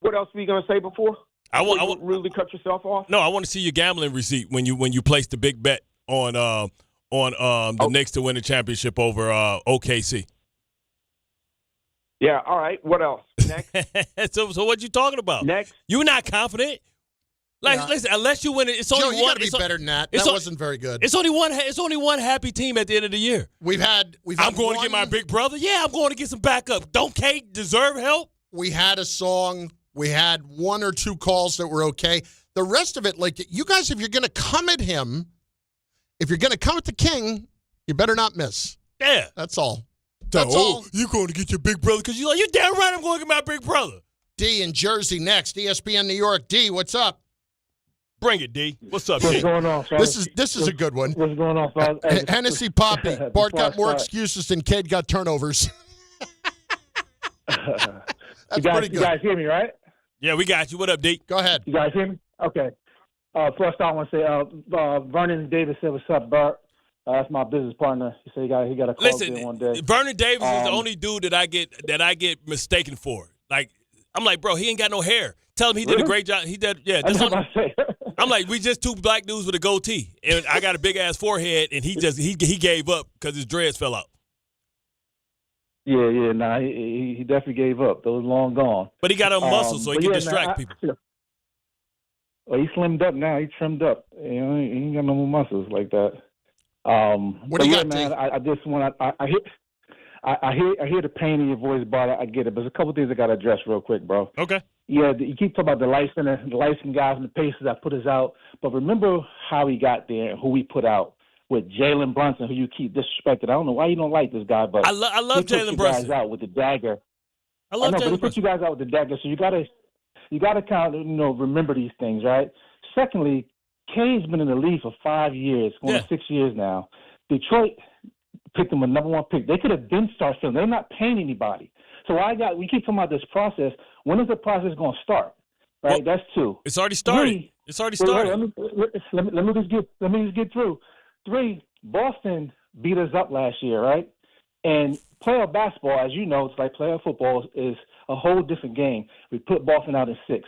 Speaker 1: What else were you going to say before?
Speaker 9: I want
Speaker 1: really cut yourself off.
Speaker 9: No, I want to see your gambling receipt when you place the big bet on the Knicks to win the championship over OKC.
Speaker 1: Yeah. All right. What else? Next.
Speaker 9: so what you talking about?
Speaker 1: Next.
Speaker 9: You're not confident. Listen, unless you win it, it's
Speaker 8: Joe,
Speaker 9: only
Speaker 8: you
Speaker 9: one.
Speaker 8: got to be better than that. That wasn't very good.
Speaker 9: It's only one happy team at the end of the year.
Speaker 8: I'm
Speaker 9: going to get my big brother. Yeah, I'm going to get some backup. Don't Kate deserve help?
Speaker 8: We had a song. We had one or two calls that were okay. The rest of it, like, you guys, if you're going to come at him, if you're going to come at the king, you better not miss.
Speaker 9: Yeah.
Speaker 8: That's all.
Speaker 9: That's all. You're going to get your big brother because you're damn right I'm going to get my big brother.
Speaker 8: D in Jersey next. ESPN New York. D, what's up?
Speaker 9: Bring it, D. What's up,
Speaker 3: What's
Speaker 9: D?
Speaker 3: going on, fellas?
Speaker 8: This is a good one.
Speaker 3: What's going on, fellas? Hey,
Speaker 8: Hennessy Poppy. Bart got more
Speaker 3: start.
Speaker 8: excuses than Cade got turnovers. That's pretty good.
Speaker 3: You guys hear me, right?
Speaker 9: Yeah, we got you. What up, D?
Speaker 8: Go ahead.
Speaker 3: You guys hear me? Okay. First, I want to say, Vernon Davis said, "What's up, Bart?" That's my business partner. He said he got a call
Speaker 9: Listen,
Speaker 3: one day.
Speaker 9: Vernon Davis is the only dude that I get mistaken for. Like, I'm like, bro, he ain't got no hair. Tell him he did a great job. He did, yeah. I'm like, we just two black dudes with a goatee, and I got a big ass forehead, and he gave up because his dreads fell out.
Speaker 3: Yeah, nah, he definitely gave up. Those long gone.
Speaker 9: But he got a muscle, so he can distract people.
Speaker 3: Well, he slimmed up now. He trimmed up. You know, he ain't got no more muscles like that.
Speaker 8: What do you got,
Speaker 3: man? I just want I hear the pain in your voice, Bart. I get it, but there's a couple things I got to address real quick, bro.
Speaker 9: Okay.
Speaker 3: Yeah, you keep talking about the licensed guys and the Pacers that put us out, but remember how he got there and who we put out with Jalen Brunson, who you keep disrespecting. I don't know why you don't like this guy, but
Speaker 9: I love Jalen Brunson.
Speaker 3: Guys out with the dagger.
Speaker 9: I love
Speaker 3: Jalen
Speaker 9: Jalen
Speaker 3: Brunson. Put you guys out with the dagger, so you gotta kind of remember these things, right? Secondly, Kane's been in the league for 5 years, going to 6 years now. Detroit picked him a number one pick. They could have been star filling. They're not paying anybody. So we keep talking about this process. When is the process going to start? Right, that's two.
Speaker 9: It's already started. It's already started.
Speaker 3: Let me just get through. 3, Boston beat us up last year, right? And playoff basketball, as you know, it's like playoff football is a whole different game. We put Boston out in 6.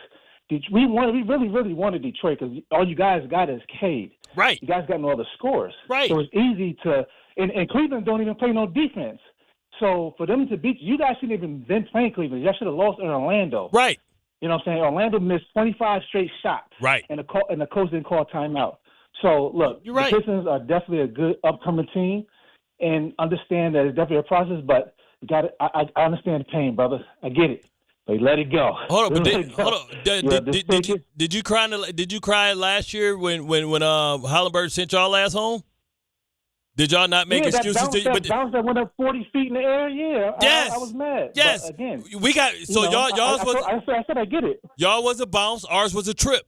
Speaker 3: We really wanted Detroit because all you guys got is Cade.
Speaker 9: Right.
Speaker 3: You guys got no other scores.
Speaker 9: Right.
Speaker 3: So it's easy to and Cleveland don't even play no defense. So for them to beat you guys shouldn't even been playing Cleveland. You should have lost in Orlando.
Speaker 9: Right.
Speaker 3: You know what I'm saying? Orlando missed 25 straight shots.
Speaker 9: Right.
Speaker 3: And the coach didn't call timeout. So look,
Speaker 9: you're right.
Speaker 3: The Pistons are definitely a good upcoming team, and understand that it's definitely a process. But you got it. I understand the pain, brother. I get it. But let it go.
Speaker 9: Hold on, Did you cry? Did you cry last year when Hollenberg sent y'all ass home? Did y'all not make excuses?
Speaker 3: That bounce that went up 40 feet in the air. Yeah.
Speaker 9: Yes.
Speaker 3: I was mad.
Speaker 9: Yes.
Speaker 3: But again,
Speaker 9: we got y'all was.
Speaker 3: I said I get it.
Speaker 9: Y'all was a bounce. Ours was a trip.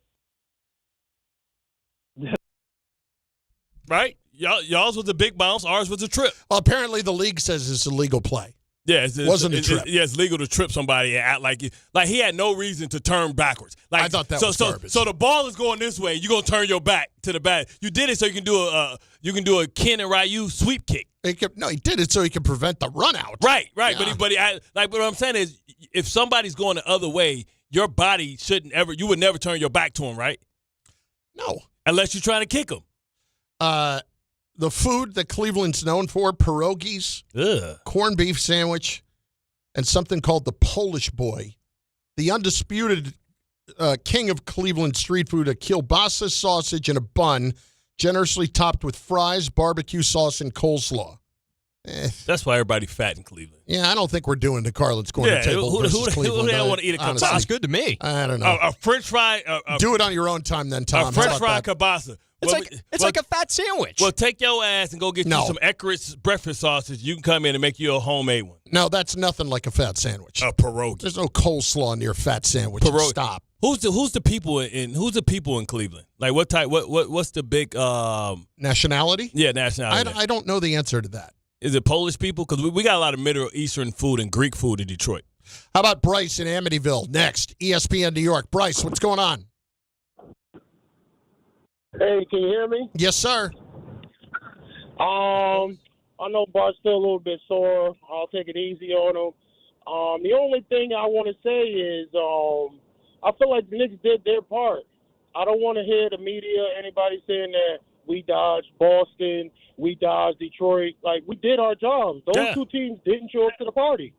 Speaker 9: Right? Y'all's was a big bounce. Ours was a trip.
Speaker 8: Well, apparently the league says it's illegal play.
Speaker 9: Yeah,
Speaker 8: wasn't a trip.
Speaker 9: It's legal to trip somebody and act like he had no reason to turn backwards. Like,
Speaker 8: I thought that was garbage.
Speaker 9: So the ball is going this way. You're gonna turn your back to the bat. You did it so you can do a Ken and Ryu sweep kick.
Speaker 8: He did it so he could prevent the run out.
Speaker 9: Right.
Speaker 8: Yeah.
Speaker 9: But what I'm saying is, if somebody's going the other way, your body you would never turn your back to him, right?
Speaker 8: No,
Speaker 9: unless you're trying to kick him.
Speaker 8: The food that Cleveland's known for, pierogies, corned beef sandwich, and something called the Polish Boy. The undisputed king of Cleveland street food, a kielbasa sausage and a bun, generously topped with fries, barbecue sauce, and coleslaw.
Speaker 9: That's why everybody fat in Cleveland.
Speaker 8: Yeah, I don't think we're doing the Carlin's Corner table versus Cleveland.
Speaker 9: Who want to eat a kielbasa?
Speaker 14: Sounds good to me.
Speaker 8: I don't know.
Speaker 9: A French fry.
Speaker 8: Do it on your own time then, Tom.
Speaker 9: A French fry kielbasa.
Speaker 14: It's like a fat sandwich.
Speaker 9: Well, take your ass and go get you some Eckert's breakfast sausage. You can come in and make you a homemade one.
Speaker 8: No, that's nothing like a fat sandwich.
Speaker 9: A pierogi.
Speaker 8: There's no coleslaw in your fat sandwich.
Speaker 9: Pierogi.
Speaker 8: Stop.
Speaker 9: Who's the people in Cleveland? Like what type? What's the big
Speaker 8: nationality?
Speaker 9: Yeah, nationality.
Speaker 8: I don't know the answer to that.
Speaker 9: Is it Polish people? Because we got a lot of Middle Eastern food and Greek food in Detroit.
Speaker 8: How about Bryce in Amityville? Next, ESPN New York. Bryce, what's going on?
Speaker 4: Hey, can you hear me?
Speaker 8: Yes, sir.
Speaker 4: I know Bart's still a little bit sore. I'll take it easy on him. The only thing I want to say is I feel like the Knicks did their part. I don't want to hear the media, anybody saying that we dodged Boston, we dodged Detroit. Like, we did our jobs. Those two teams didn't show up to the party.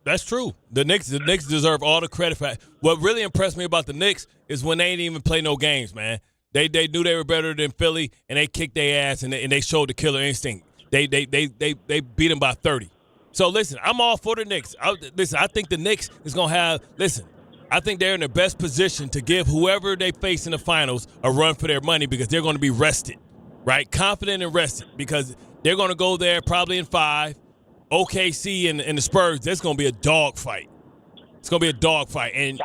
Speaker 9: That's true. The Knicks deserve all the credit for that. What really impressed me about the Knicks is when they didn't even play no games, man. They knew they were better than Philly, and they kicked their ass, and they showed the killer instinct. They beat them by 30. So, listen, I'm all for the Knicks. I think the Knicks is going to have – listen, I think they're in the best position to give whoever they face in the finals a run for their money because they're going to be rested, right? Confident and rested because they're going to go there probably in 5. OKC and the Spurs, that's going to be a dog fight. It's going to be a dog fight. And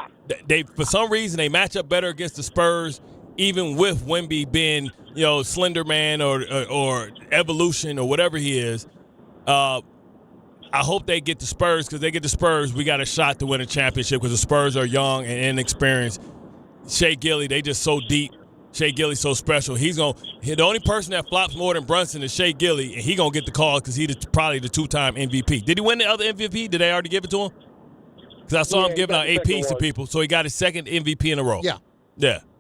Speaker 9: they, for some reason, they match up better against the Spurs, even with Wemby being, Slender Man or Evolution or whatever he is. I hope they get the Spurs because they get the Spurs, we got a shot to win a championship because the Spurs are young and inexperienced. Shea Gilly, they just so deep. Shea Gilly's so special. The only person that flops more than Brunson is Shea Gilly, and he's going to get the call because he's probably the 2-time MVP. Did he win the other MVP? Did they already give it to him? Because I saw him giving out APs to people, so he got his second MVP in a row. Yeah.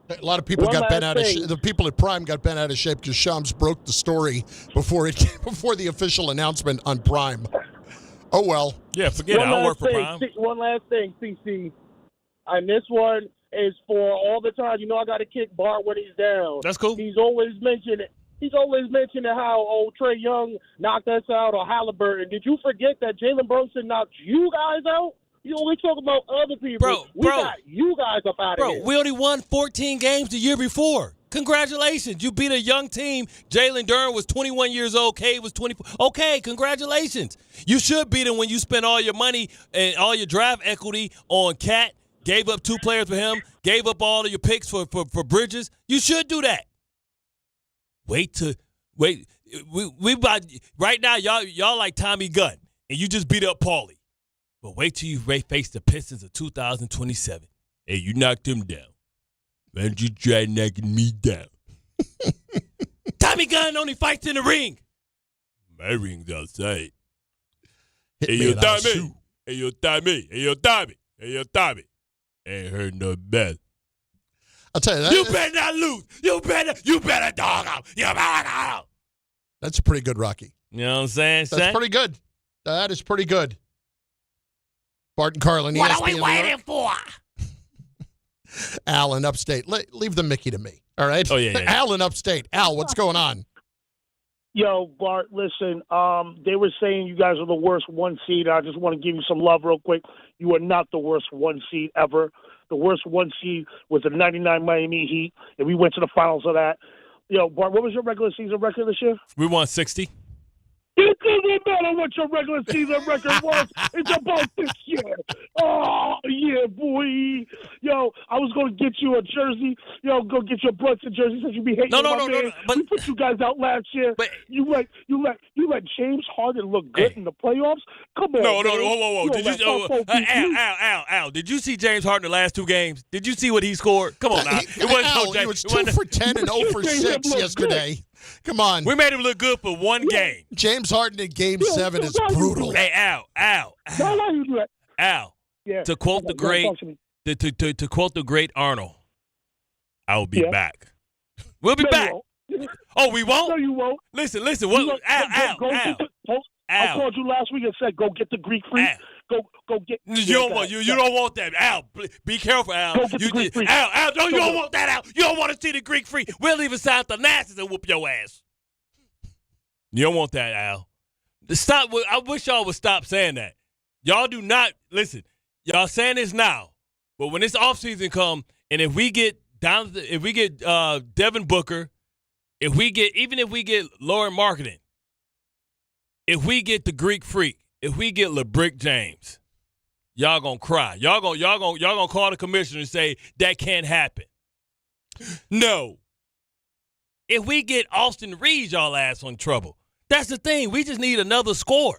Speaker 8: A lot of people got bent out of shape. The people at Prime got bent out of shape because Shams broke the story before the official announcement on Prime. Oh, well.
Speaker 9: Yeah, forget it. I don't work for Prime.
Speaker 4: One last thing, CC. And this one is for all the time. I got to kick Bart when he's down.
Speaker 9: That's cool.
Speaker 4: He's always mentioning how Trae Young knocked us out or Halliburton. Did you forget that Jalen Brunson knocked you guys out? You always talk about other people. We got you guys up out of here.
Speaker 9: Bro, we only won 14 games the year before. Congratulations. You beat a young team. Jalen Duren was 21 years old. Cade was 24. Okay, congratulations. You should beat him when you spend all your money and all your draft equity on Cat, gave up 2 players for him, gave up all of your picks for Bridges. You should do that. Wait. We right now, y'all like Tommy Gunn, and you just beat up Paulie. But wait till you face the Pistons of 2027. Hey, you knocked him down. Why don't you try knocking me down? Tommy Gunn only fights in the ring. My ring's outside. Hey, yo, Tommy. Hey, yo, Tommy. Hey, yo, Tommy. Hey, yo, Tommy. Ain't heard no bell.
Speaker 8: I'll tell you that.
Speaker 9: You better not lose. You better dog out. You better dog out.
Speaker 8: That's pretty good, Rocky.
Speaker 9: You know what I'm saying?
Speaker 8: That's pretty good. That is pretty good. Bart Carlin,
Speaker 9: what
Speaker 8: ESPN
Speaker 9: are we waiting for?
Speaker 8: Al in Upstate. Leave the Mickey to me, all right?
Speaker 9: Oh, yeah.
Speaker 8: Al in Upstate. Al, what's going on?
Speaker 26: Yo, Bart, listen, they were saying you guys are the worst 1 seed. I just want to give you some love real quick. You are not the worst 1 seed ever. The worst 1 seed was the 99 Miami Heat, and we went to the finals of that. Yo, Bart, what was your regular season record this year?
Speaker 9: We won 60.
Speaker 26: It doesn't matter what your regular season record was. It's about this year. Oh, yeah, boy. Yo, I was going to get you a jersey. Yo, go get your Brunson jersey since you be hating my man.
Speaker 9: But
Speaker 26: we put you guys out last year. But you let James Harden look good in the playoffs? Come on,
Speaker 9: whoa. Al, did you see James Harden the last 2 games? Did you see what he scored? Come on now.
Speaker 8: He was 2 for 10 and 0 for 6 yesterday. Good. Come on.
Speaker 9: We made him look good for 1 game.
Speaker 8: James Harden in Game 7 is brutal.
Speaker 9: Hey, Al. Al.
Speaker 26: Yeah.
Speaker 9: To quote the great Arnold, I will be back. We'll be back. Oh, we won't?
Speaker 26: No, you won't.
Speaker 9: Listen. What? Al.
Speaker 26: I called you last week and said, go get the Greek freak. Go get.
Speaker 9: You don't want that, Al. Be careful, Al.
Speaker 26: Go get the Greek freak.
Speaker 9: Al, you don't want that, Al. You don't want to see the Greek freak. We'll even sign the Nazis and whoop your ass. You don't want that, Al. Stop. I wish y'all would stop saying that. Y'all do not listen. Y'all saying this now, but when this offseason come, and if we get Devin Booker, if we get Lauren Marketing, if we get the Greek freak, if we get LeBrick James, y'all gonna cry. Y'all gonna call the commissioner and say that can't happen. No. If we get Austin Reeves, y'all ass on trouble. That's the thing. We just need another score.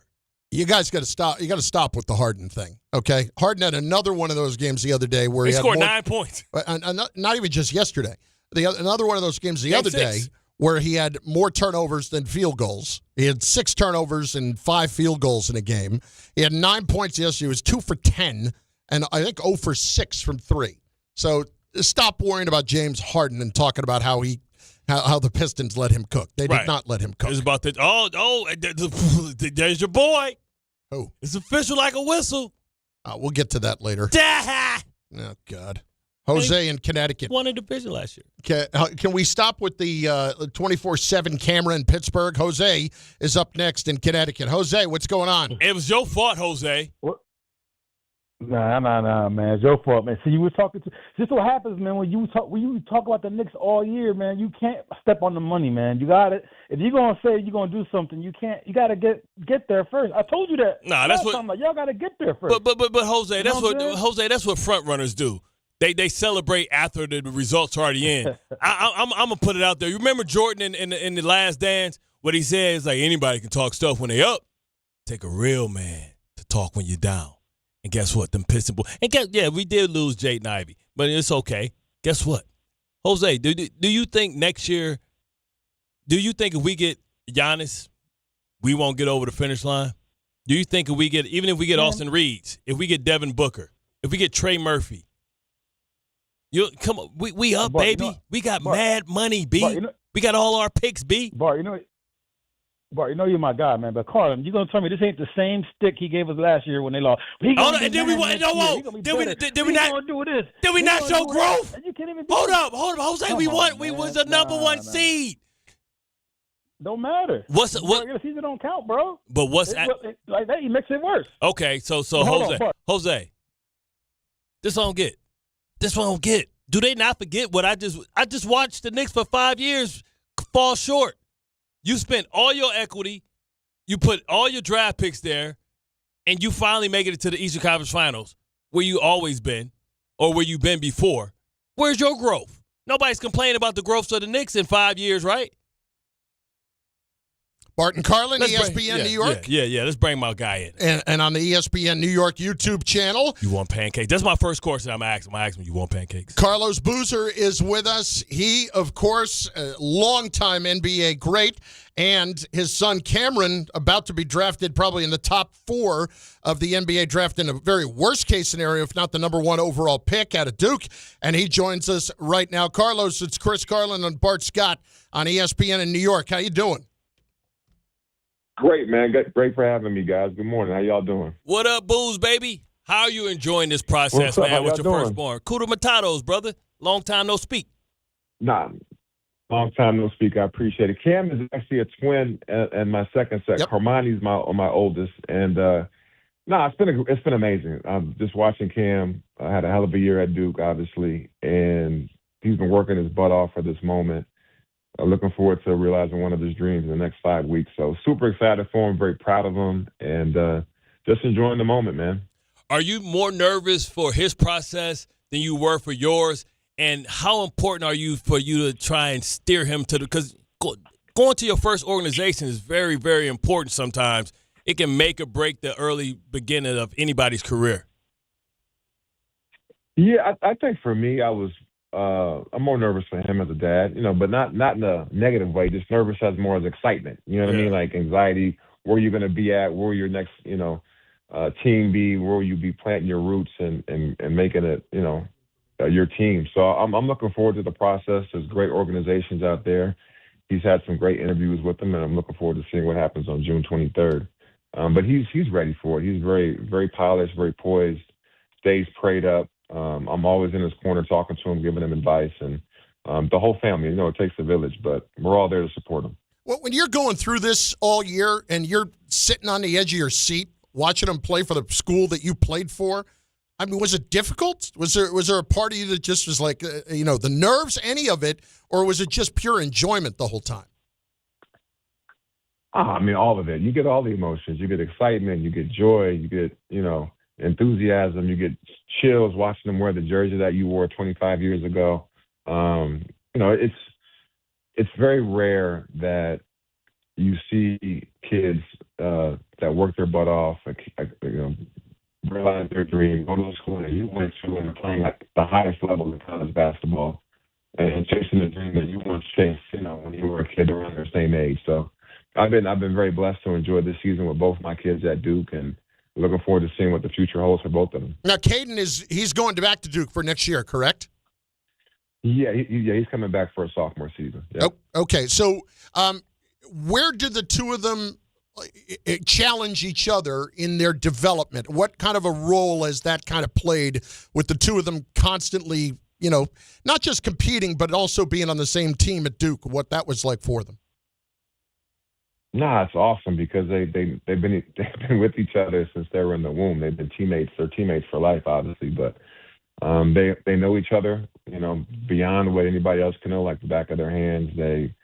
Speaker 8: You guys got to stop. You got to stop with the Harden thing, okay? Harden had another one of those games the other day where he
Speaker 9: scored 9 points.
Speaker 8: Not even just yesterday. Another one of those games the other day where he had more turnovers than field goals. He had 6 turnovers and 5 field goals in a game. He had 9 points yesterday. He was 2 for 10, and I think 0 for 6 from 3. So stop worrying about James Harden and talking about how the Pistons let him cook. They did not let him cook.
Speaker 9: It's about that. There's your boy.
Speaker 8: Who?
Speaker 9: It's official like a whistle.
Speaker 8: We'll get to that later. Oh, God. Jose in Connecticut.
Speaker 9: Won a division last year.
Speaker 8: Can we stop with the 24/7 camera in Pittsburgh? Jose is up next in Connecticut. Jose, what's going on?
Speaker 9: It was your fault, Jose.
Speaker 3: What? Nah, man. It's your fault, man. See, you were talking to. This is what happens, man. When you talk about the Knicks all year, man, you can't step on the money, man. You got it. If you're gonna say you're gonna do something, you can't. You gotta get there first. I told you that.
Speaker 9: Nah, that's what.
Speaker 3: Like, y'all gotta get there first.
Speaker 9: But Jose, that's what front runners do. They celebrate after the results are already in. I'm gonna put it out there. You remember Jordan in the Last Dance? What he said is like anybody can talk stuff when they up. Take a real man to talk when you're down. And guess what? Them Pistons boys. And we did lose Jaden Ivey, but it's okay. Guess what? Jose, do you think next year, do you think if we get Giannis, we won't get over the finish line? Do you think if we get Austin Reeves, if we get Devin Booker, if we get Trey Murphy, come on, we up,
Speaker 3: Bart,
Speaker 9: baby. We got mad money, B.
Speaker 3: Bart,
Speaker 9: we got all our picks, B.
Speaker 3: Bart, you're my guy, man. But Carlin, you gonna tell me this ain't the same stick he gave us last year when they lost? Did we not
Speaker 9: show growth?
Speaker 3: You can't even
Speaker 9: hold up, Jose. We was the number one seed.
Speaker 3: Don't matter.
Speaker 9: What?
Speaker 3: The season don't count, bro.
Speaker 9: But
Speaker 3: like that? He makes it worse.
Speaker 9: Okay, so Jose, this I don't get. This one I don't get. Do they not forget what I just watched the Knicks for 5 years fall short? You spent all your equity, you put all your draft picks there, and you finally make it to the Eastern Conference Finals, where you always been, or where you've been before. Where's your growth? Nobody's complaining about the growth of the Knicks in 5 years, right?
Speaker 8: Bart Carlin, ESPN New York.
Speaker 9: Yeah. Let's bring my guy in.
Speaker 8: And on the ESPN New York YouTube channel.
Speaker 9: You want pancakes? That's my first course that I'm asking. I'm asking you want pancakes.
Speaker 8: Carlos Boozer is with us. He, of course, a longtime NBA great, and his son Cameron about to be drafted probably in the top 4 of the NBA draft in a very worst-case scenario, if not the number 1 overall pick out of Duke. And he joins us right now. Carlos, it's Chris Carlin and Bart Scott on ESPN in New York. How you doing?
Speaker 5: Great, man. Great for having me, guys. Good morning. How y'all doing?
Speaker 9: What up, Booze, baby? How are you enjoying this process, man, with your firstborn? Kuda Matatos, brother. Long time no speak.
Speaker 5: Nah, long time no speak. I appreciate it. Cam is actually a twin and my second set. Yep. Hermione's my oldest. And, it's been amazing. Just watching Cam. I had a hell of a year at Duke, obviously, and he's been working his butt off for this moment. Looking forward to realizing one of his dreams in the next 5 weeks. So super excited for him, very proud of him, and just enjoying the moment, man.
Speaker 9: Are you more nervous for his process than you were for yours? And how important are you for you to try and steer him to because going to your first organization is very, very important sometimes. It can make or break the early beginning of anybody's career.
Speaker 5: Yeah, I think for me, I'm more nervous for him as a dad, but not in a negative way, just nervous as more as excitement. You know what I mean? Like anxiety, where you're going to be at, where your next, team be, where will you be planting your roots and making it, your team. So I'm looking forward to the process. There's great organizations out there. He's had some great interviews with them, and I'm looking forward to seeing what happens on June 23rd. But he's ready for it. He's very, very polished, very poised, stays prayed up. I'm always in his corner talking to him, giving him advice, and the whole family. It takes a village, but we're all there to support him.
Speaker 8: Well, when you're going through this all year and you're sitting on the edge of your seat watching him play for the school that you played for, I mean, was it difficult? Was there a part of you that just was like, the nerves, any of it, or was it just pure enjoyment the whole time?
Speaker 5: I mean, all of it. You get all the emotions. You get excitement. You get joy. You get, enthusiasm. You get chills watching them wear the jersey that you wore 25 years ago. It's very rare that you see kids that work their butt off, realize their dream, go to the school that you went to and playing at the highest level in college basketball and chasing the dream that you once chased, when you were a kid around their same age. So I've been very blessed to enjoy this season with both my kids at Duke, and looking forward to seeing what the future holds for both of them.
Speaker 8: Now, Caden he's going back to Duke for next year, correct?
Speaker 5: Yeah, he's coming back for a sophomore season. Yep.
Speaker 8: Oh, okay. So, where do the two of them challenge each other in their development? What kind of a role has that kind of played with the two of them constantly, not just competing, but also being on the same team at Duke, what that was like for them?
Speaker 5: Nah, it's awesome because they've been with each other since they were in the womb. They've been teammates. They're teammates for life, obviously, but they know each other, beyond what anybody else can know, like the back of their hands. They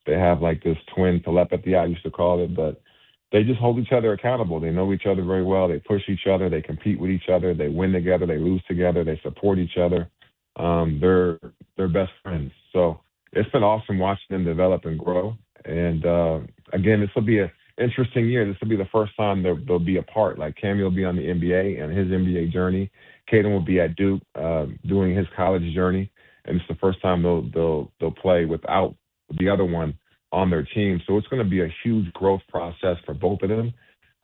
Speaker 5: have like this twin telepathy, I used to call it, but they just hold each other accountable. They know each other very well. They push each other. They compete with each other. They win together. They lose together. They support each other. They're best friends. So it's been awesome watching them develop and grow. And again, this will be an interesting year. This will be the first time they'll be apart. Like Cammy will be on the NBA and his NBA journey. Caden will be at Duke doing his college journey, and it's the first time they'll play without the other one on their team. So it's going to be a huge growth process for both of them.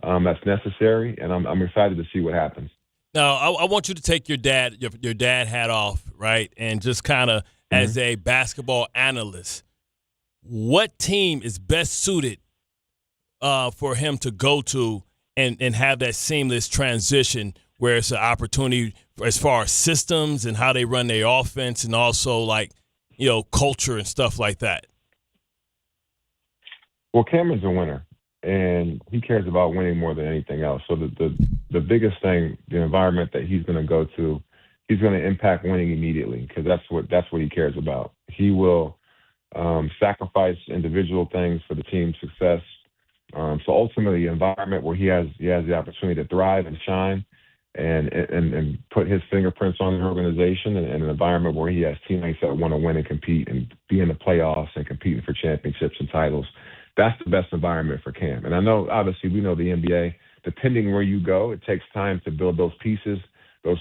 Speaker 5: That's necessary, and I'm excited to see what happens.
Speaker 9: Now, I want you to take your dad hat off, right, and just kind of as a basketball analyst, what team is best suited for him to go to and have that seamless transition where it's an opportunity as far as systems and how they run their offense and also culture and stuff like that?
Speaker 5: Well, Cameron's a winner, and he cares about winning more than anything else. So the biggest thing, the environment that he's going to go to, he's going to impact winning immediately because that's what he cares about. He will sacrifice individual things for the team's success. So ultimately, the environment where he has the opportunity to thrive and shine and put his fingerprints on the organization, and an environment where he has teammates that want to win and compete and be in the playoffs and competing for championships and titles. That's the best environment for Cam. And I know, obviously, we know the NBA, depending where you go, it takes time to build those pieces, those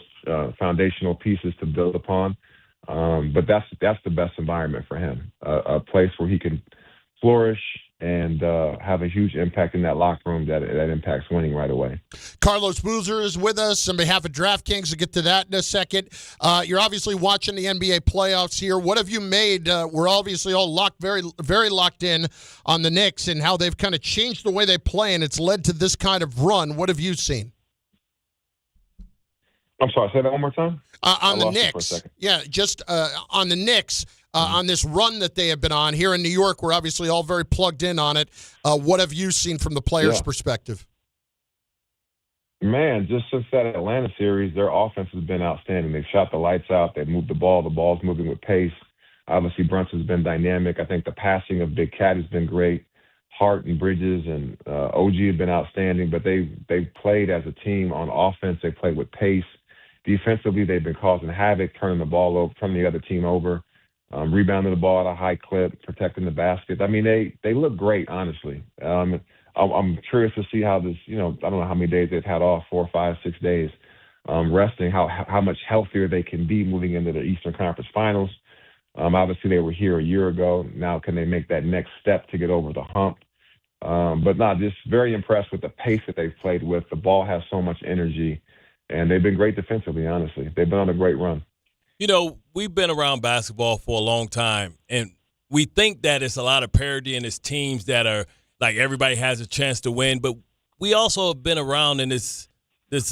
Speaker 5: foundational pieces to build upon. But that's the best environment for him, a place where he can flourish and have a huge impact in that locker room that impacts winning right away.
Speaker 8: Carlos Boozer is with us on behalf of DraftKings. We'll get to that in a second. You're obviously watching the NBA playoffs here. What have you made? We're obviously all very, very locked in on the Knicks and how they've kind of changed the way they play, and it's led to this kind of run. What have you seen?
Speaker 5: I'm sorry, say that one more time?
Speaker 8: On the Knicks. Yeah, just on the Knicks. On this run that they have been on here in New York, we're obviously all very plugged in on it. What have you seen from the players' perspective?
Speaker 5: Man, just since that Atlanta series, their offense has been outstanding. They've shot the lights out. They've moved the ball. The ball's moving with pace. Obviously, Brunson's been dynamic. I think the passing of Big Cat has been great. Hart and Bridges and OG have been outstanding, but they've played as a team on offense. They played with pace. Defensively, they've been causing havoc, turning the ball over, turning the other team over. Rebounding the ball at a high clip, protecting the basket. I mean, they look great, honestly. I'm curious to see how this, I don't know how many days they've had off, 4, 5, 6 days, resting, how much healthier they can be moving into the Eastern Conference Finals. Obviously, they were here a year ago. Now, can they make that next step to get over the hump? But just very impressed with the pace that they've played with. The ball has so much energy, and they've been great defensively, honestly. They've been on a great run.
Speaker 9: We've been around basketball for a long time, and we think that it's a lot of parity and it's teams that are like everybody has a chance to win, but we also have been around in this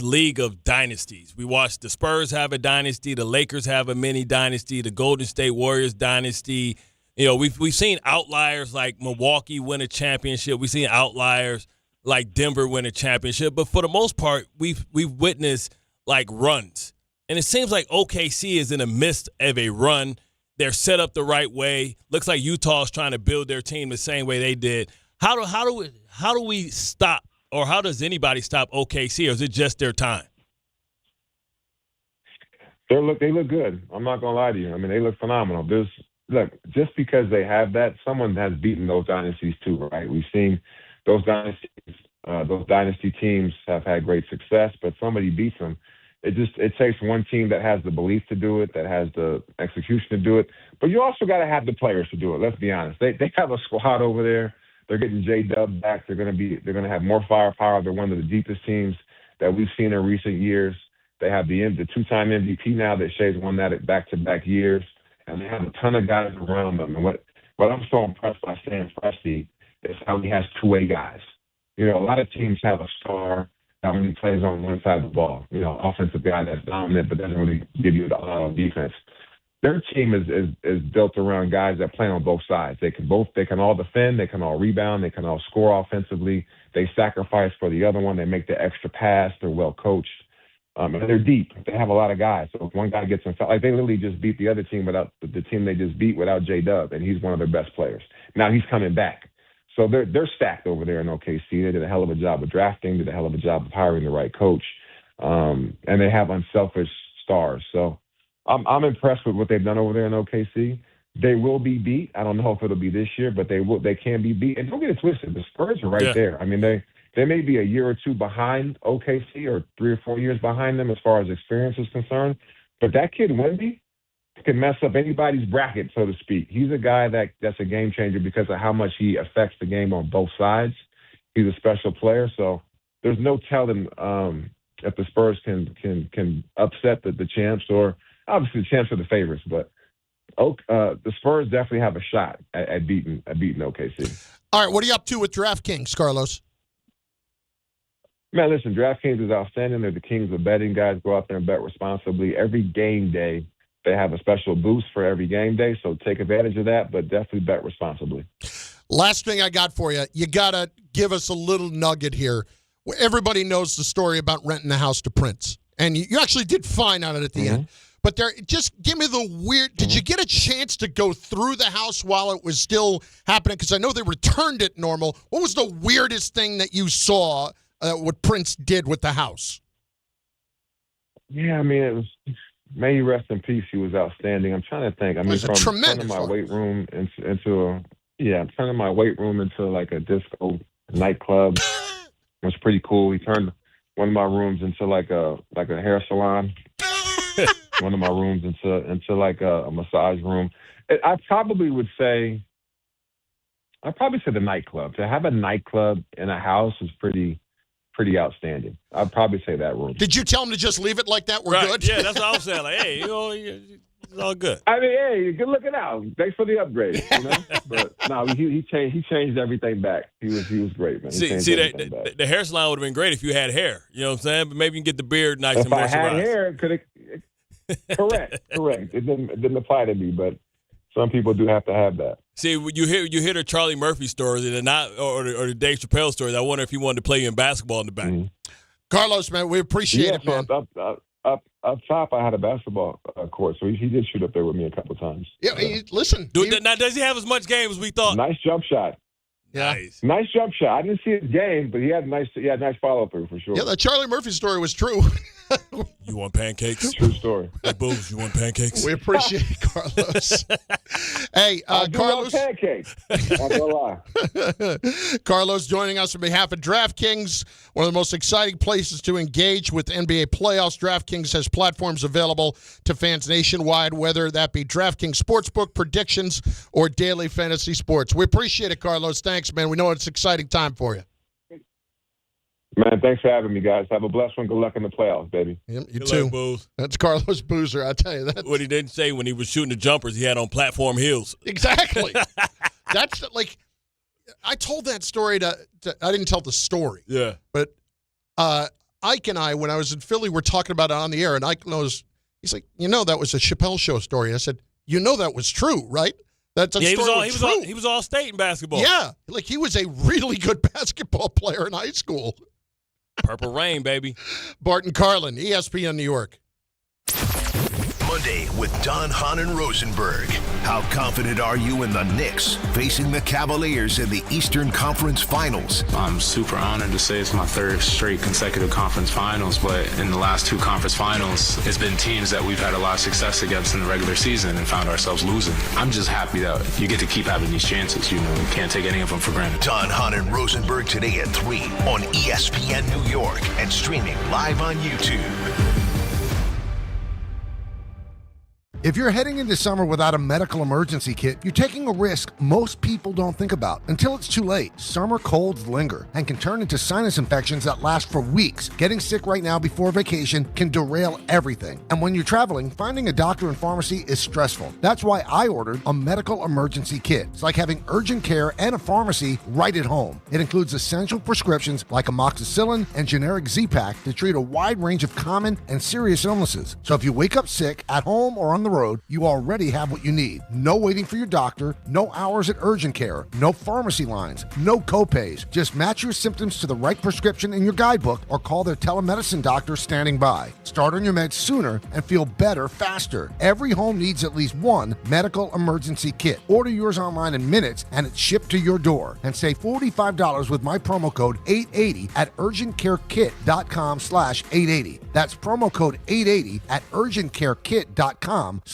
Speaker 9: league of dynasties. We watched the Spurs have a dynasty, the Lakers have a mini dynasty, the Golden State Warriors dynasty. We've seen outliers like Milwaukee win a championship. We've seen outliers like Denver win a championship, but for the most part, we've witnessed like runs. And it seems like OKC is in the midst of a run. They're set up the right way. Looks like Utah's trying to build their team the same way they did. How do we stop, or how does anybody stop OKC, or is it just their time?
Speaker 5: They look good. I'm not gonna lie to you. I mean, they look phenomenal. Just because they have that, someone has beaten those dynasties too, right? We've seen those dynasty teams have had great success, but somebody beats them. It takes one team that has the belief to do it, that has the execution to do it. But you also got to have the players to do it. Let's be honest. They have a squad over there. They're getting J-Dub back. They're going to have more firepower. They're one of the deepest teams that we've seen in recent years. They have the two-time MVP now that Shea's won that at back-to-back years, and they have a ton of guys around them. And what I'm so impressed by Stan Presti is how he has two-way guys. You know, a lot of teams have a star that only plays on one side of the ball. You know, offensive guy that's dominant but doesn't really give you the defense. Their team is built around guys that play on both sides. They can all defend, they can all rebound, they can all score offensively. They sacrifice for the other one. They make the extra pass. They're well coached. And they're deep. They have a lot of guys. So if one guy gets in foul, like they literally just beat the other team without the team they just beat without J-Dub, and he's one of their best players. Now he's coming back. So they're stacked over there in OKC. They did a hell of a job of drafting, did a hell of a job of hiring the right coach. And they have unselfish stars. So I'm impressed with what they've done over there in OKC. They will be beat. I don't know if it'll be this year, but they can be beat. And don't get it twisted. The Spurs are right there. I mean, they may be a year or two behind OKC or 3 or 4 years behind them as far as experience is concerned. But that kid, Wemby, can mess up anybody's bracket, so to speak. He's a guy that's a game changer because of how much he affects the game on both sides. He's a special player. So there's no telling if the Spurs can upset the champs, or obviously the champs are the favorites, but the Spurs definitely have a shot at beating OKC.
Speaker 8: All right, what are you up to with DraftKings, Carlos?
Speaker 5: Man, listen, DraftKings is outstanding. They're the kings of betting. Guys, go out there and bet responsibly. Every game day, they have a special boost for every game day, so take advantage of that, but definitely bet responsibly.
Speaker 8: Last thing I got for you, you got to give us a little nugget here. Everybody knows the story about renting the house to Prince, and you actually did fine on it at the end. But just give me the weird, did you get a chance to go through the house while it was still happening? Because I know they returned it normal. What was the weirdest thing that you saw what Prince did with the house?
Speaker 5: Yeah, I mean, it was, may he rest in peace. He was outstanding. I'm trying to think. I mean, from turning my weight room turning my weight room into like a disco nightclub. It was pretty cool. He turned one of my rooms into like a hair salon. One of my rooms into like a massage room. I probably say the nightclub. To have a nightclub in a house is pretty outstanding. I'd probably say that room.
Speaker 8: Did you tell him to just leave it like that? We're good?
Speaker 9: Yeah, that's what I was saying. Like, hey, it's all good.
Speaker 5: I mean, hey, good looking out. Thanks for the upgrade. You know? But no, he changed everything back. He was great, man.
Speaker 9: See, the hair salon would have been great if you had hair. You know what I'm saying? But maybe you can get the beard nice and moisturized.
Speaker 5: If I had hair, could it? Correct. It didn't apply to me, but some people do have to have that.
Speaker 9: See, you hear the Charlie Murphy stories and or the Dave Chappelle stories. I wonder if he wanted to play you in basketball in the back.
Speaker 8: Carlos, man, we appreciate it, man.
Speaker 5: Up top, I had a basketball court, so he did shoot up there with me a couple times.
Speaker 8: Yeah, listen.
Speaker 9: Now, does he have as much game as we thought?
Speaker 5: Nice jump shot.
Speaker 8: Yeah.
Speaker 5: Nice jump shot. I didn't see his game, but he had nice follow through for sure.
Speaker 8: Yeah, the Charlie Murphy story was true.
Speaker 9: You want pancakes?
Speaker 5: True story.
Speaker 9: Hey, Booze, you want pancakes?
Speaker 8: We appreciate it, Carlos. Hey, Carlos.
Speaker 5: Pancakes. I'm gonna lie.
Speaker 8: Carlos joining us on behalf of DraftKings, one of the most exciting places to engage with NBA playoffs. DraftKings has platforms available to fans nationwide, whether that be DraftKings Sportsbook, predictions, or daily fantasy sports. We appreciate it, Carlos. Thanks, man. We know it's an exciting time for you.
Speaker 5: Man, thanks for having me, guys. Have a blessed one. Good luck in the playoffs, baby.
Speaker 8: Yep, you too.
Speaker 9: Booze.
Speaker 8: That's Carlos Boozer, I tell you that.
Speaker 9: What he didn't say when he was shooting the jumpers, he had on platform heels.
Speaker 8: Exactly. That's like, I told that story to I didn't tell the story.
Speaker 9: Yeah.
Speaker 8: But Ike and I, when I was in Philly, were talking about it on the air, and Ike knows, he's like, that was a Chappelle Show story. And I said, that was true, right? That's
Speaker 9: he was all state in basketball.
Speaker 8: Yeah. Like, he was a really good basketball player in high school.
Speaker 9: Purple Rain, baby.
Speaker 8: Bart Carlin, ESPN New York.
Speaker 7: Monday with Don, Hahn, and Rosenberg. How confident are you in the Knicks facing the Cavaliers in the Eastern Conference Finals?
Speaker 6: I'm super honored to say it's my third straight consecutive conference finals, but in the last two conference finals, it's been teams that we've had a lot of success against in the regular season and found ourselves losing. I'm just happy that you get to keep having these chances. You can't take any of them for granted.
Speaker 7: Don, Hahn, and Rosenberg today at 3 on ESPN New York and streaming live on YouTube.
Speaker 10: If you're heading into summer without a medical emergency kit, you're taking a risk most people don't think about until it's too late. Summer colds linger and can turn into sinus infections that last for weeks. Getting sick right now before vacation can derail everything. And when you're traveling, finding a doctor and pharmacy is stressful. That's why I ordered a medical emergency kit. It's like having urgent care and a pharmacy right at home. It includes essential prescriptions like amoxicillin and generic Z-Pak to treat a wide range of common and serious illnesses. So if you wake up sick at home or on the road, you already have what you need. No waiting for your doctor, no hours at urgent care, no pharmacy lines, no copays. Just match your symptoms to the right prescription in your guidebook or call their telemedicine doctor standing by. Start on your meds sooner and feel better faster. Every home needs at least one medical emergency kit. Order yours online in minutes and it's shipped to your door. And save $45 with my promo code 880 at urgentcarekit.com/880. That's promo code 880 at urgentcarekit.com/880.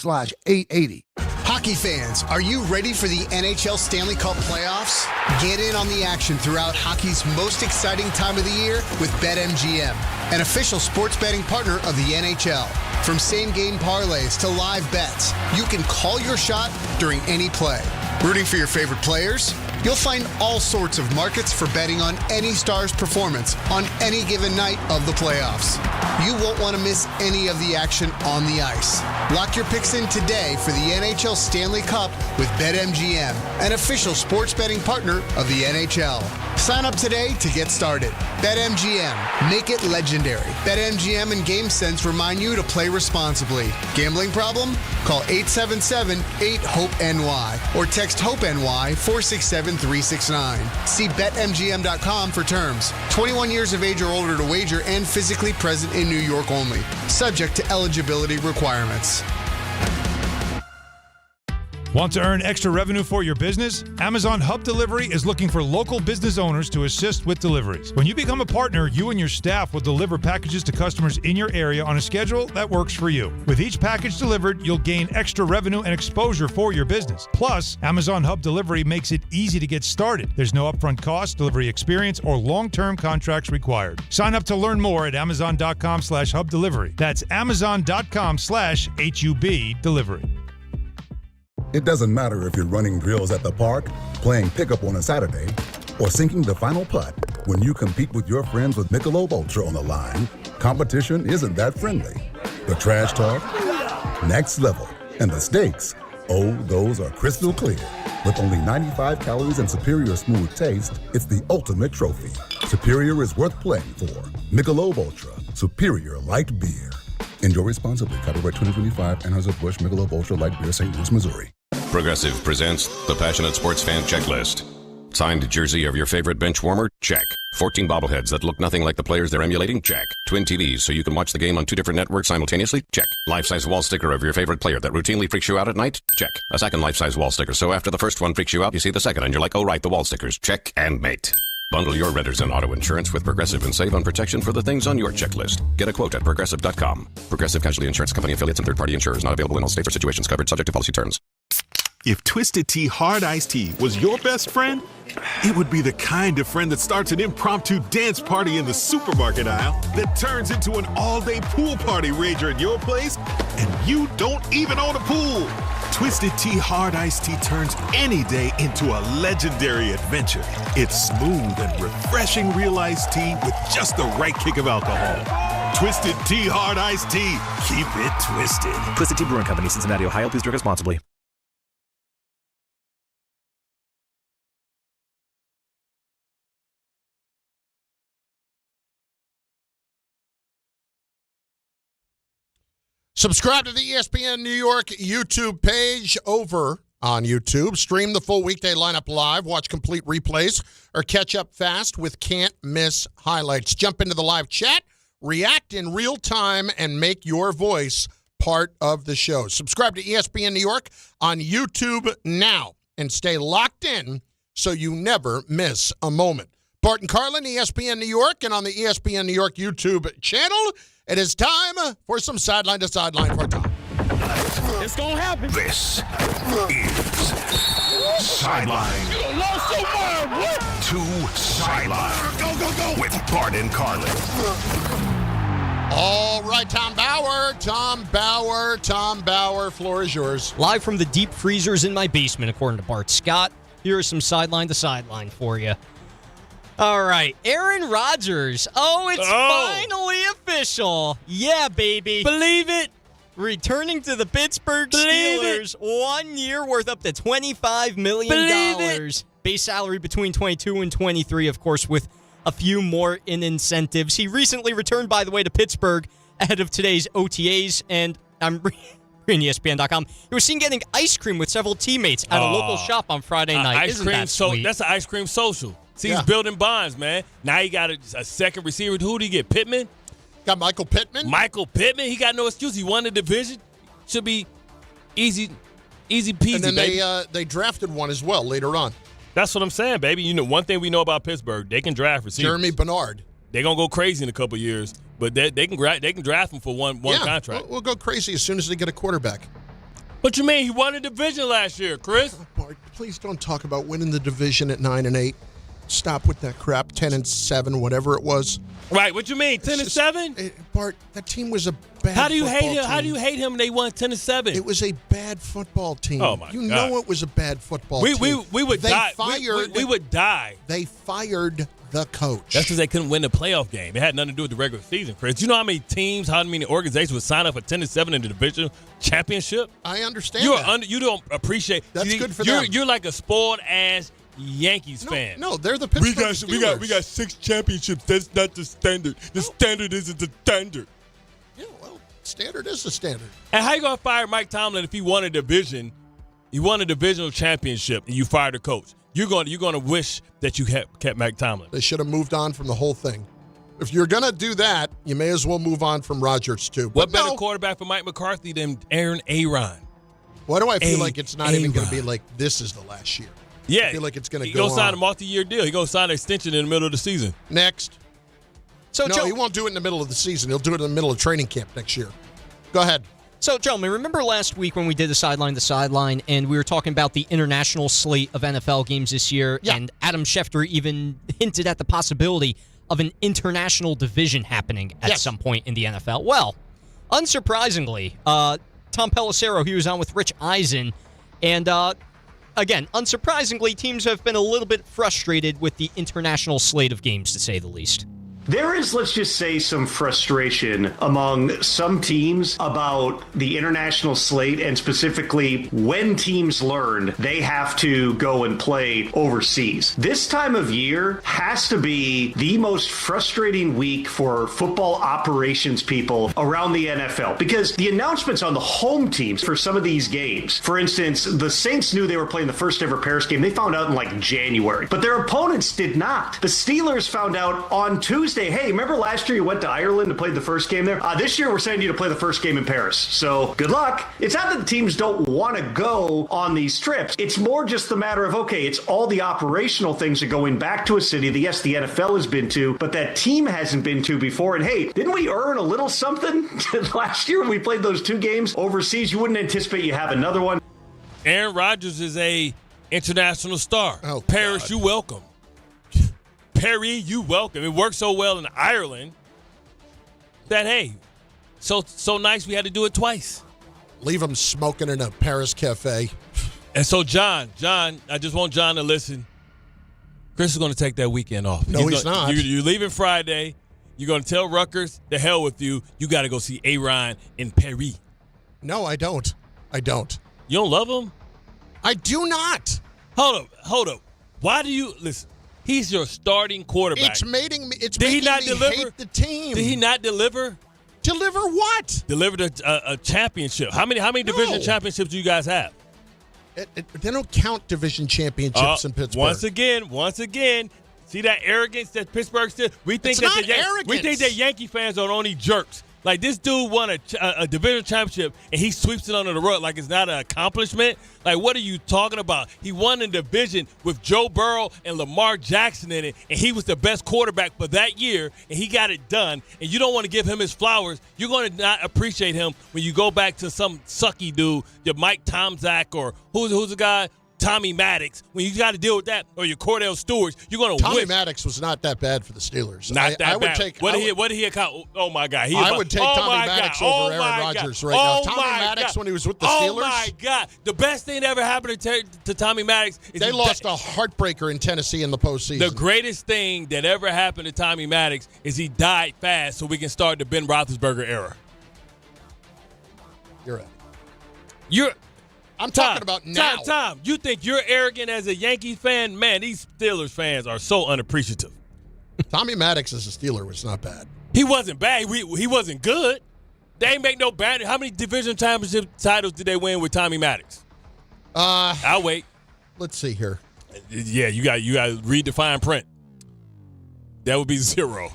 Speaker 11: Hockey fans, are you ready for the NHL Stanley Cup playoffs? Get in on the action throughout hockey's most exciting time of the year with BetMGM, an official sports betting partner of the NHL. From same-game parlays to live bets, you can call your shot during any play. Rooting for your favorite players? You'll find all sorts of markets for betting on any star's performance on any given night of the playoffs. You won't want to miss any of the action on the ice. Lock your picks in today for the NHL Stanley Cup with BetMGM, an official sports betting partner of the NHL. Sign up today to get started. BetMGM. Make it legendary. BetMGM and GameSense remind you to play responsibly. Gambling problem? Call 877-8-HOPE-NY or text HOPE-NY 467-369. See BetMGM.com for terms. 21 years of age or older to wager and physically present in New York only. Subject to eligibility requirements.
Speaker 12: Want to earn extra revenue for your business? Amazon Hub Delivery is looking for local business owners to assist with deliveries. When you become a partner, you and your staff will deliver packages to customers in your area on a schedule that works for you. With each package delivered, you'll gain extra revenue and exposure for your business. Plus, Amazon Hub Delivery makes it easy to get started. There's no upfront cost, delivery experience, or long-term contracts required. Sign up to learn more at Amazon.com/Hub Delivery. That's Amazon.com/HUB Delivery.
Speaker 21: It doesn't matter if you're running drills at the park, playing pickup on a Saturday, or sinking the final putt. When you compete with your friends with Michelob Ultra on the line, competition isn't that friendly. The trash talk, next level. And the stakes, oh, those are crystal clear. With only 95 calories and superior smooth taste, it's the ultimate trophy. Superior is worth playing for. Michelob Ultra, superior light beer. Enjoy responsibly. Copyright 2025, Anheuser-Busch Michelob Ultra Light Beer, St. Louis, Missouri.
Speaker 13: Progressive presents the Passionate Sports Fan Checklist. Signed jersey of your favorite bench warmer? Check. 14 bobbleheads that look nothing like the players they're emulating? Check. Twin TVs so you can watch the game on 2 different networks simultaneously? Check. Life-size wall sticker of your favorite player that routinely freaks you out at night? Check. A second life-size wall sticker so after the first one freaks you out, you see the second and you're like, oh right, the wall stickers. Check and mate. Bundle your renters and auto insurance with Progressive and save on protection for the things on your checklist. Get a quote at Progressive.com. Progressive Casualty Insurance Company affiliates and third-party insurers not available in all states or situations covered subject to policy terms.
Speaker 16: If Twisted Tea Hard Iced Tea was your best friend, it would be the kind of friend that starts an impromptu dance party in the supermarket aisle that turns into an all-day pool party rager at your place, and you don't even own a pool. Twisted Tea Hard Iced Tea turns any day into a legendary adventure. It's smooth and refreshing real iced tea with just the right kick of alcohol. Twisted Tea Hard Iced Tea. Keep it twisted.
Speaker 20: Twisted Tea Brewing Company, Cincinnati, Ohio. Please drink responsibly.
Speaker 8: Subscribe to the ESPN New York YouTube page over on YouTube. Stream the full Weekday Lineup live. Watch complete replays or catch up fast with can't-miss highlights. Jump into the live chat, react in real time, and make your voice part of the show. Subscribe to ESPN New York on YouTube now and stay locked in so you never miss a moment. Bart Carlin, ESPN New York, and on the ESPN New York YouTube channel, it is time for some Sideline to Sideline for Tom.
Speaker 17: It's going to happen.
Speaker 7: This is Sideline to Sideline.
Speaker 17: Go, go, go.
Speaker 7: With Bart and Carlin.
Speaker 8: All right, Tom Bauer, floor is yours.
Speaker 14: Live from the deep freezers in my basement, according to Bart Scott. Here is some sideline to sideline for you. All right, Aaron Rodgers. Oh, it's finally official. Yeah, baby.
Speaker 9: Believe it.
Speaker 14: Returning to the Pittsburgh Steelers. 1 year worth up to $25 million. Base salary between 22 and 23, of course, with a few more in incentives. He recently returned, by the way, to Pittsburgh ahead of today's OTAs, and I'm reading ESPN.com. He was seen getting ice cream with several teammates at a local shop on Friday night. Isn't that sweet?
Speaker 9: That's an ice cream social. See, he's building bonds, man. Now he got a second receiver. Who did he get? Pittman?
Speaker 8: Got Michael Pittman.
Speaker 9: He got no excuse. He won the division. Should be easy peasy,
Speaker 8: and then
Speaker 9: baby.
Speaker 8: they drafted one as well later on.
Speaker 9: That's what I'm saying, baby. You know, one thing we know about Pittsburgh, they can draft receivers.
Speaker 8: Jeremy Bernard.
Speaker 9: They're going to go crazy in a couple of years, but they can draft him for one contract.
Speaker 8: We'll go crazy as soon as they get a quarterback.
Speaker 9: What you mean? He won the division last year, Chris.
Speaker 8: Oh, Bart, please don't talk about winning the division at 9-8. Stop with that crap. 10-7, whatever it was.
Speaker 9: Right. What you mean? 10-7?
Speaker 8: Bart, that team was a bad.
Speaker 9: How do you hate him?
Speaker 8: Team.
Speaker 9: How do you hate him? They won 10-7.
Speaker 8: It was a bad football team.
Speaker 9: Oh my God!
Speaker 8: You know it was a bad football team.
Speaker 9: We would die. We would die.
Speaker 8: They fired the coach.
Speaker 9: That's because they couldn't win the playoff game. It had nothing to do with the regular season, Chris. You know how many teams, how many organizations would sign up for 10-7 in the division championship?
Speaker 8: I understand.
Speaker 9: You don't appreciate.
Speaker 8: That's good for them.
Speaker 9: You're like a spoiled ass Yankees fan.
Speaker 8: No, they're the Pittsburgh Steelers.
Speaker 9: We got 6 championships. That's not the standard. The standard isn't the standard.
Speaker 8: Yeah, well, standard is the standard.
Speaker 9: And how you gonna fire Mike Tomlin if he won a division? You won a divisional championship and you fired a coach. You're gonna wish that you kept Mike Tomlin.
Speaker 8: They should have moved on from the whole thing. If you're gonna do that, you may as well move on from Rodgers too.
Speaker 9: What better quarterback for Mike McCarthy than Aaron Aaron?
Speaker 8: Why do I feel like it's not even gonna be like this is the last year?
Speaker 9: Yeah,
Speaker 8: I feel like it's going to go on.
Speaker 9: He's going to sign a multi-year deal. He's going to sign an extension in the middle of the season.
Speaker 8: Next.
Speaker 14: So,
Speaker 8: no,
Speaker 14: Joe,
Speaker 8: he won't do it in the middle of the season. He'll do it in the middle of training camp next year. Go ahead.
Speaker 14: So, gentlemen, remember last week when we did the sideline and we were talking about the international slate of NFL games this year, and Adam Schefter even hinted at the possibility of an international division happening at some point in the NFL? Well, unsurprisingly, Tom Pelissero, he was on with Rich Eisen, and again, unsurprisingly, teams have been a little bit frustrated with the international slate of games, to say the least.
Speaker 15: There is, let's just say, some frustration among some teams about the international slate, and specifically when teams learned they have to go and play overseas. This time of year has to be the most frustrating week for football operations people around the NFL, because the announcements on the home teams for some of these games, for instance, the Saints knew they were playing the first ever Paris game. They found out in like January, but their opponents did not. The Steelers found out on Tuesday. Hey, remember last year you went to Ireland to play the first game there? This year we're sending you to play the first game in Paris. So good luck. It's not that the teams don't want to go on these trips. It's more just the matter of, okay, it's all the operational things of going back to a city that, yes, the NFL has been to, but that team hasn't been to before. And hey, didn't we earn a little something last year when we played those 2 games overseas? You wouldn't anticipate you have another one.
Speaker 9: Aaron Rodgers is a international star.
Speaker 8: Oh,
Speaker 9: Paris, you welcome. Perry, you welcome. It worked so well in Ireland that, hey, so nice we had to do it twice.
Speaker 8: Leave them smoking in a Paris cafe.
Speaker 9: And so, John, I just want John to listen. Chris is going to take that weekend off.
Speaker 8: No, he's not.
Speaker 9: You're leaving Friday. You're going to tell Rutgers, the hell with you. You got to go see Aaron in Paris.
Speaker 8: No, I don't.
Speaker 9: You don't love him?
Speaker 8: I do not.
Speaker 9: Hold up. Why do you – listen. He's your starting quarterback.
Speaker 8: It's making me hate the team.
Speaker 9: Did he not deliver?
Speaker 8: Deliver what?
Speaker 9: Delivered a championship. How many division championships do you guys have?
Speaker 8: They don't count division championships in Pittsburgh.
Speaker 9: Once again, see that arrogance that Pittsburgh still. We think that Yankee fans are only jerks. Like, this dude won a division championship, and he sweeps it under the rug like it's not an accomplishment. Like, what are you talking about? He won a division with Joe Burrow and Lamar Jackson in it, and he was the best quarterback for that year, and he got it done. And you don't want to give him his flowers. You're going to not appreciate him when you go back to some sucky dude, your Mike Tomczak, or who's the guy? Tommy Maddox, when you got to deal with that, or your Cordell Stewarts, you're going to
Speaker 8: Tommy Maddox was not that bad for the Steelers.
Speaker 9: Not that
Speaker 8: I would
Speaker 9: bad.
Speaker 8: take.
Speaker 9: What did he account? Oh, my God.
Speaker 8: I would take Tommy Maddox over Aaron Rodgers right now. Tommy Maddox, when he was with the Steelers.
Speaker 9: Oh, my God. The best thing that ever happened to Tommy Maddox is
Speaker 8: they lost a heartbreaker in Tennessee in the postseason.
Speaker 9: The greatest thing that ever happened to Tommy Maddox is he died fast so we can start the Ben Roethlisberger era.
Speaker 8: I'm talking about now.
Speaker 9: Tom, you think you're arrogant as a Yankees fan? Man, these Steelers fans are so unappreciative.
Speaker 8: Tommy Maddox as a Steeler was not bad.
Speaker 9: He wasn't bad. He wasn't good. They ain't make no bad. How many division championship titles did they win with Tommy Maddox? I'll wait.
Speaker 8: Let's see here.
Speaker 9: Yeah, you got to read the fine print. That would be 0.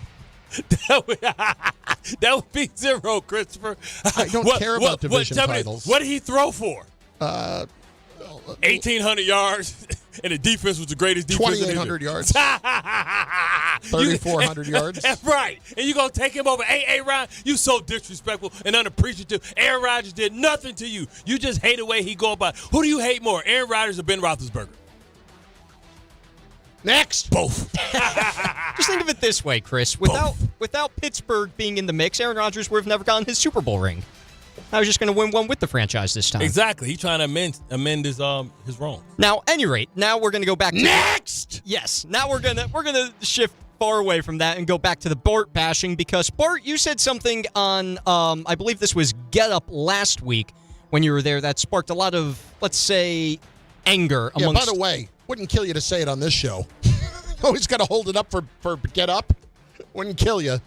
Speaker 9: That would be 0, Christopher.
Speaker 8: I don't care about division titles.
Speaker 9: What did he throw for? 1,800 yards, and the defense was the greatest defense.
Speaker 8: 2,800 yards. 3,400 yards.
Speaker 9: That's right. And you going to take him over Aaron? You so disrespectful and unappreciative. Aaron Rodgers did nothing to you. You just hate the way he go about it. Who do you hate more, Aaron Rodgers or Ben Roethlisberger?
Speaker 8: Next.
Speaker 9: Both.
Speaker 14: Just think of it this way, Chris. Without Pittsburgh being in the mix, Aaron Rodgers would have never gotten his Super Bowl ring. I was just going to win one with the franchise this time.
Speaker 9: Exactly. He's trying to amend his wrong.
Speaker 14: Now, at any rate, now we're going to go back to
Speaker 8: next.
Speaker 14: Yes. Now we're gonna shift far away from that and go back to the Bart bashing, because Bart, you said something on I believe this was Get Up last week when you were there that sparked a lot of, let's say, anger amongst.
Speaker 8: Yeah, by the way, wouldn't kill you to say it on this show. Always got to hold it up for Get Up. Wouldn't kill you.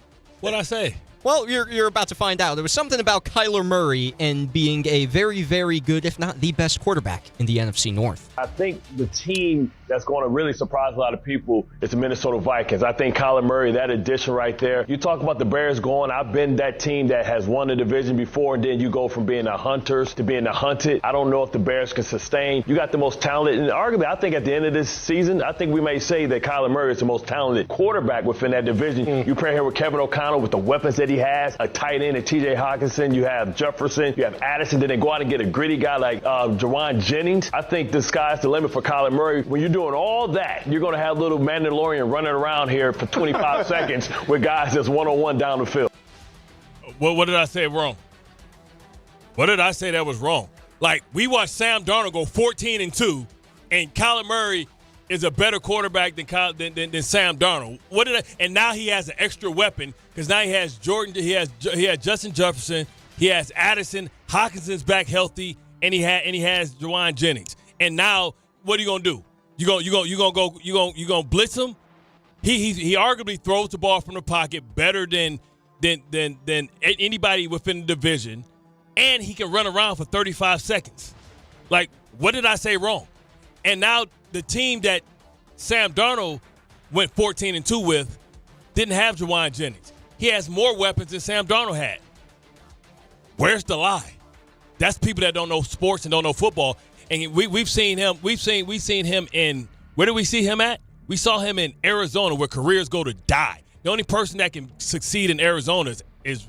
Speaker 9: What'd I say?
Speaker 14: Well, you're about to find out. There was something about Kyler Murray and being a very, very good, if not the best quarterback in the NFC North.
Speaker 2: I think the team that's going to really surprise a lot of people is the Minnesota Vikings. I think Kyler Murray, that addition right there. You talk about the Bears going, I've been that team that has won the division before, and then you go from being the hunters to being the hunted. I don't know if the Bears can sustain. You got the most talented, and arguably, I think at the end of this season, I think we may say that Kyler Murray is the most talented quarterback within that division. You pair here with Kevin O'Connell with the weapons that he has, a tight end in T.J. Hawkinson, you have Jefferson, you have Addison, then they go out and get a gritty guy like Jawan Jennings. I think the sky's the limit for Kyler Murray. When you're doing all that, you're going to have little Mandalorian running around here for 25 seconds with guys that's one-on-one down the field.
Speaker 9: What did I say wrong? What did I say that was wrong? Like, we watched Sam Darnold go 14-2, and Kyler Murray is a better quarterback than Sam Darnold. And now he has an extra weapon, because now he has Jordan, he has Justin Jefferson, he has Addison, Hawkinson's back healthy, and he has Jawan Jennings. And now, what are you gonna do? You gonna blitz him? He arguably throws the ball from the pocket better than anybody within the division, and he can run around for 35 seconds. Like, what did I say wrong? And now the team that Sam Darnold went 14-2 with didn't have Jawan Jennings. He has more weapons than Sam Darnold had. Where's the lie? That's people that don't know sports and don't know football. And we've seen him. We've seen him in, where did we see him at? We saw him in Arizona, where careers go to die. The only person that can succeed in Arizona is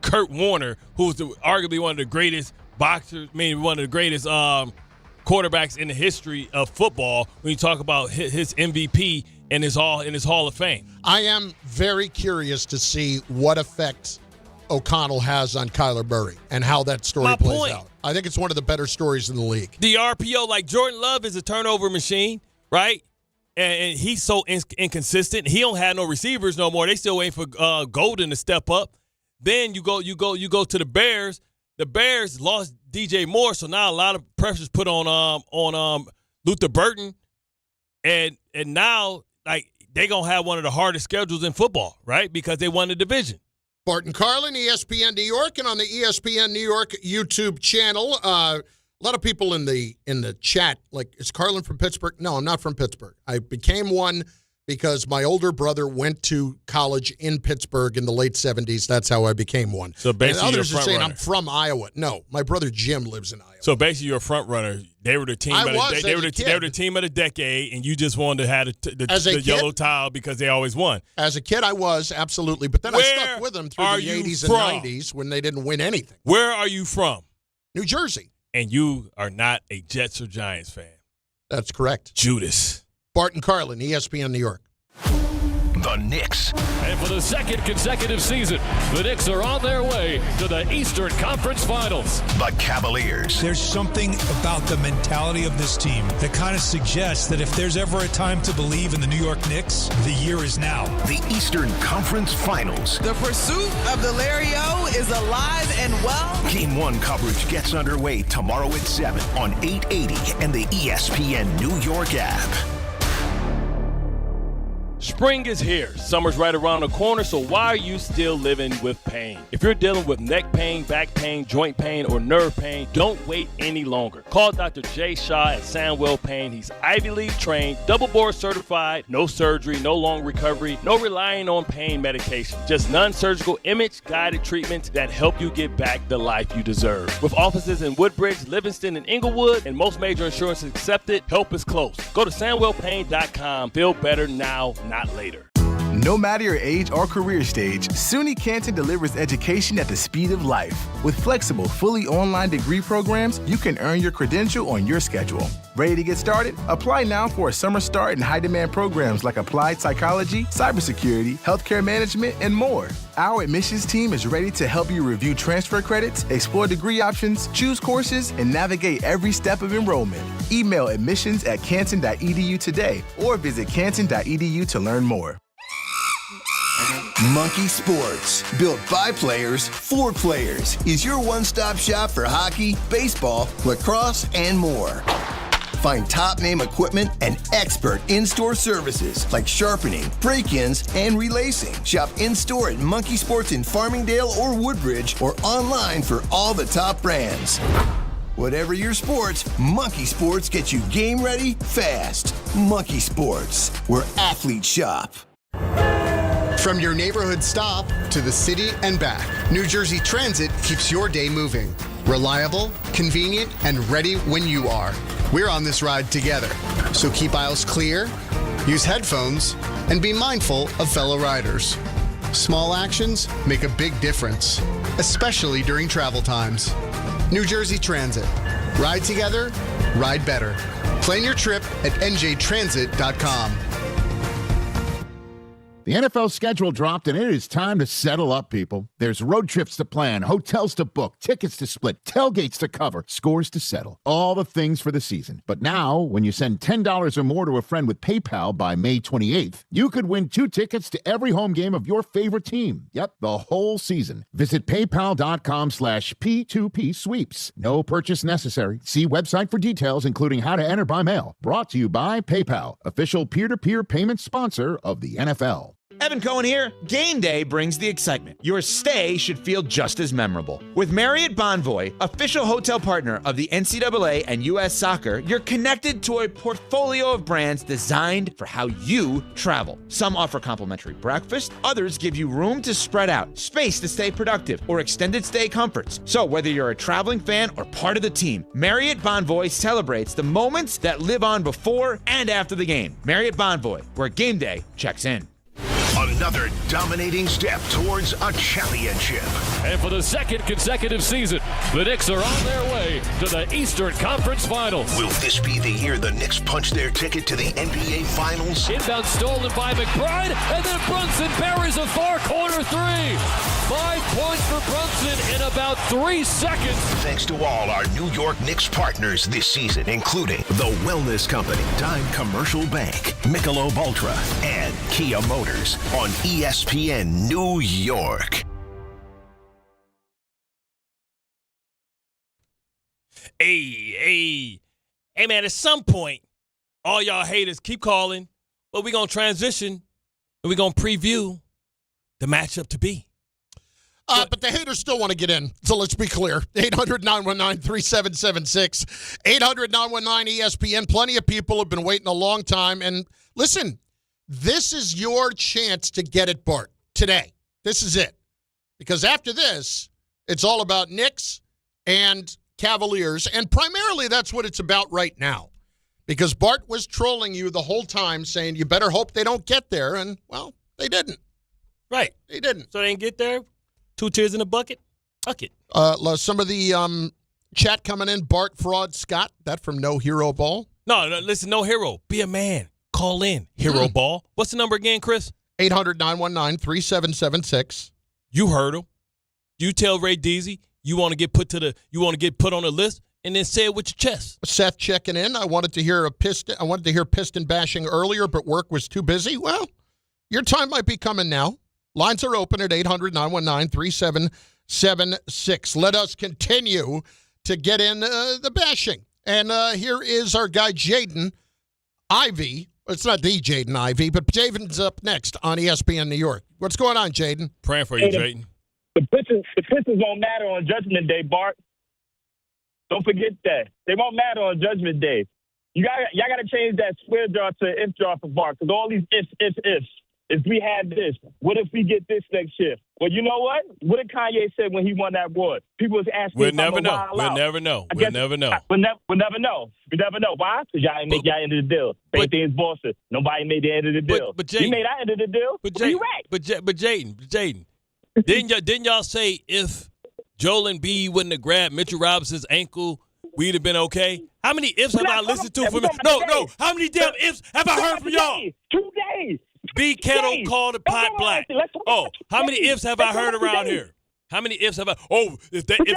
Speaker 9: Kurt Warner, who's arguably one of the greatest boxers. One of the greatest quarterbacks in the history of football. When you talk about his MVP and his Hall of Fame,
Speaker 8: I am very curious to see what effect O'Connell has on Kyler Murray and how that story plays out. I think it's one of the better stories in the league.
Speaker 9: The RPO, like Jordan Love is a turnover machine, right? And he's so inconsistent. He don't have no receivers no more. They still waiting for Golden to step up. Then you go to the Bears. The Bears lost DJ Moore, so now a lot of pressure's put on Luther Burton, and now like they gonna have one of the hardest schedules in football, right? Because they won the division.
Speaker 8: Bart Carlin, ESPN New York, and on the ESPN New York YouTube channel. A lot of people in the chat, like, is Carlin from Pittsburgh? No, I'm not from Pittsburgh. I became one because my older brother went to college in Pittsburgh in the late 70s. That's how I became one.
Speaker 9: So basically,
Speaker 8: and others
Speaker 9: you're a
Speaker 8: are saying
Speaker 9: front runner.
Speaker 8: I'm from Iowa. No, my brother Jim lives in Iowa.
Speaker 9: So basically, you're a front runner. They were the team. They were the team of the decade, and you just wanted to have the yellow tile because they always won.
Speaker 8: As a kid, I was, absolutely. But then I stuck with them through the 80s and 90s when they didn't win anything.
Speaker 9: Where are you from?
Speaker 8: New Jersey.
Speaker 9: And you are not a Jets or Giants fan.
Speaker 8: That's correct.
Speaker 9: Judas.
Speaker 8: Bart and Carlin, ESPN New York.
Speaker 7: The Knicks.
Speaker 18: And for the second consecutive season, the Knicks are on their way to the Eastern Conference Finals.
Speaker 7: The Cavaliers.
Speaker 12: There's something about the mentality of this team that kind of suggests that if there's ever a time to believe in the New York Knicks, the year is now.
Speaker 7: The Eastern Conference Finals.
Speaker 19: The pursuit of the Larry O is alive and well.
Speaker 7: Game 1 coverage gets underway tomorrow at 7 on 880 and the ESPN New York app.
Speaker 9: Spring is here. Summer's right around the corner, so why are you still living with pain? If you're dealing with neck pain, back pain, joint pain, or nerve pain, don't wait any longer. Call Dr. Jay Shaw at Sandwell Pain. He's Ivy League trained, double board certified, no surgery, no long recovery, no relying on pain medication. Just non-surgical image-guided treatments that help you get back the life you deserve. With offices in Woodbridge, Livingston, and Inglewood, and most major insurances accepted, help is close. Go to SandwellPain.com. Feel better now, not later.
Speaker 22: No matter your age or career stage, SUNY Canton delivers education at the speed of life. With flexible, fully online degree programs, you can earn your credential on your schedule. Ready to get started? Apply now for a summer start in high-demand programs like applied psychology, cybersecurity, healthcare management, and more. Our admissions team is ready to help you review transfer credits, explore degree options, choose courses, and navigate every step of enrollment. Email admissions@canton.edu today or visit canton.edu to learn more.
Speaker 23: Monkey Sports, built by players for players, is your one-stop shop for hockey, baseball, lacrosse, and more. Find top-name equipment and expert in-store services like sharpening, break-ins, and relacing. Shop in-store at Monkey Sports in Farmingdale or Woodbridge or online for all the top brands. Whatever your sports, Monkey Sports gets you game ready fast. Monkey Sports, where athletes shop.
Speaker 11: From your neighborhood stop to the city and back, New Jersey Transit keeps your day moving. Reliable, convenient, and ready when you are. We're on this ride together. So keep aisles clear, use headphones, and be mindful of fellow riders. Small actions make a big difference, especially during travel times. New Jersey Transit. Ride together, ride better. Plan your trip at njtransit.com.
Speaker 24: The NFL schedule dropped, and it is time to settle up, people. There's road trips to plan, hotels to book, tickets to split, tailgates to cover, scores to settle. All the things for the season. But now, when you send $10 or more to a friend with PayPal by May 28th, you could win 2 tickets to every home game of your favorite team. Yep, the whole season. Visit paypal.com/P2P sweeps. No purchase necessary. See website for details, including how to enter by mail. Brought to you by PayPal, official peer-to-peer payment sponsor of the NFL.
Speaker 25: Evan Cohen here. Game day brings the excitement. Your stay should feel just as memorable. With Marriott Bonvoy, official hotel partner of the NCAA and U.S. Soccer, you're connected to a portfolio of brands designed for how you travel. Some offer complimentary breakfast, others give you room to spread out, space to stay productive, or extended stay comforts. So whether you're a traveling fan or part of the team, Marriott Bonvoy celebrates the moments that live on before and after the game. Marriott Bonvoy, where game day checks in.
Speaker 7: Another dominating step towards a championship.
Speaker 18: And for the second consecutive season, the Knicks are on their way to the Eastern Conference Finals.
Speaker 7: Will this be the year the Knicks punch their ticket to the NBA Finals?
Speaker 18: Inbound stolen by McBride, and then Brunson buries a far-corner 3. 5 points for Brunson in about 3 seconds.
Speaker 7: Thanks to all our New York Knicks partners this season, including The Wellness Company, Dime Commercial Bank, Michelob Ultra, and Kia Motors on ESPN New York.
Speaker 9: Hey, man, at some point, all y'all haters keep calling, but we're going to transition and we're going to preview the matchup to be.
Speaker 8: But the haters still want to get in, so let's be clear. 800-919-3776, 800-919-ESPN. Plenty of people have been waiting a long time. And listen, this is your chance to get it, Bart, today. This is it. Because after this, it's all about Knicks and Cavaliers, and primarily that's what it's about right now. Because Bart was trolling you the whole time, saying you better hope they don't get there, and, well, they didn't.
Speaker 9: Right.
Speaker 8: They didn't.
Speaker 9: So they didn't get there? 2 tears in a bucket? Fuck it.
Speaker 8: Some of the chat coming in, Bart Fraud Scott, that from No Hero Ball.
Speaker 9: No, listen, no hero. Be a man. Call in. Hero ball. What's the number again, Chris?
Speaker 8: 800-919-3776.
Speaker 9: You heard him. You tell Ray Deasy you want to get put on a list, and then say it with your chest.
Speaker 8: Seth checking in. I wanted to hear Piston bashing earlier, but work was too busy. Well, your time might be coming now. Lines are open at 800-919-3776. Let us continue to get in the bashing. And here is our guy, Jaden Ivey. It's not the Jaden Ivey, but Jaden's up next on ESPN New York. What's going on, Jaden?
Speaker 9: Praying for you, Jaden.
Speaker 1: The Pistons won't matter on Judgment Day, Bart. Don't forget that. They won't matter on Judgment Day. Y'all got to change that square jar to if jar for Bart, because all these ifs. If we had this, what if we get this next year? Well, you know what? What did Kanye say when he won that award? People was asking.
Speaker 9: We'll never know. We'll never know. We'll never know.
Speaker 1: We'll never know. We never know. Why? Because y'all ain't make y'all end of the deal. Same thing as Boston. Nobody made the end of the deal.
Speaker 9: But Jaden,
Speaker 1: we made our end of the deal.
Speaker 9: But
Speaker 1: you right.
Speaker 9: But Jaden, didn't y'all say if Joel Embiid wouldn't have grabbed Mitchell Robinson's ankle, we'd have been okay? How many ifs have I listened to from? No. How many damn ifs have I heard from y'all?
Speaker 1: 2 days.
Speaker 9: B. Kettle called the pot black. Oh, how many ifs have I heard around here? How many ifs have I? Oh, if that
Speaker 1: don't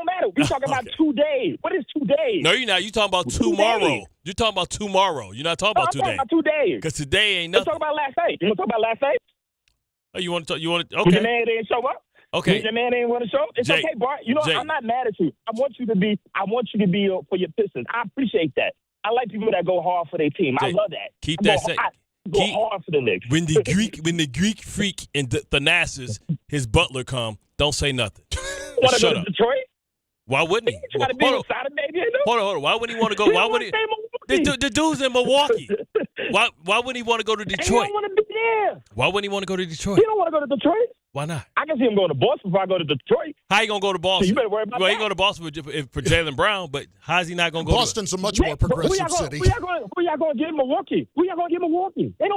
Speaker 1: matter. We talking about 2 days. What is 2 days?
Speaker 9: No, you're not. You talking about tomorrow. You're talking about tomorrow. You're not talking about today.
Speaker 1: I'm talking about 2 days.
Speaker 9: Because today ain't
Speaker 1: Let's
Speaker 9: nothing.
Speaker 1: talk about last night. You want to talk about last night?
Speaker 9: Oh, you want to? Okay.
Speaker 1: Your man didn't show up.
Speaker 9: Okay.
Speaker 1: Your man ain't want to show up. It's okay, Bart. You know, I'm not mad at you. I want you to be for your Pistons. I appreciate that. I like people that go hard for their team. I love that.
Speaker 9: Keep that safe.
Speaker 1: Go hard for the Knicks.
Speaker 9: When the Greek freak and Thanasis, his butler come, don't say nothing.
Speaker 1: Want to go to Detroit?
Speaker 9: Why wouldn't he?
Speaker 1: Try to be inside of baby.
Speaker 9: Hold on. Why wouldn't he want to go? Why would he? The dude's in Milwaukee. Why wouldn't he want to go to Detroit?
Speaker 1: He don't want to be there.
Speaker 9: Why wouldn't he want to go to Detroit?
Speaker 1: He don't want to go to Detroit.
Speaker 9: Why not?
Speaker 1: I can see him going to Boston before I go to Detroit.
Speaker 9: How you gonna go to Boston?
Speaker 1: So you better worry about
Speaker 9: that.
Speaker 1: He
Speaker 9: going to Boston for Jalen Brown, but how's he not gonna go?
Speaker 8: Boston's a much more progressive city.
Speaker 1: Who y'all going to give Milwaukee? They don't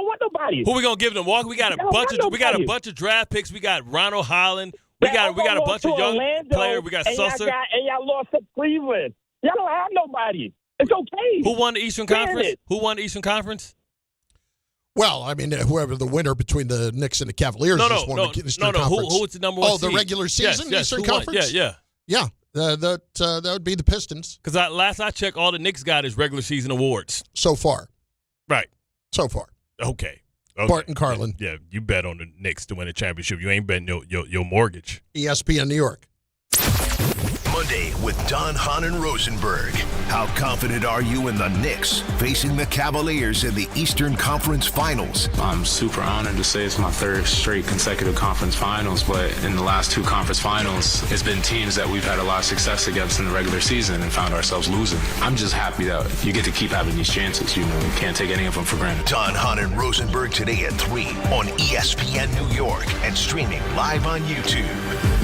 Speaker 1: want nobody.
Speaker 9: Who we gonna give them? Milwaukee? We got a bunch of draft picks. We got Ronald Holland. We got a bunch of young players. We got Susser.
Speaker 1: And y'all lost to Cleveland. Y'all don't have nobody. It's okay.
Speaker 9: Who won the Eastern Conference? Who won the Eastern Conference?
Speaker 8: Well, I mean, whoever the winner between the Knicks and the Cavaliers just won the Eastern Conference.
Speaker 9: Who was the number one seed?
Speaker 8: The regular season Eastern Conference?
Speaker 9: Yeah.
Speaker 8: That would be the Pistons.
Speaker 9: Because last I checked, all the Knicks got is regular season awards.
Speaker 8: So far.
Speaker 9: Right.
Speaker 8: So far.
Speaker 9: Okay.
Speaker 8: Bart Carlin.
Speaker 9: Yeah, you bet on the Knicks to win a championship. You ain't betting your mortgage.
Speaker 8: ESPN New York.
Speaker 7: Monday with Don, Hahn, and Rosenberg. How confident are you in the Knicks facing the Cavaliers in the Eastern Conference Finals?
Speaker 3: I'm super honored to say it's my third straight consecutive conference finals, but in the last two conference finals, it's been teams that we've had a lot of success against in the regular season and found ourselves losing. I'm just happy that you get to keep having these chances. You can't take any of them for granted.
Speaker 7: Don, Hahn, and Rosenberg today at 3 on ESPN New York and streaming live on YouTube.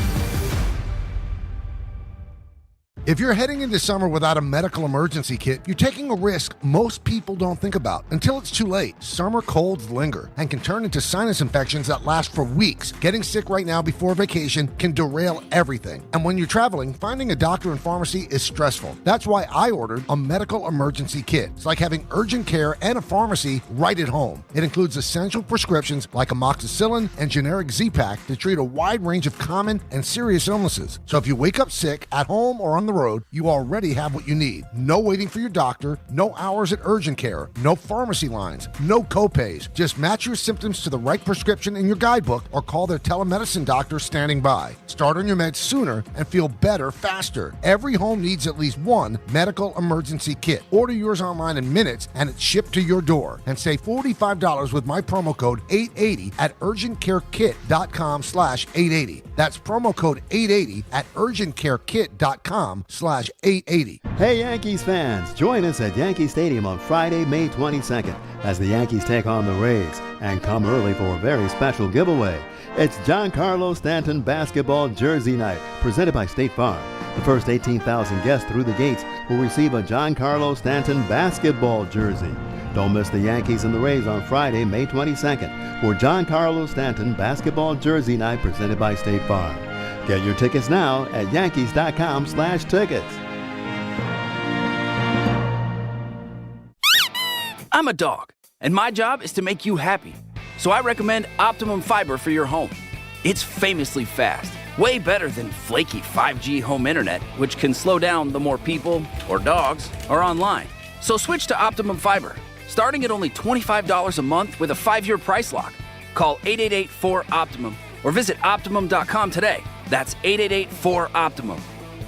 Speaker 10: If you're heading into summer without a medical emergency kit, you're taking a risk most people don't think about until it's too late. Summer colds linger and can turn into sinus infections that last for weeks. Getting sick right now before vacation can derail everything. And when you're traveling, finding a doctor and pharmacy is stressful. That's why I ordered a medical emergency kit. It's like having urgent care and a pharmacy right at home. It includes essential prescriptions like amoxicillin and generic Z-Pak to treat a wide range of common and serious illnesses. So if you wake up sick at home or on the road, you already have what you need. No waiting for your doctor, no hours at urgent care, no pharmacy lines, no copays. Just match your symptoms to the right prescription in your guidebook or call their telemedicine doctor standing by. Start on your meds sooner and feel better faster. Every home needs at least one medical emergency kit. Order yours online in minutes and it's shipped to your door. And save $45 with my promo code 880 at urgentcarekit.com/880. That's promo code 880 at urgentcarekit.com/880.
Speaker 4: Hey Yankees fans, join us at Yankee Stadium on Friday, May 22nd as the Yankees take on the Rays and come early for a very special giveaway. It's Giancarlo Stanton basketball jersey night presented by State Farm. The first 18,000 guests through the gates will receive a Giancarlo Stanton basketball jersey. Don't miss the Yankees and the Rays on Friday, May 22nd for Giancarlo Stanton basketball jersey night presented by State Farm. Get your tickets now at Yankees.com/tickets.
Speaker 5: I'm a dog, and my job is to make you happy. So I recommend Optimum Fiber for your home. It's famously fast, way better than flaky 5G home internet, which can slow down the more people or dogs are online. So switch to Optimum Fiber, starting at only $25 a month with a 5-year price lock. Call 888-4-OPTIMUM or visit Optimum.com today. That's 888-4-OPTIMUM.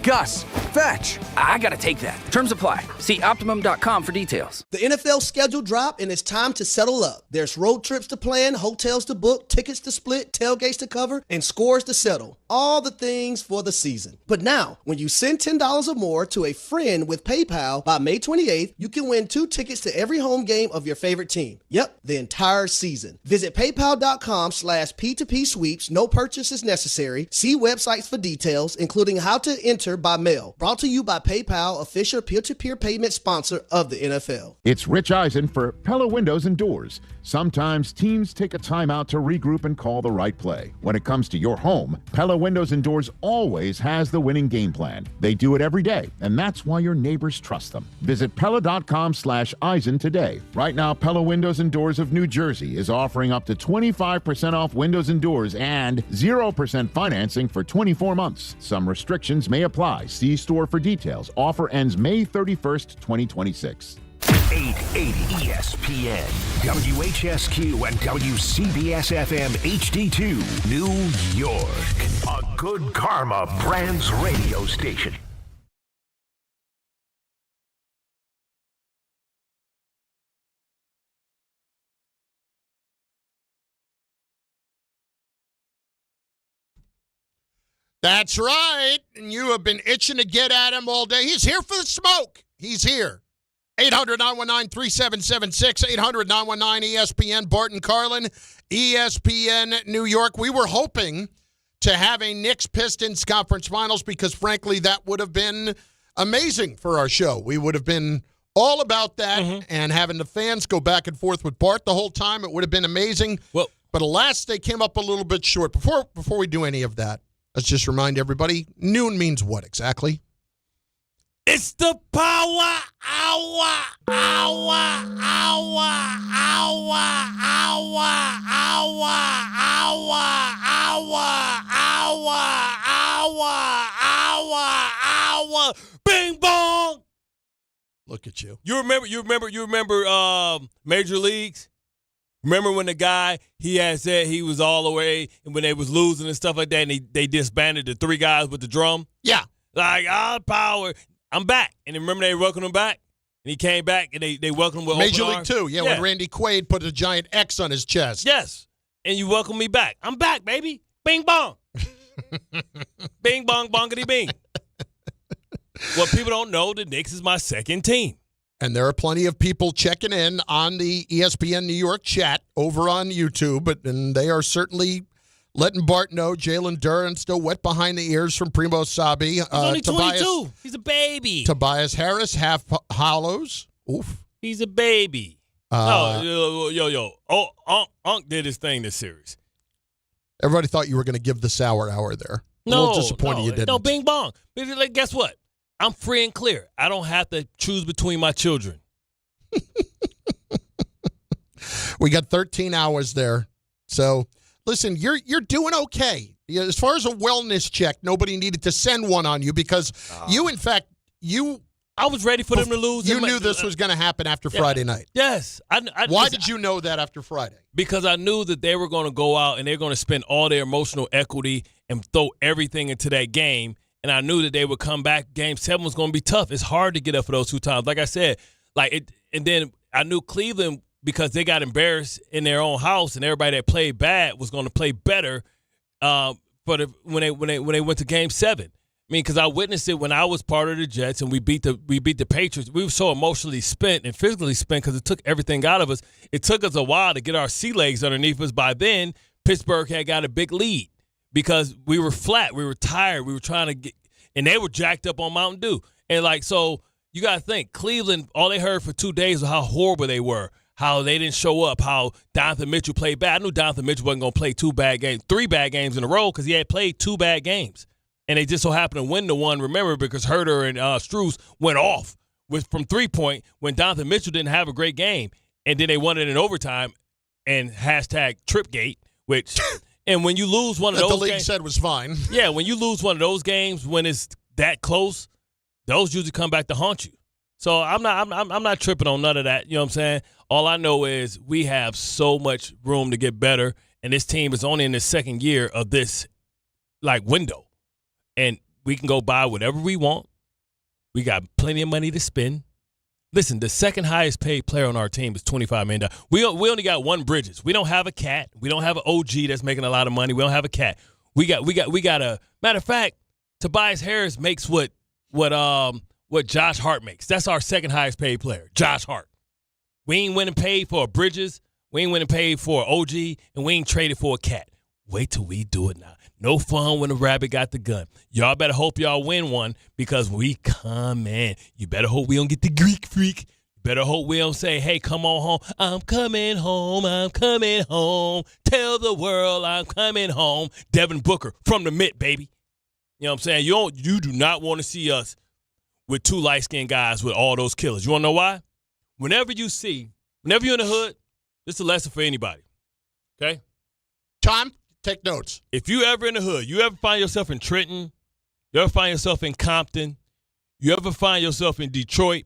Speaker 5: Gus, fetch. I gotta take that. Terms apply. See Optimum.com for details.
Speaker 6: The NFL schedule dropped and it's time to settle up. There's road trips to plan, hotels to book, tickets to split, tailgates to cover, and scores to settle. All the things for the season. But now, when you send $10 or more to a friend with PayPal by May 28th, you can win 2 tickets to every home game of your favorite team. Yep, the entire season. Visit paypal.com/P2P sweeps. No purchase is necessary. See websites for details, including how to enter by mail. Brought to you by PayPal, official peer-to-peer payment sponsor of the NFL.
Speaker 24: It's Rich Eisen for Pella Windows and Doors. Sometimes teams take a timeout to regroup and call the right play. When it comes to your home, Pella Windows and Doors always has the winning game plan. They do it every day, and that's why your neighbors trust them. Visit Pella.com/Eisen today. Right now, Pella Windows and Doors of New Jersey is offering up to 25% off windows and doors and 0% financing for 24 months. Some restrictions may apply. See store for details. Offer ends May 31st, 2026.
Speaker 7: 880 ESPN, WHSQ, and WCBS-FM HD2, New York. A Good Karma Brands radio station.
Speaker 8: That's right. And you have been itching to get at him all day. He's here for the smoke. He's here. 800-919-3776, 800-919-ESPN, Bart Carlin, ESPN New York. We were hoping to have a Knicks-Pistons conference finals because, frankly, that would have been amazing for our show. We would have been all about that, and having the fans go back and forth with Bart the whole time, it would have been amazing. Well, but alas, they came up a little bit short. Before we do any of that, let's just remind everybody, noon means what exactly?
Speaker 9: It's the power hour. Bing bong.
Speaker 8: Look at you.
Speaker 9: You remember Major Leagues? Remember when the guy, he had said he was all the way, and when they was losing and stuff like that, and they disbanded the 3 guys with the drum?
Speaker 8: Yeah.
Speaker 9: Like, power. I'm back. And then remember they welcomed him back? And he came back, and they welcomed him with
Speaker 8: Major
Speaker 9: open
Speaker 8: League
Speaker 9: arms?
Speaker 8: 2, yeah, when Randy Quaid put a giant X on his chest.
Speaker 9: Yes. And you welcome me back. I'm back, baby. Bing bong. Bing bong bongity bing. What people don't know, the Knicks is my second team.
Speaker 8: And there are plenty of people checking in on the ESPN New York chat over on YouTube, and they are certainly letting Bart know Jalen Duran still wet behind the ears from Primo Sabi.
Speaker 9: He's only 22. He's a baby.
Speaker 8: Tobias Harris, half hollows. Oof.
Speaker 9: He's a baby. Yo. Oh, Unc did his thing this series.
Speaker 8: Everybody thought you were going to give the sour hour there. A little disappointed you didn't.
Speaker 9: No, bing bong. Like, guess what? I'm free and clear. I don't have to choose between my children.
Speaker 8: We got 13 hours there. So, listen, you're doing okay. As far as a wellness check, nobody needed to send one on you because you, in fact,
Speaker 9: I was ready for them to lose.
Speaker 8: You knew this was going to happen after Friday night.
Speaker 9: Yes.
Speaker 8: Why did you know that after Friday?
Speaker 9: Because I knew that they were going to go out and they're going to spend all their emotional equity and throw everything into that game. And I knew that they would come back. Game 7 was going to be tough. It's hard to get up for those 2 times. Like I said, and then I knew Cleveland, because they got embarrassed in their own house and everybody that played bad was going to play better when they went to Game 7. I mean, because I witnessed it when I was part of the Jets and we beat the Patriots. We were so emotionally spent and physically spent because it took everything out of us. It took us a while to get our sea legs underneath us. By then, Pittsburgh had got a big lead. Because we were flat, we were tired, we were trying to get, and they were jacked up on Mountain Dew. And so you got to think, Cleveland, all they heard for 2 days was how horrible they were, how they didn't show up, how Donovan Mitchell played bad. I knew Donovan Mitchell wasn't going to play 3 bad games in a row because he had played 2 bad games. And they just so happened to win the one, remember, because Herter and Strus went off from 3-point when Donovan Mitchell didn't have a great game. and then they won it in overtime, and hashtag Tripgate, which and when you lose one of those
Speaker 8: the league
Speaker 9: games,
Speaker 8: said was fine.
Speaker 9: Yeah, when you lose one of those games when it's that close, those usually come back to haunt you. So I'm not tripping on none of that. You know what I'm saying? All I know is we have so much room to get better, and this team is only in the second year of this window, and we can go buy whatever we want. We got plenty of money to spend. Listen, the second highest paid player on our team is $25 million. We only got one Bridges. We don't have a cat. We don't have an OG that's making a lot of money. We don't have a cat. We got a matter of fact, Tobias Harris makes what Josh Hart makes. That's our second highest paid player, Josh Hart. We ain't went and paid for a Bridges. We ain't went and paid for an OG, and we ain't traded for a cat. Wait till we do it now. No fun when the rabbit got the gun. Y'all better hope y'all win one because we come in. You better hope we don't get the Greek freak. You better hope we don't say, hey, come on home. I'm coming home. I'm coming home. Tell the world I'm coming home. Devin Booker from the Mitt, baby. You know what I'm saying? You do not want to see us with two light-skinned guys with all those killers. You want to know why? Whenever you're in the hood, this is a lesson for anybody. Okay?
Speaker 8: Tom? Take notes.
Speaker 9: If you ever in the hood, you ever find yourself in Trenton, you ever find yourself in Compton, you ever find yourself in Detroit,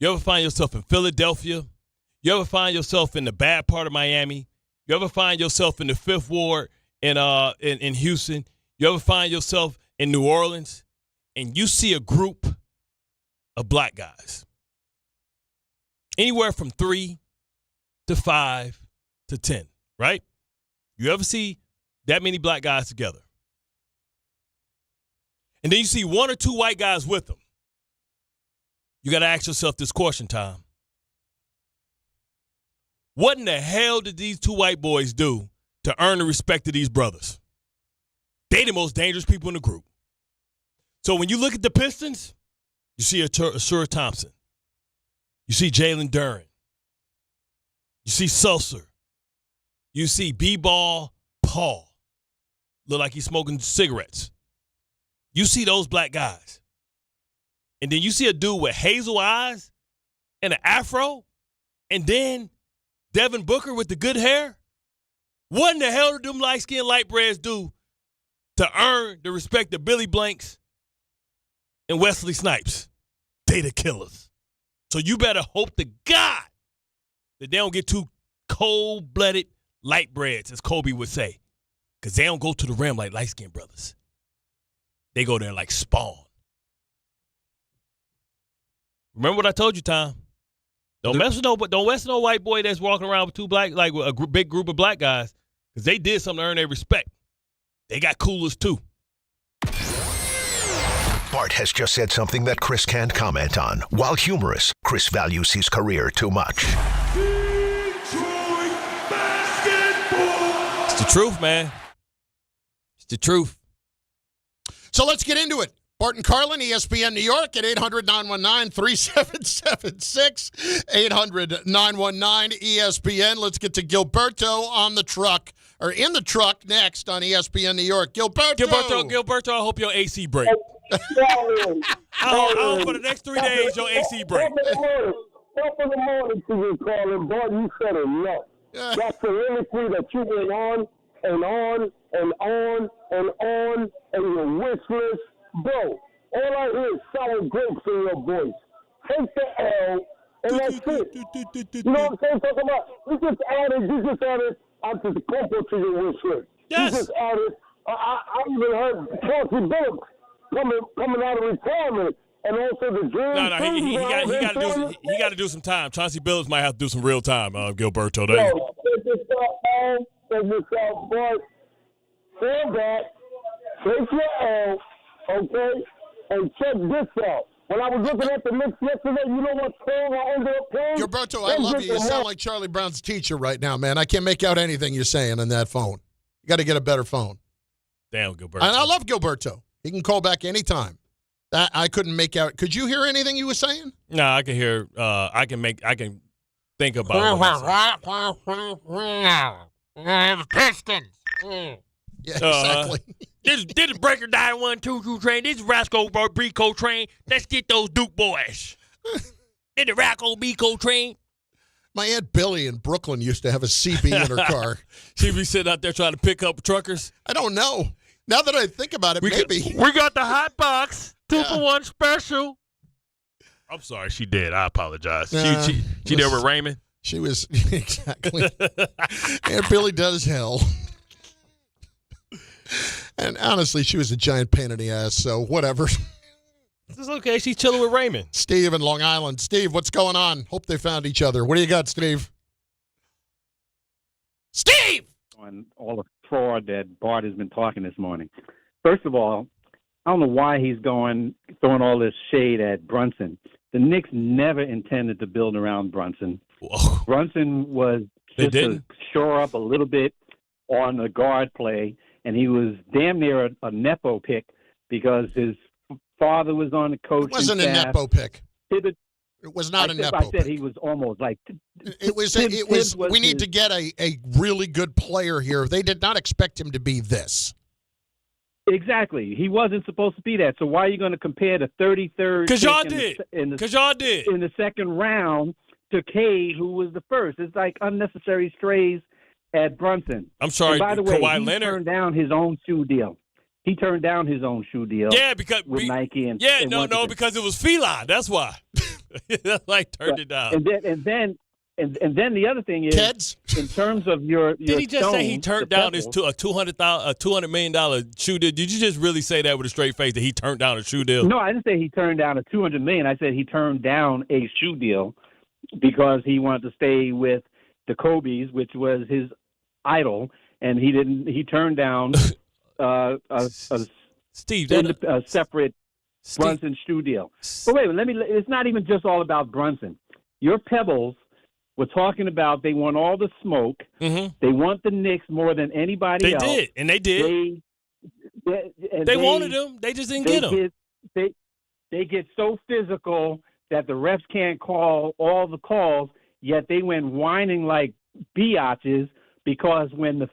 Speaker 9: you ever find yourself in Philadelphia, you ever find yourself in the bad part of Miami, you ever find yourself in the Fifth Ward in Houston, you ever find yourself in New Orleans, and you see a group of black guys, anywhere from 3 to 5 to 10, right? You ever see that many black guys together? And then you see one or two white guys with them. You got to ask yourself this question, Tom. What in the hell did these two white boys do to earn the respect of these brothers? They the most dangerous people in the group. So when you look at the Pistons, you see Ashura Thompson. You see Jalen Duren. You see Seltzer. You see B-Ball Paul. Look like he's smoking cigarettes. You see those black guys. And then you see a dude with hazel eyes and an afro. And then Devin Booker with the good hair. What in the hell did them light-skinned light breads do to earn the respect of Billy Blanks and Wesley Snipes? They the killers. So you better hope to God that they don't get too cold-blooded light breads, as Kobe would say, because they don't go to the rim like light-skinned brothers. They go there like Spawn. Remember what I told you, Tom? Don't mess with no white boy that's walking around with two black, like a big group of black guys, because they did something to earn their respect. They got coolers too.
Speaker 7: Bart has just said something that Chris can't comment on. While humorous, Chris values his career too much.
Speaker 9: It's the truth, man. It's the truth.
Speaker 8: So let's get into it. Bart Carlin, ESPN New York at 800-919-3776, 800-919-ESPN. Let's get to Gilberto on the truck, or in the truck next on ESPN New York. Gilberto,
Speaker 9: I hope your AC break. I hope for the next 3 days your AC break.
Speaker 13: Top of the morning to you, Carlin. Bart, you said enough. That soliloquy that you went on and on and on and on and your wish list. Bro, all I hear is sour grapes in your voice. Take the L, and that's it. You know what I'm saying? Talking about, you just added after the couple to your wish list. Yes. You just added, I even heard Chauncey Billups coming out of retirement, and also the dream.
Speaker 9: No, he got to do some time. Chauncey Billups might have to do some real time, Gilberto.
Speaker 13: Yo, check this out, Bart. Stand back, take your L, okay, and check this out. When I was looking at the Knicks yesterday, you know what song I ended up playing?
Speaker 8: Gilberto, I love you. You sound like Charlie Brown's teacher right now, man. I can't make out anything you're saying on that phone. You got to get a better phone.
Speaker 9: Damn, Gilberto.
Speaker 8: And I love Gilberto. He can call back anytime. That I couldn't make out. Could you hear anything you were saying?
Speaker 9: No, I can hear. I can think about
Speaker 16: the Pistons.
Speaker 8: Yeah, exactly.
Speaker 9: This is Breaker 9122 train. This is Rasco Brico train. Let's get those Duke boys. This is the Racco Bico train.
Speaker 8: My Aunt Billy in Brooklyn used to have a CB in her car.
Speaker 9: She'd be sitting out there trying to pick up truckers.
Speaker 8: I don't know. Now that I think about it, maybe.
Speaker 9: We got the hot box, 2-for-1 special. I'm sorry, she did. I apologize. She there with Raymond?
Speaker 8: She was, exactly. Aunt Billy does hell. And honestly, she was a giant pain in the ass, so whatever.
Speaker 9: It's okay. She's chilling with Raymond.
Speaker 8: Steve in Long Island. Steve, what's going on? Hope they found each other. What do you got, Steve? Steve!
Speaker 15: On all the fraud that Bart has been talking this morning. First of all, I don't know why he's throwing all this shade at Brunson. The Knicks never intended to build around Brunson.
Speaker 9: Whoa.
Speaker 15: Brunson was just to shore up a little bit on the guard play, and he was damn near a Nepo pick because his father was on the coaching staff.
Speaker 8: It wasn't a Nepo pick. It was not a Nepo pick.
Speaker 15: I said he was almost like.
Speaker 8: It was. We need to get a really good player here. They did not expect him to be this.
Speaker 15: Exactly. He wasn't supposed to be that. So why are you going to compare the 33rd?
Speaker 9: Because y'all did. Because y'all did.
Speaker 15: In the second round to Cade, who was the first. It's like unnecessary strays at Brunson.
Speaker 9: I'm sorry,
Speaker 15: and by the way,
Speaker 9: Kawhi
Speaker 15: he
Speaker 9: Leonard
Speaker 15: turned down his own shoe deal. He turned down his own shoe deal.
Speaker 9: Yeah, because
Speaker 15: with Nike and
Speaker 9: because it was feline. That's why. That's why he turned it down.
Speaker 15: And then the other thing is,
Speaker 8: Kids?
Speaker 15: In terms of your
Speaker 9: did he just say he turned down his $200 million shoe deal? Did you just really say that with a straight face that he turned down a shoe deal?
Speaker 15: No, I didn't say he turned down a $200 million. I said he turned down a shoe deal because he wanted to stay with the Kobe's, which was his idol, and he didn't. He turned down a separate Brunson shoe deal. But wait, it's not even just all about Brunson. Your Pebbles were talking about they want all the smoke.
Speaker 9: Mm-hmm.
Speaker 15: They want the Knicks more than anybody else.
Speaker 9: They did, and they did. They wanted them. They just didn't get them.
Speaker 15: They get so physical that the refs can't call all the calls, yet they went whining like biatches because when the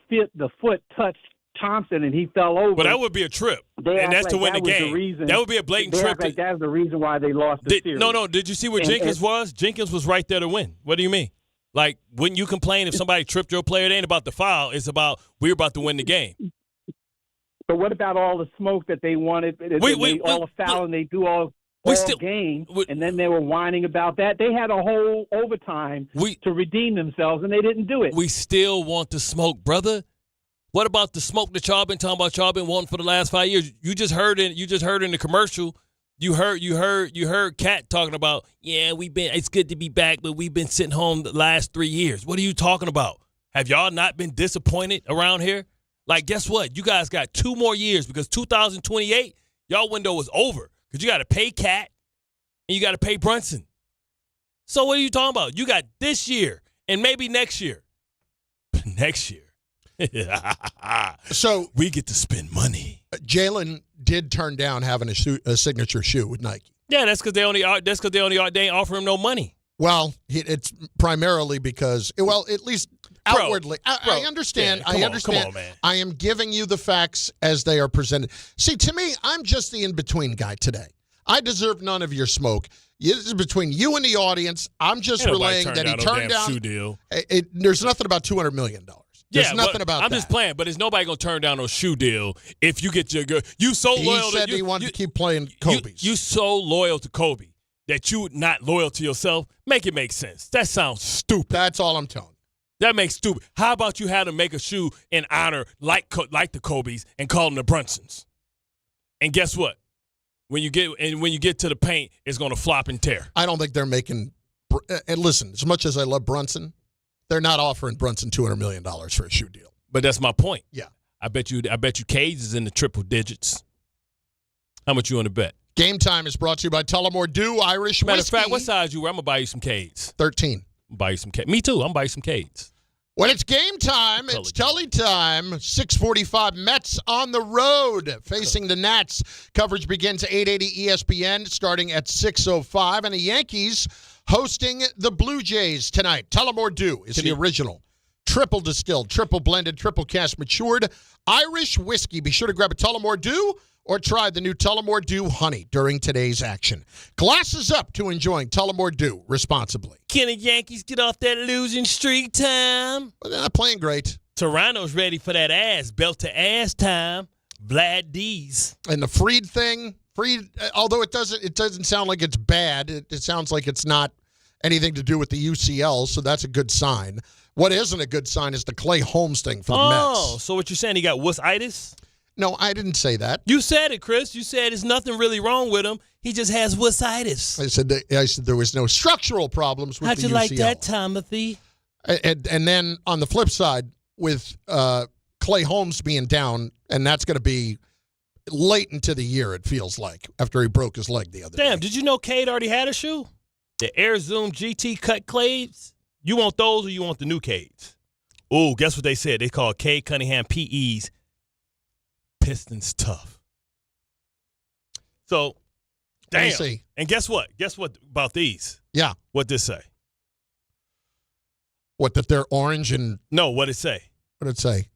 Speaker 15: foot touched Thompson and he fell over.
Speaker 9: But that would be a trip, and that's to win the game. That would be a blatant trip.
Speaker 15: Like that was the reason why they lost the series.
Speaker 9: No. Did you see where Jenkins was? Jenkins was right there to win. What do you mean? Like, wouldn't you complain if somebody tripped your player? It ain't about the foul. It's about we're about to win the game.
Speaker 15: But what about all the smoke that they wanted? All the foul and they do all game, and then they were whining about that. They had a whole overtime to redeem themselves, and they didn't do it.
Speaker 9: We still want the smoke, brother. What about the smoke that y'all been talking about? Y'all been wanting for the last 5 years. You just heard in the commercial. You heard Kat talking about, it's good to be back, but we've been sitting home the last 3 years. What are you talking about? Have y'all not been disappointed around here? Like, guess what? You guys got 2 more years because 2028, y'all window is over because you got to pay Kat and you got to pay Brunson. So what are you talking about? You got this year and maybe next year. Next year.
Speaker 8: So
Speaker 9: we get to spend money.
Speaker 8: Jalen did turn down having a signature shoe with Nike.
Speaker 9: Yeah, that's because they ain't offering him no money.
Speaker 8: Well, it's primarily because, at least outwardly. I understand.
Speaker 9: Yeah, I understand. Come on, man.
Speaker 8: I am giving you the facts as they are presented. See, to me, I'm just the in-between guy today. I deserve none of your smoke. This is between you and the audience. I'm just relaying that he turned down.
Speaker 9: Shoe deal.
Speaker 8: There's nothing about $200 million. There's nothing about
Speaker 9: I'm
Speaker 8: that.
Speaker 9: just playing, but there's nobody going to turn down no shoe deal if you get your good. You so loyal.
Speaker 8: He said he wanted to keep playing Kobe's.
Speaker 9: You so loyal to Kobe that you not loyal to yourself. Make it make sense. That sounds stupid.
Speaker 8: That's all I'm telling you.
Speaker 9: That makes stupid. How about you have to make a shoe in honor like the Kobe's and call them the Brunsons? And guess what? When you get to the paint, it's going to flop and tear.
Speaker 8: I don't think they're making. And listen, as much as I love Brunson, they're not offering Brunson $200 million for a shoe deal.
Speaker 9: But that's my point.
Speaker 8: Yeah.
Speaker 9: I bet you Cades is in the triple digits. How much you on the bet?
Speaker 8: Game Time is brought to you by Tullamore Dew Irish
Speaker 9: Matter
Speaker 8: Whiskey.
Speaker 9: of fact, what size you wear? I'm going to buy you some Cades.
Speaker 8: 13.
Speaker 9: Buy you some Cades. Me too. I'm going to buy you some Cades.
Speaker 8: When it's game time, it's Tully time. 6:45 Mets on the road facing the Nats. Coverage begins at 880 ESPN starting at 6:05. And the Yankees hosting the Blue Jays tonight. Tullamore Dew is the original. Triple distilled, triple blended, triple cast matured Irish whiskey. Be sure to grab a Tullamore Dew or try the new Tullamore Dew Honey during today's action. Glasses up to enjoying Tullamore Dew responsibly.
Speaker 9: Can the Yankees get off that losing streak time?
Speaker 8: Well, they're not playing great.
Speaker 9: Toronto's ready for that ass, belt to ass time. Vlad D's.
Speaker 8: And the Freed thing, although it doesn't sound like it's bad. It sounds like it's not anything to do with the UCL, so that's a good sign. What isn't a good sign is the Clay Holmes thing for the Mets.
Speaker 9: Oh, so what you're saying, he got wussitis?
Speaker 8: No, I didn't say that.
Speaker 9: You said it, Chris. You said there's nothing really wrong with him. He just has wussitis.
Speaker 8: I said there was no structural problems with
Speaker 9: How'd
Speaker 8: the
Speaker 9: you
Speaker 8: UCL.
Speaker 9: like that, Timothy?
Speaker 8: And then on the flip side, with Clay Holmes being down, and that's going to be late into the year, it feels like, after he broke his leg the other day.
Speaker 9: Damn, did you know Cade already had a shoe? The Air Zoom GT cut Clays? You want those or you want the new Cades? Ooh, guess what they said? They call Cade Cunningham PEs Pistons tough. So, damn.
Speaker 8: See.
Speaker 9: And guess what? Guess what about these?
Speaker 8: Yeah.
Speaker 9: What'd this say?
Speaker 8: What, that they're orange and...
Speaker 9: No, what'd it say?
Speaker 8: What'd it say?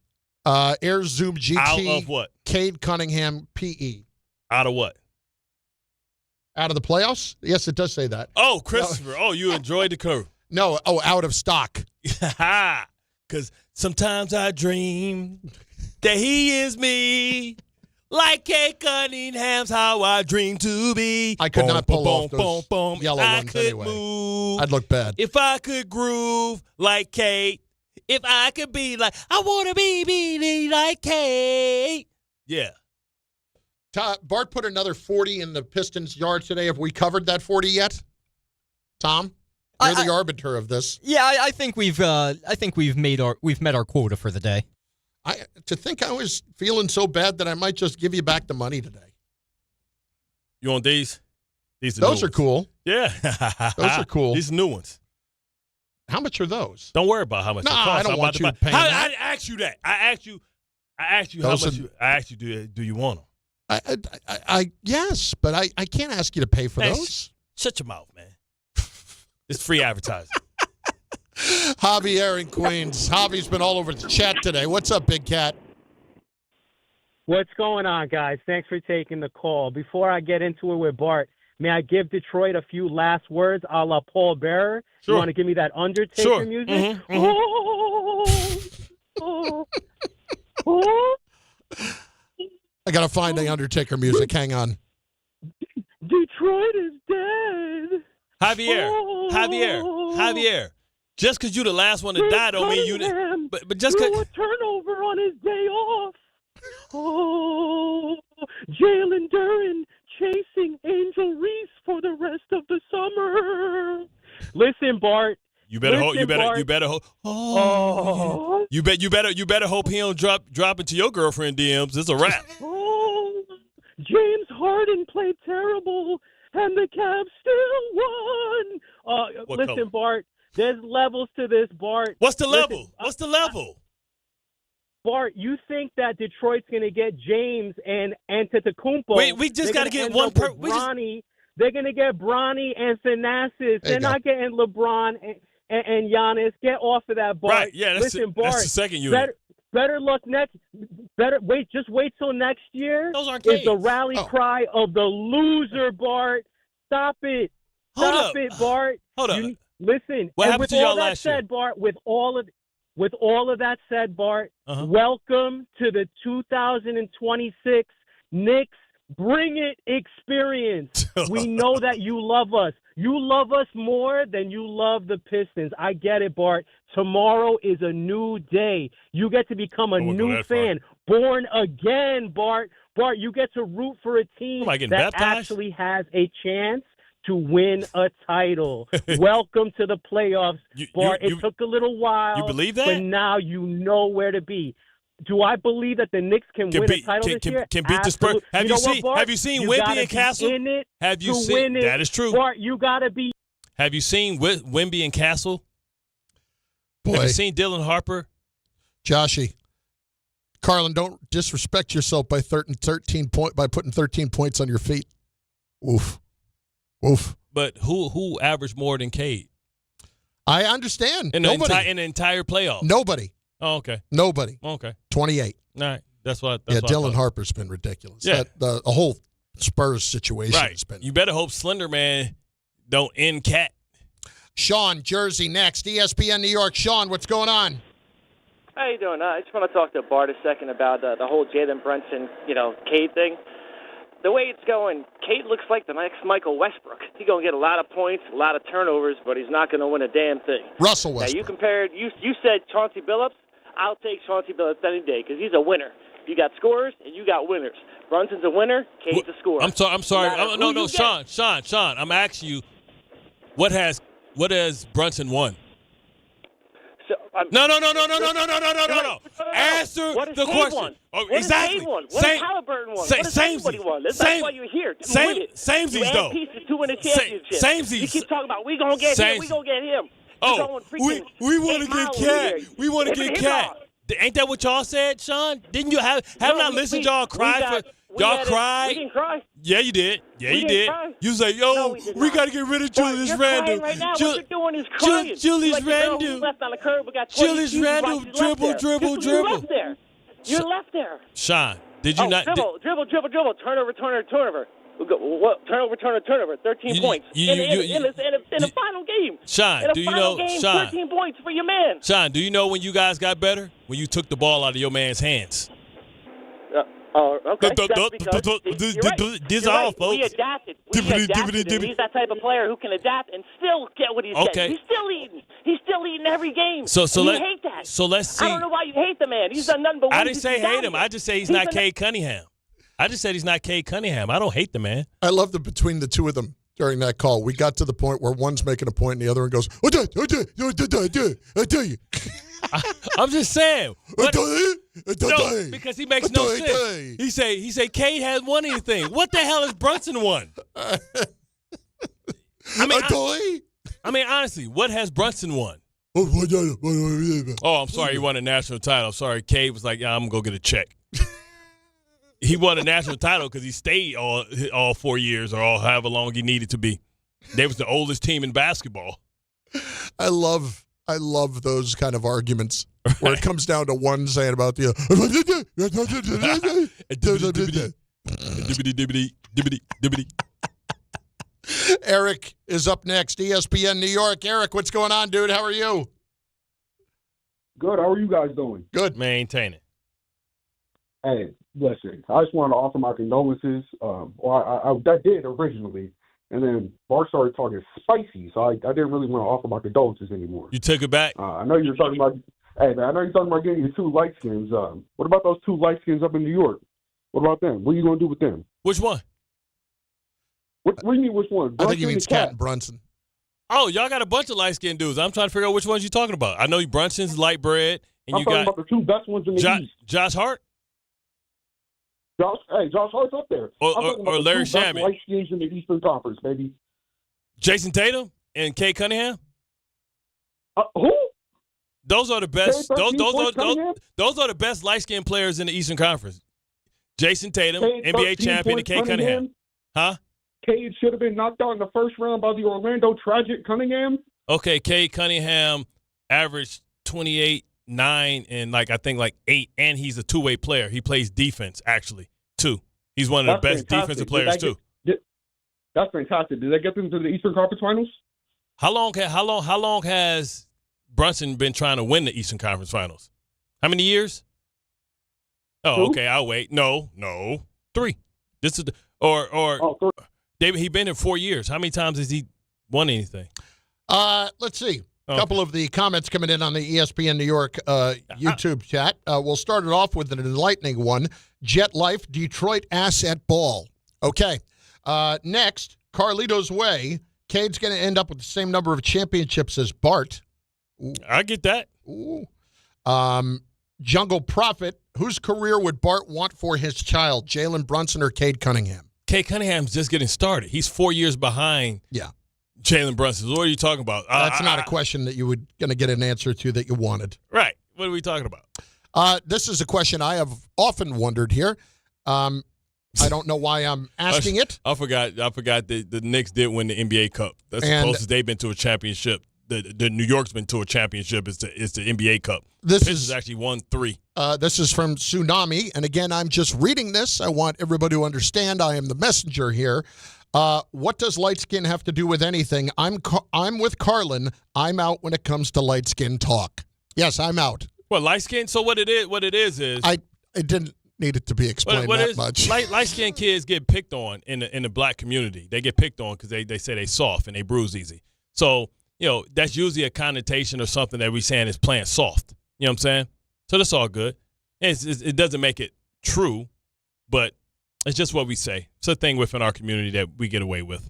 Speaker 8: Air Zoom GT.
Speaker 9: Out of what?
Speaker 8: Cade Cunningham PE.
Speaker 9: Out of what?
Speaker 8: Out of the playoffs? Yes, it does say that.
Speaker 9: Oh, Christopher. Oh, you enjoyed the curve.
Speaker 8: No, out of stock.
Speaker 9: Because sometimes I dream that he is me. Like Cade Cunningham's how I dream to be.
Speaker 8: I could not pull off those yellow
Speaker 9: I
Speaker 8: ones
Speaker 9: could
Speaker 8: anyway.
Speaker 9: Move.
Speaker 8: I'd look bad.
Speaker 9: If I could groove like Cade. If I could be like, I want to be like Cade. Yeah.
Speaker 8: Bart put another 40 in the Pistons' yard today. Have we covered that 40 yet? Tom? You're the arbiter of this.
Speaker 14: Yeah, I think we've met our quota for the day.
Speaker 8: To think I was feeling so bad that I might just give you back the money today.
Speaker 9: You want these?
Speaker 8: Those are cool.
Speaker 9: Yeah.
Speaker 8: Those are cool.
Speaker 9: These are new ones.
Speaker 8: How much are those?
Speaker 9: Don't worry about how much.
Speaker 8: No,
Speaker 9: they cost.
Speaker 8: I don't want you paying that.
Speaker 9: I asked you that. I asked you how much. I asked you, do you want them?
Speaker 8: Yes, but I can't ask you to pay for those.
Speaker 9: Shut your mouth, man. It's free advertising.
Speaker 8: Javier in Queens. Javi's been all over the chat today. What's up, Big Cat?
Speaker 15: What's going on, guys? Thanks for taking the call. Before I get into it with Bart, may I give Detroit a few last words a la Paul Bearer?
Speaker 9: Sure.
Speaker 15: You want to give me that Undertaker music?
Speaker 9: Mm-hmm.
Speaker 8: I got to find the Undertaker music. Hang on.
Speaker 15: Detroit is dead.
Speaker 9: Javier. Just because you the last one to die don't mean you. But just
Speaker 15: because a turnover on his day off. Oh, Jalen Duren chasing Angel Reese for the rest of the summer. Listen, Bart.
Speaker 9: You better hope. You better hope. Oh. You better hope he don't drop into your girlfriend DMs. It's a wrap.
Speaker 15: Oh, James Harden played terrible, and the Cavs still won. Listen,
Speaker 9: color?
Speaker 15: Bart. There's levels to this, Bart.
Speaker 9: What's the level? What's the level?
Speaker 15: Bart, you think that Detroit's going to get James and Antetokounmpo?
Speaker 9: Wait, we just got to get one per.
Speaker 15: They're going to get Bronny and Thanasis. They're not getting LeBron and Giannis. Get off of that, Bart.
Speaker 9: Right, yeah, that's
Speaker 15: Bart,
Speaker 9: the second unit.
Speaker 15: Better luck next. Just wait till next year.
Speaker 9: Those aren't
Speaker 15: is
Speaker 9: games.
Speaker 15: the rally cry of the loser, Bart. Stop it. Stop it, Bart.
Speaker 9: Hold up.
Speaker 15: Listen.
Speaker 9: What happened to y'all last year?
Speaker 15: Bart, with all of that said, Bart, welcome to the 2026 Knicks Bring It experience. We know that you love us. You love us more than you love the Pistons. I get it, Bart. Tomorrow is a new day. You get to become a new fan. Born again, Bart. Bart, you get to root for a team that actually has a chance to win a title. Welcome to the playoffs, Bart. It took a little while.
Speaker 9: You believe that?
Speaker 15: But now you know where to be. Do I believe that the Knicks can win a title this year?
Speaker 9: Can beat the Spurs. Have you seen Wemby and Castle?
Speaker 15: Have you seen
Speaker 9: that is true.
Speaker 15: Bart, you gotta be.
Speaker 9: Have you seen Wemby and Castle?
Speaker 8: Boy.
Speaker 9: Have you seen Dylan Harper?
Speaker 8: Joshy. Carlin, don't disrespect yourself by putting 13 points on your feet. Oof.
Speaker 9: But who averaged more than Cade?
Speaker 8: I understand.
Speaker 9: In the entire playoff.
Speaker 8: Nobody.
Speaker 9: Oh, okay.
Speaker 8: Nobody.
Speaker 9: Okay.
Speaker 8: 28.
Speaker 9: All right. That's what.
Speaker 8: Dylan Harper's been ridiculous.
Speaker 9: Yeah.
Speaker 8: The whole Spurs situation
Speaker 9: Right.
Speaker 8: has been.
Speaker 9: You better hope Slender Man don't end Cat.
Speaker 8: Sean, Jersey, next. ESPN New York. Sean, what's going on?
Speaker 2: How you doing? I just want to talk to Bart a second about the whole Jalen Brunson, Cade thing. The way it's going, Cade looks like the next Michael Westbrook. He's going to get a lot of points, a lot of turnovers, but he's not going to win a damn thing.
Speaker 8: Russell Westbrook.
Speaker 2: Now, you compared, you said Chauncey Billups. I'll take Chauncey Billups any day because he's a winner. You got scorers and you got winners. Brunson's a winner, Cade's a scorer.
Speaker 9: I'm sorry. No, Sean. I'm asking you, what has Brunson won?
Speaker 2: So,
Speaker 9: No. Answer the question.
Speaker 2: Won?
Speaker 9: Oh,
Speaker 2: what
Speaker 9: exactly.
Speaker 2: Has won? What has Halliburton won? What has anybody won? That's why you're here.
Speaker 9: Samesies, though.
Speaker 2: Pieces to win a championship.
Speaker 9: Samesies.
Speaker 2: You keep talking about we gonna get him. We gonna get him.
Speaker 9: Oh, we want to get Cat. We want to get Cat. Ain't that what y'all said, Sean? Didn't you have not listened to y'all cry for? Y'all cried.
Speaker 2: We didn't cry.
Speaker 9: Yeah, you did. Yeah, you did.
Speaker 2: Cry.
Speaker 9: You say, yo, we got to get rid of Julius Randle.
Speaker 2: Right now, what you're doing is crying.
Speaker 9: Julius Randle.
Speaker 2: Left on the curb, got
Speaker 9: Julius Randle, dribble.
Speaker 2: You're left there. You're left there.
Speaker 9: Sean, did you not?
Speaker 2: Dribble. Turnover. Turnover. 13 points. In the final game.
Speaker 9: Sean, do you know? Sean,
Speaker 2: 13 points for your man.
Speaker 9: Sean, do you know when you guys got better? When you took the ball out of your man's hands.
Speaker 2: Okay.
Speaker 9: This all, folks.
Speaker 2: We adapted. And he's that type of player who can adapt and still get what he's getting. He's still eating. He's still eating every game.
Speaker 9: So
Speaker 2: you hate that.
Speaker 9: So let's see.
Speaker 2: I don't know why you hate the man. He's done nothing but win.
Speaker 9: I didn't say hate him. I just say he's not Cade Cunningham. I just said he's not Cade Cunningham. I don't hate the man.
Speaker 8: I love that between the two of them during that call, we got to the point where one's making a point and the other one goes, I tell you.
Speaker 9: I'm just saying.
Speaker 8: No,
Speaker 9: because he makes no sense. He say Cade has won anything. What the hell has Brunson won? I mean, honestly, what has Brunson won? Oh, I'm sorry, he won a national title. I'm sorry, Cade was like, yeah, I'm going to go get a check. He won a national title because he stayed all 4 years or however long he needed to be. They was the oldest team in basketball.
Speaker 8: I love those kind of arguments where it comes down to one saying about the Eric is up next, ESPN New York. Eric, what's going on, dude? How are you?
Speaker 16: Good. How are you guys doing?
Speaker 8: Good.
Speaker 9: Maintain it.
Speaker 16: Hey, listen, I just wanted to offer my condolences. I did originally, and then Bart started talking spicy, so I didn't really want to offer my condolences anymore.
Speaker 9: You took it back?
Speaker 16: I know you're talking about. Hey, man, I know you're talking about getting your two light skins. What about those two light skins up in New York? What about them? What are you going to do with them?
Speaker 9: Which one?
Speaker 16: What do you mean, which one?
Speaker 8: I think he means Cat and Brunson.
Speaker 9: Oh, y'all got a bunch of light-skinned dudes. I'm trying to figure out which ones you're talking about. I know Brunson's light bread, and
Speaker 16: I'm talking about the two best ones in the East.
Speaker 9: Josh Hart?
Speaker 16: Josh Hart's up there.
Speaker 9: Or Larry Shaman.
Speaker 16: Light skins in the Eastern Conference, baby.
Speaker 9: Jason Tatum and Cade Cunningham?
Speaker 16: Who?
Speaker 9: Those are the best. Those are the best light-skinned players in the Eastern Conference. Jason Tatum, NBA champion, and Cade Cunningham. Huh?
Speaker 16: Cade should have been knocked out in the first round by the Orlando Tragic Cunningham.
Speaker 9: Okay, Cade Cunningham averaged 28, 9, and I think 8, and he's a two-way player. He plays defense, actually, too. He's one of the best defensive players, too.
Speaker 16: That's fantastic. Did they get them to the Eastern Conference Finals?
Speaker 9: How long has Brunson been trying to win the Eastern Conference Finals? How many years? Oh, okay, I'll wait. No, 3. This is David, he's been in 4 years. How many times has he won anything?
Speaker 8: Let's see. A couple of the comments coming in on the ESPN New York YouTube chat. We'll start it off with an enlightening one. Jet Life, Detroit asset ball. Okay. Next, Carlito's Way. Cade's going to end up with the same number of championships as Bart.
Speaker 9: Ooh. I get that.
Speaker 8: Ooh. Jungle Prophet, whose career would Bart want for his child, Jalen Brunson or Cade Cunningham?
Speaker 9: Cade Cunningham's just getting started. He's 4 years behind Jalen Brunson. What are you talking about?
Speaker 8: That's not a question that you were going to get an answer to that you wanted.
Speaker 9: Right. What are we talking about?
Speaker 8: This is a question I have often wondered here. I don't know why I'm asking it.
Speaker 9: I forgot the Knicks did win the NBA Cup. That's the closest they've been to a championship the New York's been to a championship is the NBA Cup.
Speaker 8: This
Speaker 9: Pistons actually won 3.
Speaker 8: This is from Tsunami, and again, I'm just reading this. I want everybody to understand I am the messenger here. What does light skin have to do with anything? I'm with Carlin. I'm out when it comes to light skin talk. Yes, I'm out.
Speaker 9: What, light skin? So what it is
Speaker 8: it didn't need it to be explained much.
Speaker 9: Light skinned kids get picked on in the black community. They get picked on because they say they soft and they bruise easy. So, that's usually a connotation or something that we're saying is playing soft. You know what I'm saying? So that's all good. It doesn't make it true, but it's just what we say. It's a thing within our community that we get away with.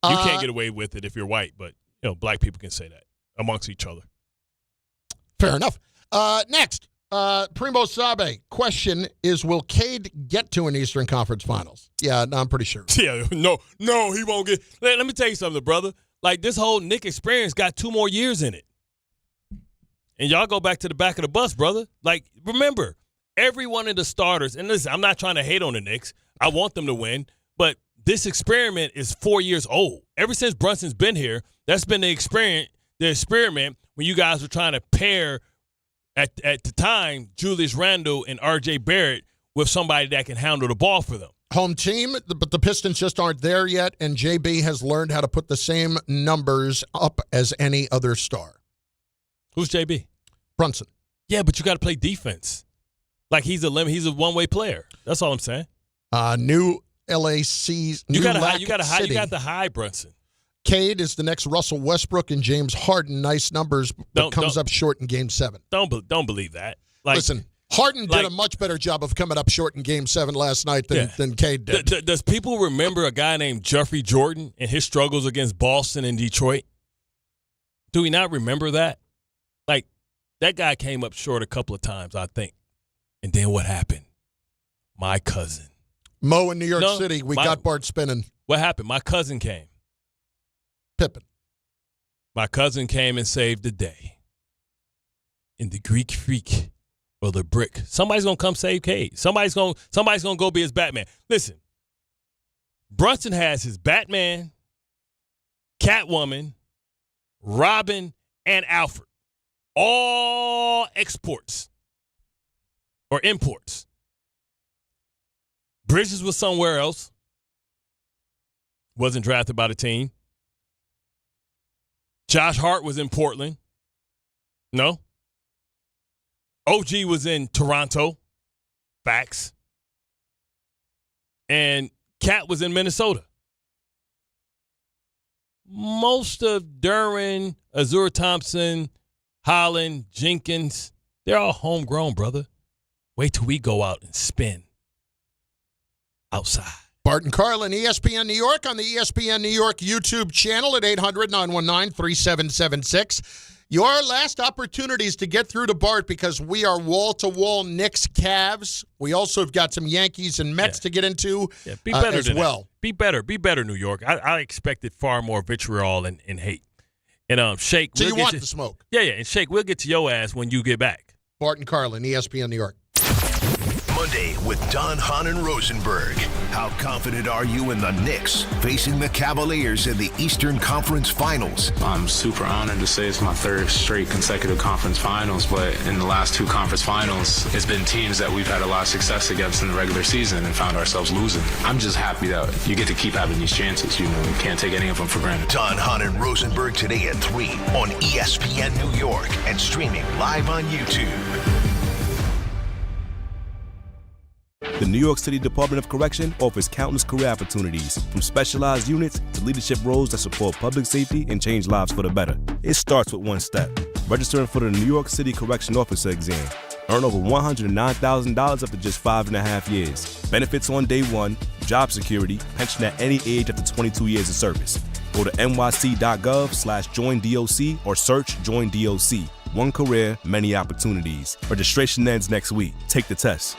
Speaker 9: You can't get away with it if you're white, but black people can say that amongst each other.
Speaker 8: Fair enough. Next, Primo Sabe. Question is, will Cade get to an Eastern Conference Finals? Yeah, no, I'm pretty sure.
Speaker 9: Yeah, no, he won't get. Let me tell you something, brother. Like, this whole Knick experience got 2 more years in it. And y'all go back to the back of the bus, brother. Like, remember, every one of the starters, and listen, I'm not trying to hate on the Knicks. I want them to win. But this experiment is 4 years old. Ever since Brunson's been here, that's been the experiment when you guys were trying to pair, at the time, Julius Randle and R.J. Barrett with somebody that can handle the ball for them.
Speaker 8: Home team, but the Pistons just aren't there yet, and JB has learned how to put the same numbers up as any other star.
Speaker 9: Who's JB?
Speaker 8: Brunson.
Speaker 9: Yeah, but you got to play defense. Like, he's a one-way player. That's all I'm saying.
Speaker 8: New LAC's
Speaker 9: you got to hide Brunson.
Speaker 8: Cade is the next Russell Westbrook and James Harden. Nice numbers, but comes up short in Game 7.
Speaker 9: Don't believe that. Like,
Speaker 8: listen, Harden did a much better job of coming up short in Game 7 last night than Cade did.
Speaker 9: Does people remember a guy named Jeffrey Jordan and his struggles against Boston and Detroit? Do we not remember that? Like, that guy came up short a couple of times, I think. And then what happened? My cousin.
Speaker 8: Mo in New York City, we got Bart spinning.
Speaker 9: What happened? My cousin came.
Speaker 8: Pippen.
Speaker 9: My cousin came and saved the day. In the Greek freak or the brick. Somebody's going to come save Cade. Somebody's going to go be his Batman. Listen, Brunson has his Batman, Catwoman, Robin, and Alfred. All exports or imports. Bridges was somewhere else. Wasn't drafted by the team. Josh Hart was in Portland. No. OG was in Toronto. Facts. And Cat was in Minnesota. Most of Duren, Azur Thompson, Holland, Jenkins, they're all homegrown, brother. Wait till we go out and spin outside.
Speaker 8: Bart and Carlin, ESPN New York, on the ESPN New York YouTube channel at 800-919-3776. Your last opportunities to get through to Bart, because we are wall-to-wall Knicks Cavs. We also have got some Yankees and Mets to get into
Speaker 9: be better
Speaker 8: as well.
Speaker 9: That. Be better, New York. I expected far more vitriol and hate. And Shake,
Speaker 8: so you want the smoke?
Speaker 9: Yeah, and Shake, we'll get to your ass when you get back.
Speaker 8: Bart and Carlin, ESPN New York.
Speaker 7: Monday with Don, Hahn, and Rosenberg. How confident are you in the Knicks facing the Cavaliers in the Eastern Conference Finals?
Speaker 3: I'm super honored to say it's my 3rd straight consecutive conference finals, but in the last 2 conference finals, it's been teams that we've had a lot of success against in the regular season and found ourselves losing. I'm just happy that you get to keep having these chances. You can't take any of them for granted.
Speaker 7: Don, Hahn, and Rosenberg today at 3 on ESPN New York and streaming live on YouTube.
Speaker 12: The New York City Department of Correction offers countless career opportunities, from specialized units to leadership roles that support public safety and change lives for the better. It starts with one step: registering for the New York City Correction Officer exam. Earn over $109,000 after just 5.5 years. Benefits on day 1, job security, pension at any age after 22 years of service. Go to nyc.gov/joinDOC or search Join DOC. One career, many opportunities. Registration ends next week. Take the test.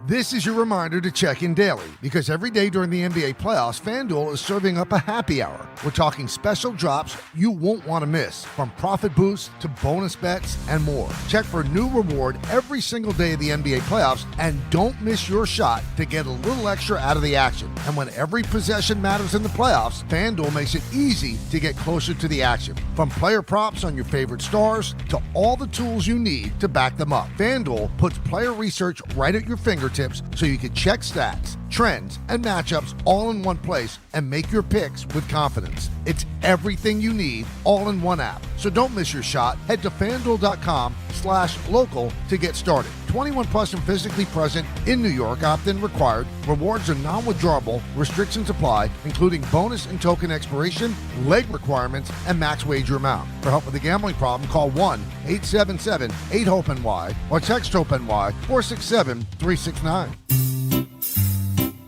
Speaker 10: This is your reminder to check in daily because every day during the NBA playoffs, FanDuel is serving up a happy hour. We're talking special drops you won't want to miss, from profit boosts to bonus bets and more. Check for new reward every single day of the NBA playoffs and don't miss your shot to get a little extra out of the action. And when every possession matters in the playoffs, FanDuel makes it easy to get closer to the action. From player props on your favorite stars to all the tools you need to back them up. FanDuel puts player research right at your fingertips so you can check stats, trends, and matchups all in one place and make your picks with confidence. It's everything you need all in one app. So don't miss your shot. Head to FanDuel.com/local to get started. 21 plus and physically present in New York. Opt-in required. Rewards are non-withdrawable. Restrictions apply, including bonus and token expiration, leg requirements, and max wager amount. For help with a gambling problem, call 1-877-8-HOPE-NY or text HOPE-NY 467-369.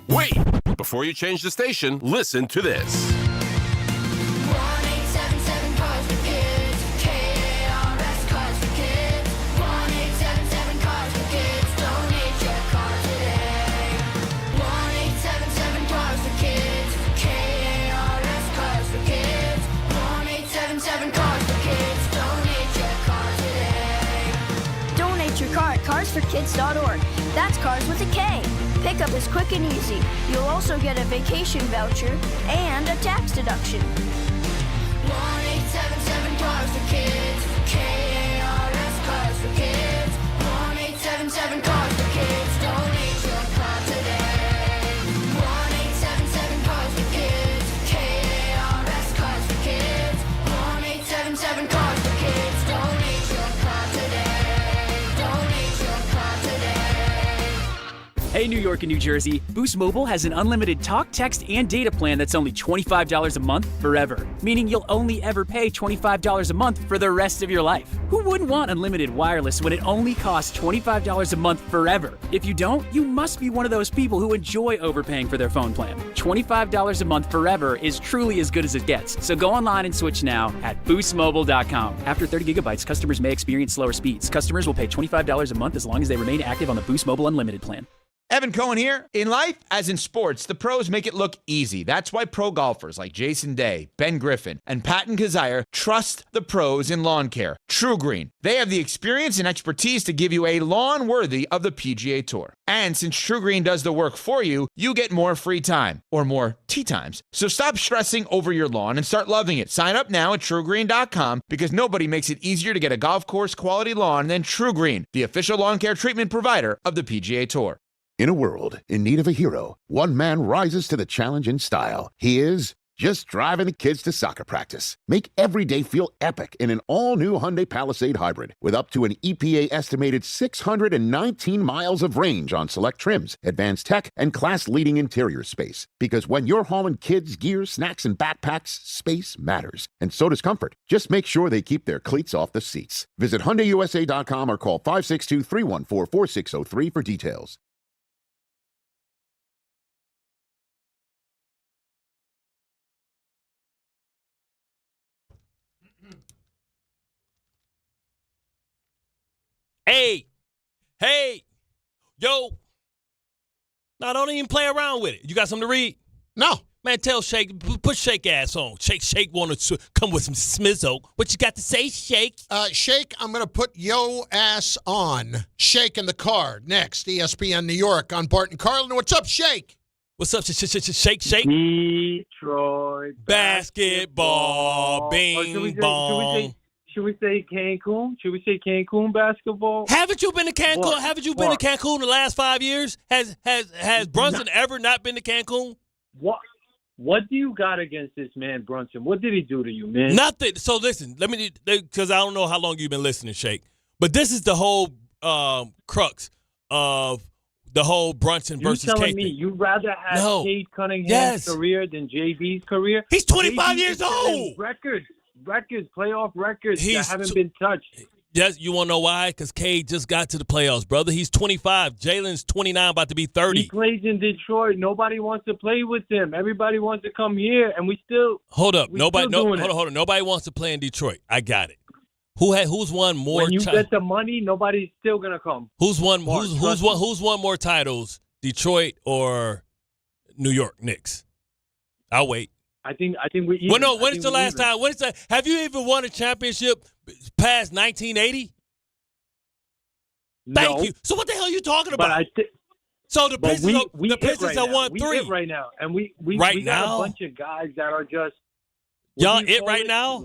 Speaker 17: Wait! Before you change the station, listen to this.
Speaker 19: Carsforkids.org. That's cars with a K. Pickup is quick and easy. You'll also get a vacation voucher and a tax deduction. 1-877-CARS-FOR-KIDS. K-A-R-S, Cars for Kids. 1-877-CARS-FOR-KIDS. Donate your car today. 1-877-CARS-FOR-KIDS. K-A-R-S, Cars for Kids. 1-877-CARS-FOR-KIDS. Donate your car today.
Speaker 20: Hey, New York and New Jersey, Boost Mobile has an unlimited talk, text, and data plan that's only $25 a month forever, meaning you'll only ever pay $25 a month for the rest of your life. Who wouldn't want unlimited wireless when it only costs $25 a month forever? If you don't, you must be one of those people who enjoy overpaying for their phone plan. $25 a month forever is truly as good as it gets, so go online and switch now at boostmobile.com. After 30 gigabytes, customers may experience slower speeds. Customers will pay $25 a month as long as they remain active on the Boost Mobile Unlimited plan.
Speaker 25: Evan Cohen here. In life, as in sports, the pros make it look easy. That's why pro golfers like Jason Day, Ben Griffin, and Patton Kazire trust the pros in lawn care. True Green. They have the experience and expertise to give you a lawn worthy of the PGA Tour. And since True Green does the work for you, you get more free time, or more tee times. So stop stressing over your lawn and start loving it. Sign up now at TrueGreen.com because nobody makes it easier to get a golf course quality lawn than True Green, the official lawn care treatment provider of the PGA Tour.
Speaker 24: In a world in need of a hero, one man rises to the challenge in style. He is just driving the kids to soccer practice. Make every day feel epic in an all-new Hyundai Palisade Hybrid with up to an EPA-estimated 619 miles of range on select trims, advanced tech, and class-leading interior space. Because when you're hauling kids, gear, snacks, and backpacks, space matters. And so does comfort. Just make sure they keep their cleats off the seats. Visit HyundaiUSA.com or call 562-314-4603 for details.
Speaker 9: Hey, yo. No, don't even play around with it. You got something to read?
Speaker 8: No.
Speaker 9: Man, tell Shake, put Shake ass on. Shake want to come with some smizzo. What you got to say, Shake?
Speaker 8: Shake, I'm going to put yo ass on. Shake in the car. Next, ESPN New York on Bart Carlin. What's up, Shake?
Speaker 9: What's up, Shake?
Speaker 15: Detroit
Speaker 9: basketball. Bing, bong.
Speaker 15: Should we say Cancun? Should we say Cancun basketball?
Speaker 9: Haven't you been to Cancun?
Speaker 15: What?
Speaker 9: Haven't you been to Cancun in the last 5 years? Has Brunson ever not been to Cancun?
Speaker 15: What do you got against this man, Brunson? What did he do to you, man?
Speaker 9: Nothing. So listen, because I don't know how long you've been listening, Shake, but this is the whole crux of the whole Brunson versus K.
Speaker 15: You telling me you'd rather have Cade Cunningham's career than JB's career?
Speaker 9: He's 25 years old.
Speaker 15: Records, playoff records that haven't been touched.
Speaker 9: Yes, you want to know why? Because Cade just got to the playoffs, brother. He's 25. Jalen's 29, about to be 30.
Speaker 15: He plays in Detroit. Nobody wants to play with him. Everybody wants to come here, and we still
Speaker 9: hold up.
Speaker 15: Hold on.
Speaker 9: Nobody wants to play in Detroit. I got it. Who's won more?
Speaker 15: When you bet the money, nobody's still gonna come.
Speaker 9: Who's won more titles? Detroit or New York Knicks? I'll wait.
Speaker 15: I think we. Even.
Speaker 9: Well, no. When is the last time? Have you even won a championship past 1980?
Speaker 15: No.
Speaker 9: Thank you. So what the hell are you talking about? So the Pistons have won 3
Speaker 15: right now, and we got a bunch of guys that are just
Speaker 9: y'all right now.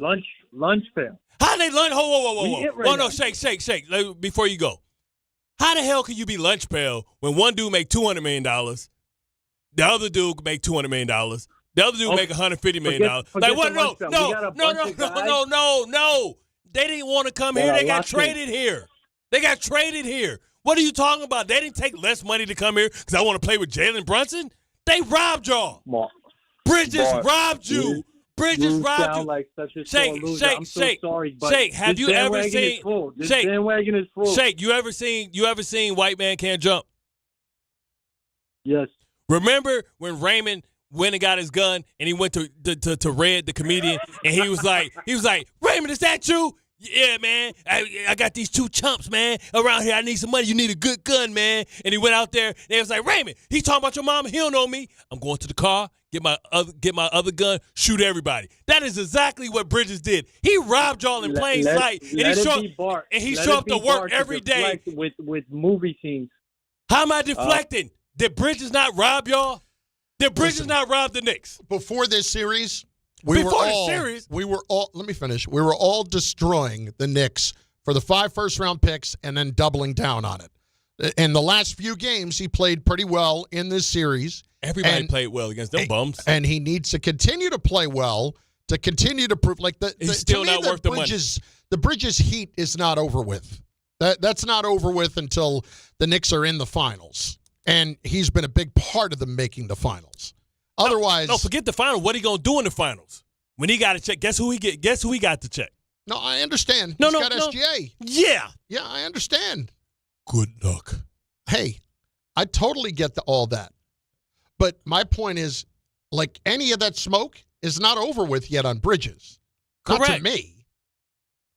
Speaker 15: Lunch pail.
Speaker 9: How they lunch? Whoa!
Speaker 15: Right
Speaker 9: no, shake. Before you go, how the hell can you be lunch pail when one dude make $200 million, the other dude make $200 million, the other dude make $150 million? Like what? No. They didn't want to come here. They got traded here. What are you talking about? They didn't take less money to come here because I want to play with Jalen Brunson. They robbed y'all. Bridges robbed you. Bridges robbed you.
Speaker 15: Like such a
Speaker 9: Shake.
Speaker 15: I'm so sorry, but
Speaker 9: Shake. Have you ever seen?
Speaker 15: This bandwagon is full.
Speaker 9: Shake. You ever seen White Man Can't Jump?
Speaker 15: Yes.
Speaker 9: Remember when Raymond went and got his gun and he went to Red, the comedian, and he was like, Raymond, is that you? Yeah, man. I got these 2 chumps, man, around here. I need some money. You need a good gun, man. And he went out there and he was like, Raymond, he's talking about your mama. He don't know me. I'm going to the car. Get my other gun, shoot everybody. That is exactly what Bridges did. He robbed y'all in plain sight, and he showed up to work every day
Speaker 15: with movie scenes.
Speaker 9: How am I deflecting? Did Bridges not rob y'all? Did Bridges not rob the Knicks?
Speaker 8: Before this series, we were all. Let me finish. We were all destroying the Knicks for the 5 first-round picks and then doubling down on it. In the last few games, he played pretty well in this series.
Speaker 9: Everybody played well against them bums.
Speaker 8: And he needs to continue to play well to continue to prove
Speaker 9: he's still not worth the money.
Speaker 8: The Bridges heat is not over with. That's not over with until the Knicks are in the finals. And he's been a big part of them making the finals. Otherwise,
Speaker 9: no, forget the final. What he gonna do in the finals? When he got to check, guess who he got to check?
Speaker 8: No, I understand. He's got SGA.
Speaker 9: Yeah,
Speaker 8: I understand.
Speaker 9: Good luck.
Speaker 8: Hey, I totally get all that. But my point is, like, any of that smoke is not over with yet on Bridges.
Speaker 9: Correct.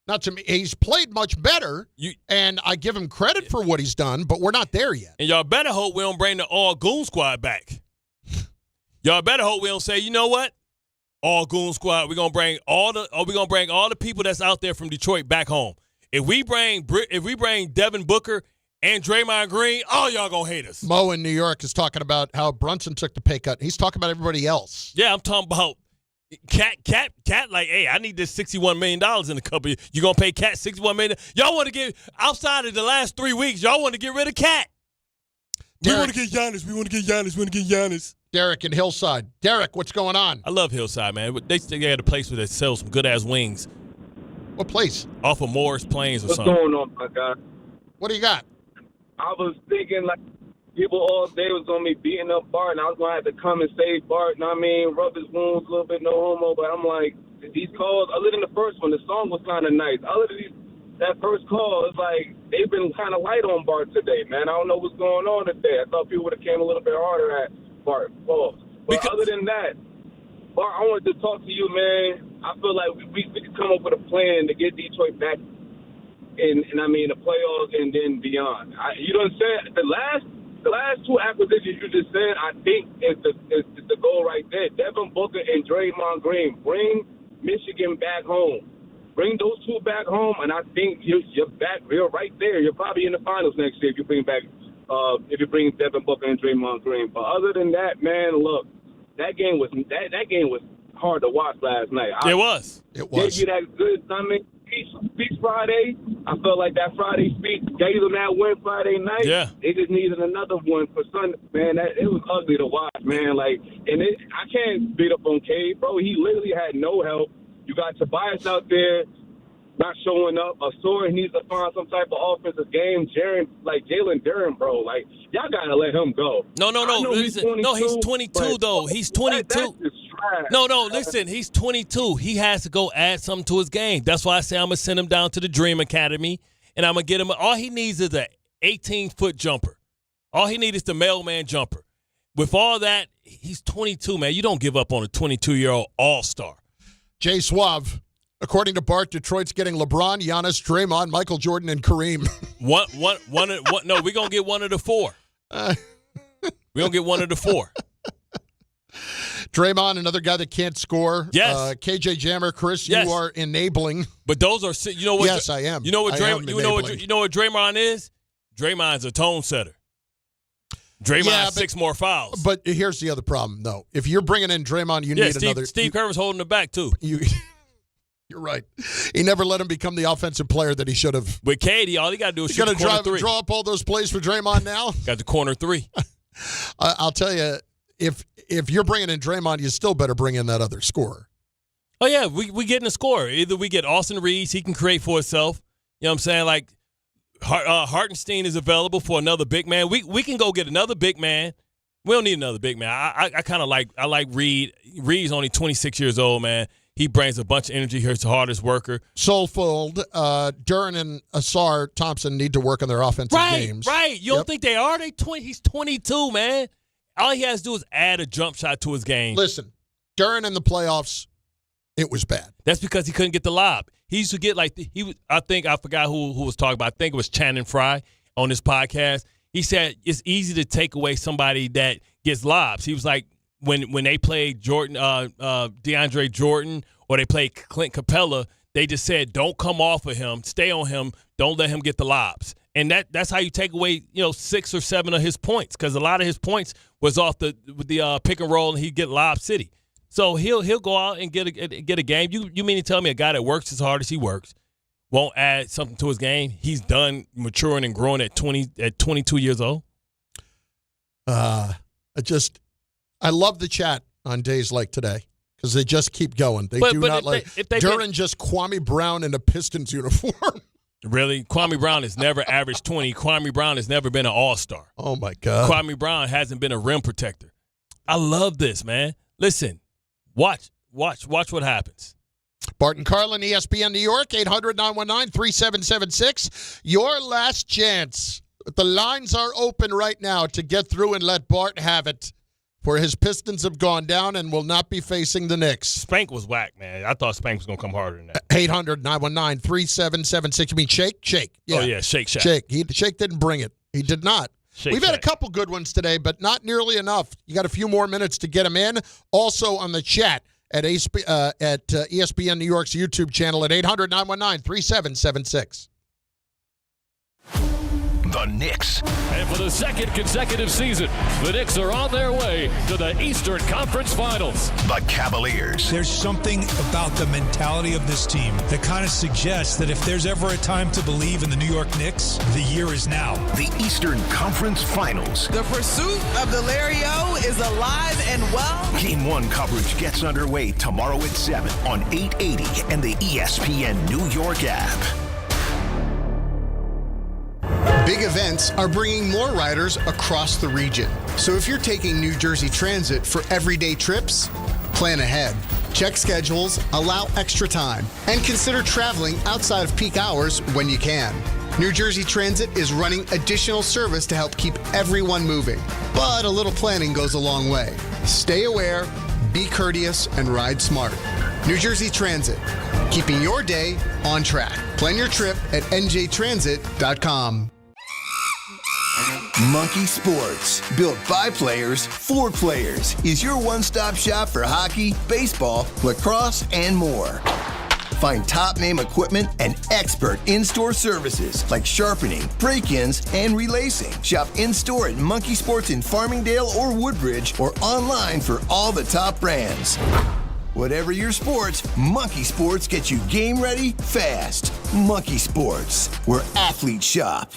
Speaker 8: Not to me. He's played much better, and I give him credit for what he's done, but we're not there yet.
Speaker 9: And y'all better hope we don't bring the all-goon squad back. Y'all better hope we don't say, you know what? All-goon squad, we're going to bring all the people that's out there from Detroit back home. If we bring Devin Booker and Draymond Green, all y'all gonna hate us.
Speaker 8: Mo in New York is talking about how Brunson took the pay cut. He's talking about everybody else.
Speaker 9: Yeah, I'm talking about Cat. Like, hey, I need this $61 million in a couple years. You gonna pay Cat $61 million? Y'all want to get outside of the last 3 weeks? Y'all want to get rid of Cat? We want to get Giannis.
Speaker 8: Derek in Hillside. Derek, what's going on?
Speaker 9: I love Hillside, man. They got a place where they sell some good ass wings.
Speaker 8: What place?
Speaker 9: Off of Morris Plains or something.
Speaker 11: What's going on, my guy?
Speaker 8: What do you got?
Speaker 11: I was thinking, like, people all day was going to be beating up Bart, and I was going to have to come and save Bart, rub his wounds a little bit, no homo, but I'm like, these calls, other than the first one, the song was kind of nice. Other than that first call, it's like, they've been kind of light on Bart today, man. I don't know what's going on today. I thought people would have came a little bit harder at Bart. But other than that, Bart, I wanted to talk to you, man. I feel like we could come up with a plan to get Detroit back in the playoffs and then beyond. You know what I'm saying? The last 2 acquisitions you just said, I think is the goal right there. Devin Booker and Draymond Green. Bring Michigan back home. Bring those 2 back home, and I think you're back. You're right there. You're probably in the finals next year if you bring Devin Booker and Draymond Green. But other than that, man, look, that game was hard to watch last night.
Speaker 9: It was.
Speaker 11: Gave you that good speech Friday. I felt like that Friday speech gave them that win Friday night.
Speaker 9: Yeah.
Speaker 11: They just needed another one for Sunday. Man, it was ugly to watch, man. Like, I can't beat up on Cade, bro. He literally had no help. You got Tobias out there not showing up. Asor needs to find some type of offensive game. Jalen Duren, bro. Like, y'all got to let him go.
Speaker 9: No. Listen, he's 22, though. He's 22. Listen, he's 22. He has to go add something to his game. That's why I say I'm going to send him down to the Dream Academy, and I'm going to get him. All he needs is an 18-foot jumper. All he needs is the mailman jumper. With all that, he's 22, man. You don't give up on a 22-year-old all-star.
Speaker 8: Jay Suave According to Bart, Detroit's getting LeBron, Giannis, Draymond, Michael Jordan, and Kareem.
Speaker 9: One. No, we're going to get one of the four. We're going to get one of the four.
Speaker 8: Draymond, another guy that can't score.
Speaker 9: Yes.
Speaker 8: KJ Jammer, Chris,
Speaker 9: Yes.
Speaker 8: you are enabling.
Speaker 9: But those are, you know what?
Speaker 8: Yes, I am.
Speaker 9: You know what?
Speaker 8: I am
Speaker 9: You know what Draymond is? Draymond's a tone setter. Draymond has 6 more fouls.
Speaker 8: But here's the other problem, though. If you're bringing in Draymond, you need another.
Speaker 9: Steve Kerr was holding it back too.
Speaker 8: You're right. He never let him become the offensive player that he should have.
Speaker 9: With Katie, all he got to do is shoot the corner 3.
Speaker 8: Draw up all those plays for Draymond now.
Speaker 9: Got the corner 3.
Speaker 8: I'll tell you, if you're bringing in Draymond, you still better bring in that other scorer.
Speaker 9: Oh, yeah, we getting a scorer. Either we get Austin Reeves, he can create for himself. You know what I'm saying? Like, Hartenstein is available for another big man. We can go get another big man. We don't need another big man. I kind of like Reed. Reed's only 26 years old, man. He brings a bunch of energy. He's the hardest worker.
Speaker 8: Soulfold, Duren and Asar Thompson need to work on their offensive games.
Speaker 9: Right. You don't think they are? He's 22, man. All he has to do is add a jump shot to his game.
Speaker 8: Listen, Duren in the playoffs, it was bad.
Speaker 9: That's because he couldn't get the lob. He used to get I forgot who was talking about. I think it was Channing Frye on this podcast. He said it's easy to take away somebody that gets lobs. He was like, when they played DeAndre Jordan or they played Clint Capella, they just said, don't come off of him, stay on him, don't let him get the lobs. And that's how you take away 6 or 7 of his points, because a lot of his points was off the pick and roll and he'd get lob city. So he'll go out and get a game. You mean to tell me a guy that works as hard as he works won't add something to his game? He's done maturing and growing at 22 years old.
Speaker 8: I love the chat on days like today because they just keep going. Duren just Kwame Brown in a Pistons uniform.
Speaker 9: Really? Kwame Brown has never averaged 20. Kwame Brown has never been an all-star.
Speaker 8: Oh, my God.
Speaker 9: Kwame Brown hasn't been a rim protector. I love this, man. Listen, watch what happens.
Speaker 8: Bart Carlin, ESPN New York, 800-919-3776. Your last chance. The lines are open right now to get through and let Bart have it. For his Pistons have gone down and will not be facing the Knicks.
Speaker 9: Spank was whack, man. I thought Spank was going to come harder than that.
Speaker 8: 800-919-3776. You mean Shake? Shake.
Speaker 9: Yeah. Oh, yeah, Shake.
Speaker 8: Shake didn't bring it. He did not. We've had a couple good ones today, but not nearly enough. You got a few more minutes to get them in. Also on the chat at ESPN New York's YouTube channel at 800-919-3776.
Speaker 7: The Knicks.
Speaker 1: And for the second consecutive season, the Knicks are on their way to the Eastern Conference Finals.
Speaker 7: The Cavaliers.
Speaker 18: There's something about the mentality of this team that kind of suggests that if there's ever a time to believe in the New York Knicks, the year is now.
Speaker 7: The Eastern Conference Finals.
Speaker 21: The pursuit of the Larry O is alive and well.
Speaker 7: Game 1 coverage gets underway tomorrow at 7 on 880 and the ESPN New York app.
Speaker 22: Big events are bringing more riders across the region. So if you're taking New Jersey Transit for everyday trips, plan ahead. Check schedules, allow extra time, and consider traveling outside of peak hours when you can. New Jersey Transit is running additional service to help keep everyone moving. But a little planning goes a long way. Stay aware, be courteous, and ride smart. New Jersey Transit, keeping your day on track. Plan your trip at njtransit.com.
Speaker 23: Monkey Sports, built by players for players, is your one-stop shop for hockey, baseball, lacrosse, and more. Find top-name equipment and expert in-store services like sharpening, break-ins, and relacing. Shop in-store at Monkey Sports in Farmingdale or Woodbridge, or online for all the top brands. Whatever your sports, Monkey Sports gets you game ready fast. Monkey Sports, where athletes shop.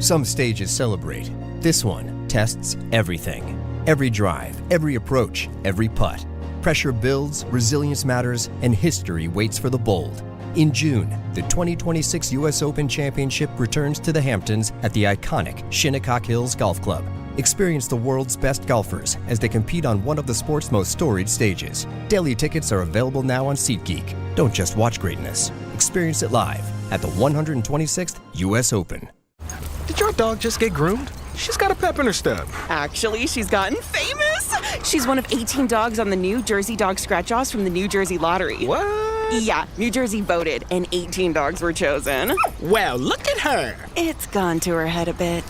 Speaker 26: Some stages celebrate. This one tests everything. Every drive, every approach, every putt. Pressure builds, resilience matters, and history waits for the bold. In June, the 2026 U.S. Open Championship returns to the Hamptons at the iconic Shinnecock Hills Golf Club. Experience the world's best golfers as they compete on one of the sport's most storied stages. Daily tickets are available now on SeatGeek. Don't just watch greatness. Experience it live at the 126th U.S. Open.
Speaker 27: Did your dog just get groomed? She's got a pep in her step.
Speaker 28: Actually, she's gotten famous. She's one of 18 dogs on the New Jersey Dog Scratch-Offs from the New Jersey Lottery.
Speaker 27: What?
Speaker 2: Yeah, New Jersey voted, and 18 dogs were chosen.
Speaker 4: Well, look at her.
Speaker 2: It's gone to her head a bit.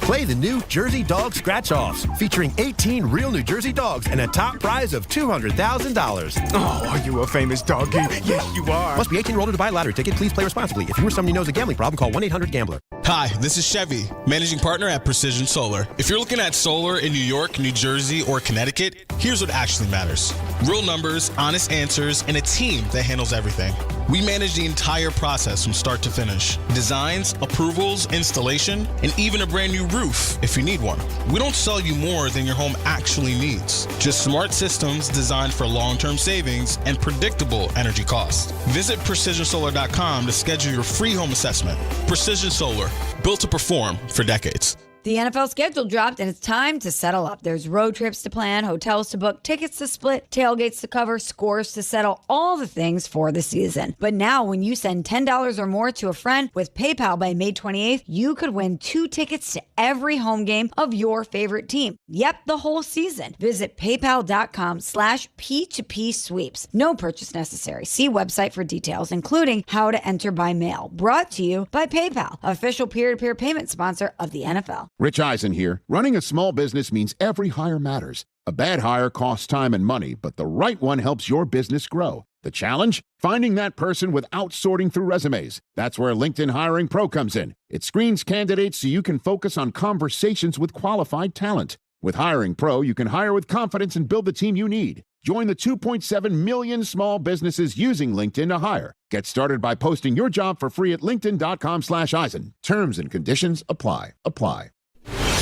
Speaker 5: Play the new Jersey Dog Scratch-Offs, featuring 18 real New Jersey dogs and a top prize of $200,000.
Speaker 4: Oh, are you a famous doggy? Yes, you are.
Speaker 5: Must be 18 or older to buy a lottery ticket. Please play responsibly. If you or somebody knows a gambling problem, call 1-800-GAMBLER.
Speaker 6: Hi, this is Chevy, managing partner at Precision Solar. If you're looking at solar in New York, New Jersey, or Connecticut, here's what actually matters. Real numbers, honest answers, and a team that handles everything. We manage the entire process from start to finish. Designs, approvals, installation, and even a brand new roof if you need one. We don't sell you more than your home actually needs. Just smart systems designed for long-term savings and predictable energy costs. Visit PrecisionSolar.com to schedule your free home assessment. Precision Solar, built to perform for decades.
Speaker 13: The NFL schedule dropped, and it's time to settle up. There's road trips to plan, hotels to book, tickets to split, tailgates to cover, scores to settle, all the things for the season. But now, when you send $10 or more to a friend with PayPal by May 28th, you could win 2 tickets to every home game of your favorite team. Yep, the whole season. Visit paypal.com/P2P sweeps. No purchase necessary. See website for details, including how to enter by mail. Brought to you by PayPal, official peer-to-peer payment sponsor of the NFL.
Speaker 24: Rich Eisen here. Running a small business means every hire matters. A bad hire costs time and money, but the right one helps your business grow. The challenge? Finding that person without sorting through resumes. That's where LinkedIn Hiring Pro comes in. It screens candidates so you can focus on conversations with qualified talent. With Hiring Pro, you can hire with confidence and build the team you need. Join the 2.7 million small businesses using LinkedIn to hire. Get started by posting your job for free at linkedin.com/Eisen. Terms and conditions apply.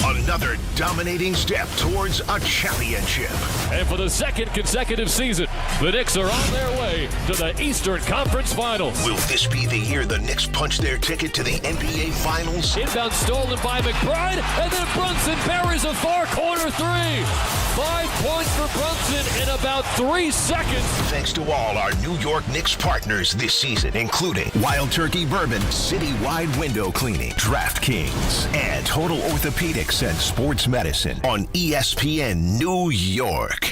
Speaker 7: Another dominating step towards a championship.
Speaker 1: And for the second consecutive season, the Knicks are on their way to the Eastern Conference Finals.
Speaker 7: Will this be the year the Knicks punch their ticket to the NBA Finals?
Speaker 1: Inbound stolen by McBride, and then Brunson buries a far corner 3. 5 points for Brunson in about 3 seconds.
Speaker 7: Thanks to all our New York Knicks partners this season, including Wild Turkey Bourbon, Citywide Window Cleaning, DraftKings, and Total Orthopedics and Sports Medicine on ESPN New York.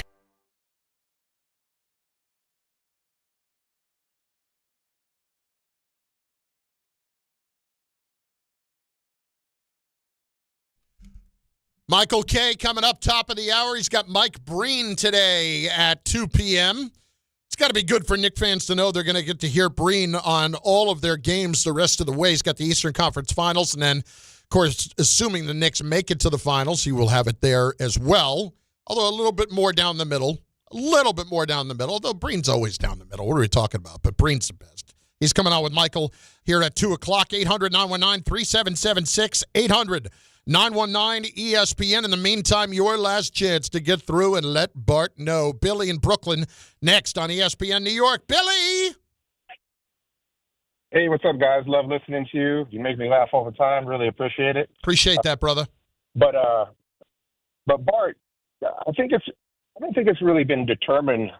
Speaker 8: Michael K. coming up top of the hour. He's got Mike Breen today at 2 p.m. It's got to be good for Knick fans to know they're going to get to hear Breen on all of their games the rest of the way. He's got the Eastern Conference Finals, and then, of course, assuming the Knicks make it to the finals, he will have it there as well, although a little bit more down the middle. Although Breen's always down the middle. What are we talking about? But Breen's the best. He's coming on with Michael here at 2 o'clock, 800-919-3776, 800-919-ESPN. In the meantime, your last chance to get through and let Bart know. Billy in Brooklyn next on ESPN New York. Billy!
Speaker 14: Hey, what's up, guys? Love listening to you. You make me laugh all the time. Really appreciate it.
Speaker 8: Appreciate that, brother.
Speaker 14: But Bart, I don't think it's really been determined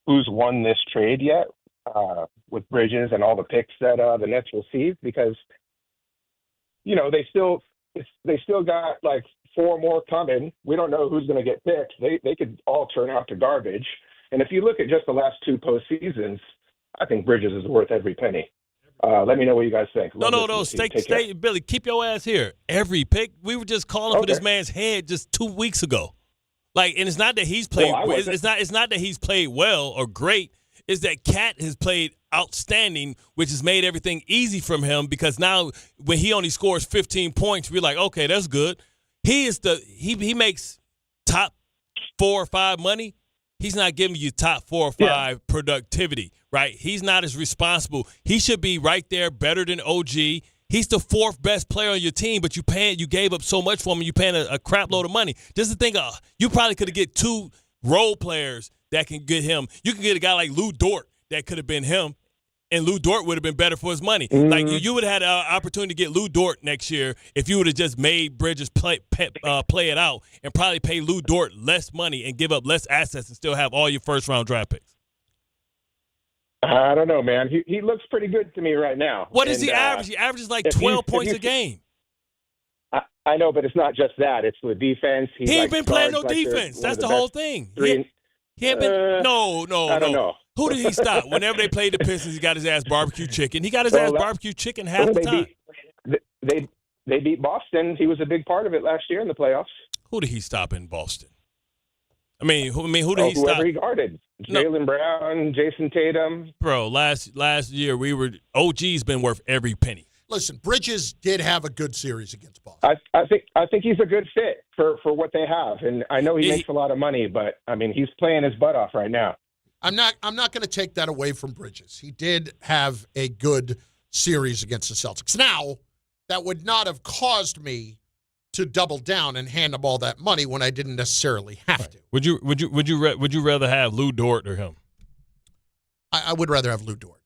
Speaker 14: who's won this trade yet with Bridges and all the picks that the Nets will see, because they still got like 4 more coming. We don't know who's going to get picked. They could all turn out to garbage. And if you look at just the last 2 postseasons, I think Bridges is worth every penny. Let me know what you guys think.
Speaker 9: No. Stay, Billy, keep your ass here. Every pick, we were just calling for this man's head just 2 weeks ago. And it's not that he's played. It's not that he's played well or great. It's that Cat has played outstanding, which has made everything easy from him, because now when he only scores 15 points, we're like, okay, that's good. He makes top 4 or 5 money. He's not giving you top 4 or 5 productivity, right? He's not as responsible. He should be right there, better than OG. He's the 4th best player on your team, but you gave up so much for him, and you paying a crap load of money. Just to think, you probably could have get 2 role players that can get him. You can get a guy like Lou Dort that could have been him, and Lou Dort would have been better for his money. Mm-hmm. Like you would have had an opportunity to get Lou Dort next year if you would have just made Bridges play it out and probably pay Lou Dort less money and give up less assets and still have all your first-round draft picks.
Speaker 14: I don't know, man. He looks pretty good to me right now.
Speaker 9: What does he average? He averages like 12 points a game.
Speaker 14: I know, but it's not just that. It's the defense.
Speaker 9: He ain't been playing no defense. That's the whole thing. He ain't been. No.
Speaker 14: I don't know.
Speaker 9: Who did he stop? Whenever they played the Pistons, he got his ass barbecue chicken. He got his ass barbecue chicken half the time.
Speaker 14: They beat Boston. He was a big part of it last year in the playoffs.
Speaker 9: Who did he stop in Boston? Who did he stop?
Speaker 14: Whoever he guarded. Jalen Brown, Jason Tatum.
Speaker 9: Bro, last year OG's been worth every penny.
Speaker 8: Listen, Bridges did have a good series against Boston.
Speaker 14: I think he's a good fit for what they have, and I know he makes a lot of money, but I mean he's playing his butt off right now.
Speaker 8: I'm not going to take that away from Bridges. He did have a good series against the Celtics. Now, that would not have caused me to double down and hand him all that money when I didn't necessarily have to.
Speaker 9: Would you rather have Lou Dort or him?
Speaker 8: I would rather have Lou Dort.